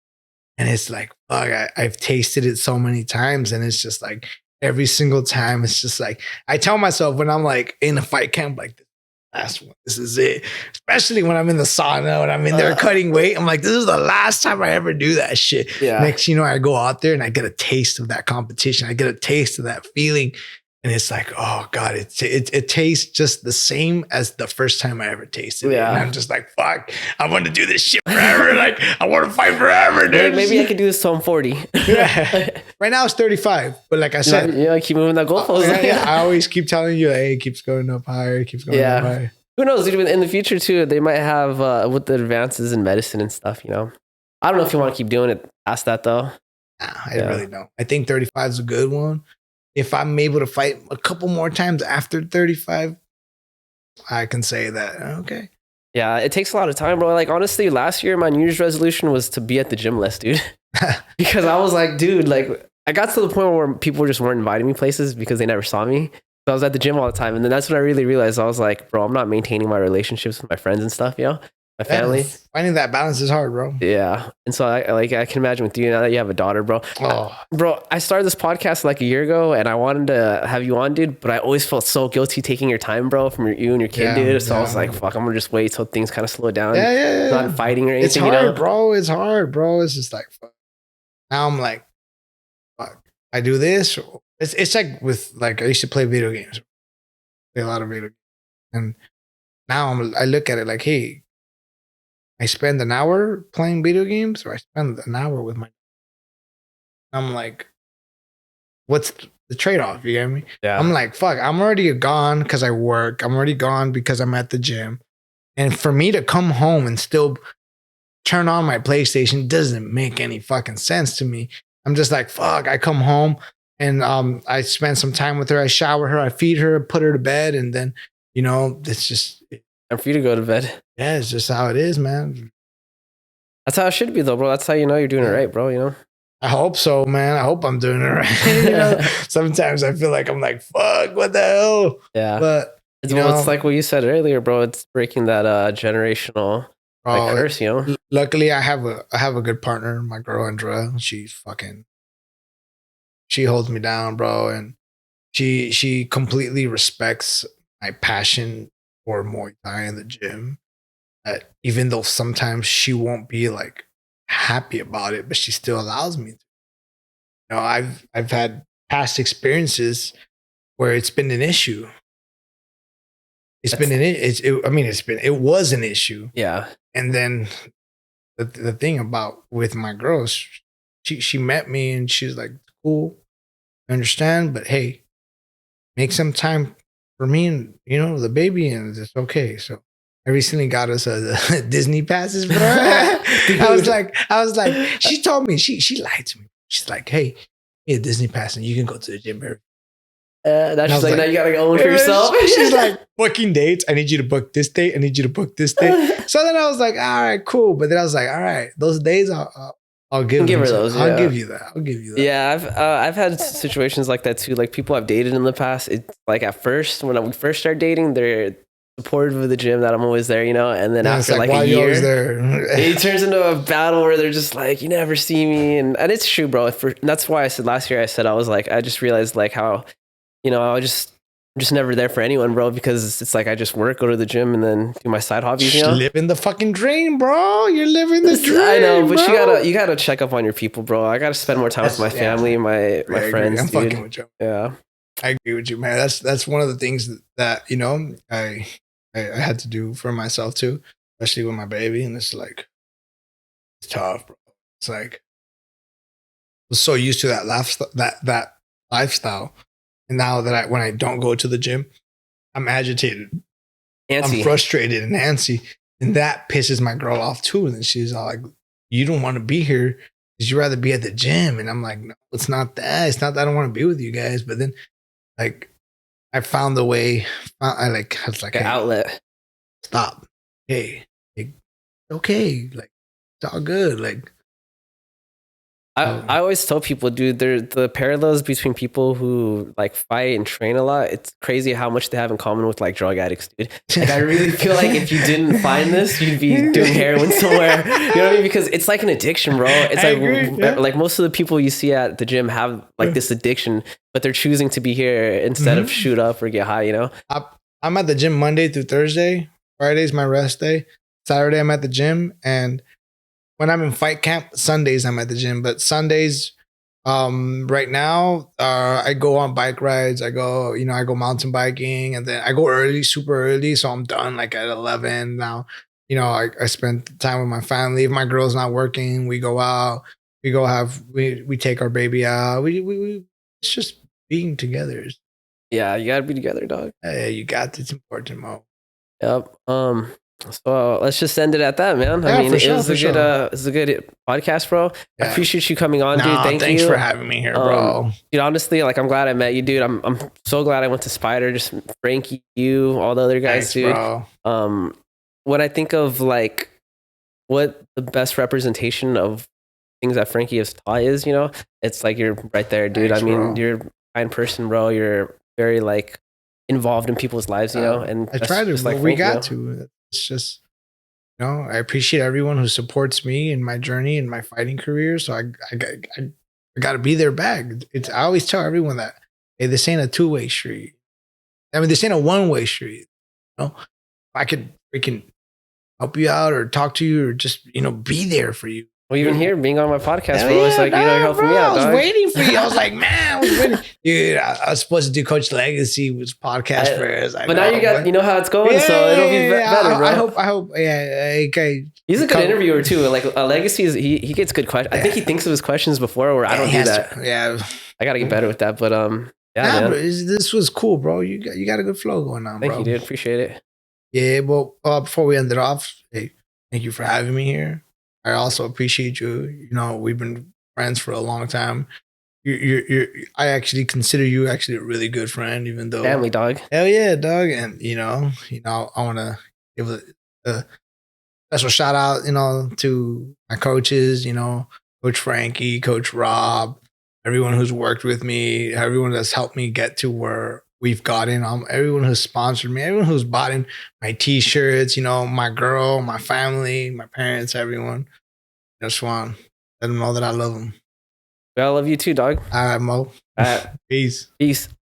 And it's like, fuck, I've tasted it so many times, and it's just like every single time, it's just like I tell myself when I'm like in a fight camp, like this last one, this is it. Especially when I'm in the sauna and I'm in there cutting weight, I'm like, this is the last time I ever do that shit. Yeah. Next, you know, I go out there and I get a taste of that competition. I get a taste of that feeling. And it's like, oh God, it tastes just the same as the first time I ever tasted it. And I'm just like, fuck, I want to do this shit forever. Like, I want to fight forever, dude. Maybe I could do this till I'm 40. Yeah. Right now it's 35. But like I said, keep moving that goalpost. I always keep telling you, hey, it keeps going up higher. It keeps going up higher. Who knows, dude? In the future too, they might have with the advances in medicine and stuff, you know. I don't know if you want to keep doing it past that though. Nah, I really don't. I think 35 is a good one. If I'm able to fight a couple more times after 35, I can say that, okay. Yeah, it takes a lot of time, bro. Like, honestly, last year, my New Year's resolution was to be at the gym less, dude. Because I was like, dude, like, I got to the point where people just weren't inviting me places because they never saw me. So I was at the gym all the time. And then that's when I really realized, I was like, bro, I'm not maintaining my relationships with my friends and stuff, you know? My family. Finding that balance is hard, bro. Yeah. And so I can imagine with you now that you have a daughter, bro. Bro, I started this podcast like a year ago and I wanted to have you on, dude, but I always felt so guilty taking your time, bro, from you and your kid, dude. So I was like, fuck, I'm gonna just wait till things kind of slow down. Not fighting or anything. It's hard, you know? Bro. It's hard, bro. It's just like, fuck. Now I'm like, fuck, I do this. It's like with, like, I used to play video games. Play a lot of video games. And now I look at it like, hey, I spend an hour playing video games or I spend an hour with my... I'm like, what's the trade-off? You get me? Yeah. I'm like, fuck, I'm already gone because I work. I'm already gone because I'm at the gym. And for me to come home and still turn on my PlayStation doesn't make any fucking sense to me. I'm just like, fuck, I come home and I spend some time with her. I shower her, I feed her, put her to bed. And then, you know, it's just... Time for you to go to bed. Yeah, it's just how it is, man. That's how it should be, though, bro. That's how you know you're doing it right, bro. You know. I hope so, man. I hope I'm doing it right. You know, sometimes I feel like I'm like, fuck, what the hell? Yeah. But it's like what you said earlier, bro. It's breaking that generational curse, you know. Luckily, I have a good partner, my girl Andrea. She holds me down, bro, and she completely respects my passion for Muay Thai in the gym. That even though sometimes she won't be like happy about it, but she still allows me to. You know, I've had past experiences where it's been an issue. It was an issue. Yeah. And then the thing about with my girls, she met me and she's like, cool, I understand, but hey, make some time for me and, you know, the baby, and it's okay. So I recently got us a Disney passes, bro. I was like, she told me, she lied to me. She's like, hey, a Disney pass and you can go to the gym every. That's just like, now you gotta own for yourself. She's like, booking dates. I need you to book this date. I need you to book this date. So then I was like, all right, cool. But then I was like, all right, those days I'll give her those. I'll give you that. Yeah, I've had situations like that too. Like people I've dated in the past. It's like at first when we first started dating, they're supportive of the gym that I'm always there, you know. And then after like a year, it turns into a battle where they're just like, you never see me, and it's true, bro. That's why I said last year. I was like, I just realized like how, you know, I'm just never there for anyone, bro, because it's like I just work, go to the gym, and then do my side hobbies. You know, living the fucking dream, bro. You're living the dream. I know, but bro. you gotta check up on your people, bro. I gotta spend more time with my family, my friends. I'm fucking with you. Yeah, I agree with you, man. That's one of the things that you know I had to do for myself too, especially with my baby, and it's like it's tough, bro. It's like I was so used to that lifestyle. And now that when I don't go to the gym, I'm agitated. Antsy. I'm frustrated and antsy. And that pisses my girl off too. And then she's all like, you don't want to be here because you'd rather be at the gym. And I'm like, no, it's not that. It's not that I don't want to be with you guys. But then like I found the way. I was like, an outlet. Stop. Hey, okay. Like it's all good. Like I always tell people, dude, the parallels between people who like fight and train a lot. It's crazy how much they have in common with like drug addicts, dude. Like I really feel like if you didn't find this, you'd be doing heroin somewhere. You know what I mean? Because it's like an addiction, bro. It's like most of the people you see at the gym have like this addiction, but they're choosing to be here instead of shoot up or get high. You know? I'm at the gym Monday through Thursday. Friday's my rest day. Saturday I'm at the gym, and when I'm in fight camp, Sundays I'm at the gym. But Sundays, right now, I go on bike rides. I go mountain biking, and then I go early, super early, so I'm done like at 11 now. I spend time with my family. If my girl's not working, we go out. We take our baby out. We it's just being together. Yeah, you gotta be together, dog. You got it's important, Mo. Yep. So let's just end it at that, man. Yeah, I mean, it was a good podcast, bro. Yeah. I appreciate you coming on, dude. Thanks for having me here, bro. Dude, honestly, like I'm glad I met you, dude. I'm so glad I went to Spider. Just Frankie, you, all the other guys, Thanks, dude. Bro. When I think of like what the best representation of things that Frankie has taught is, it's like you're right there, dude. Thanks, I mean, bro. you're a kind person, bro. You're very like involved in people's lives, and I try to. just like we Frankie, got to. It's just, I appreciate everyone who supports me in my journey in my fighting career. So I got to be their back. I always tell everyone that, hey, this ain't a two-way street. I mean, this ain't a one-way street. If I could freaking help you out or talk to you or just be there for you. Well, even here, being on my podcast, bro, it's like, you're helping me out, dog. I was waiting for you. I was like, man, I was waiting. Dude, I was supposed to do Coach Legacy with podcast first. But now you know how it's going, so it'll be better, bro. I hope, okay. He's a good interviewer, too. Like, a Legacy, he gets good questions. I think he thinks of his questions before, where I don't do that. I got to get better with that, but man. Bro, this was cool, bro. You got a good flow going on, bro. Thank you, dude. Appreciate it. Yeah, well, before we end it off, hey, thank you for having me here. I also appreciate you. We've been friends for a long time. I actually consider you actually a really good friend, even though family, dog. Hell yeah, dog. And I want to give a special shout out, to my coaches. Coach Frankie, Coach Rob, everyone who's worked with me, everyone that's helped me get to where we've gotten, everyone who's sponsored me, everyone who's bought in my t-shirts, my girl, my family, my parents, everyone. I just want to let them know that I love them. I love you too, dog. All right, Mo. All right. Peace. Peace.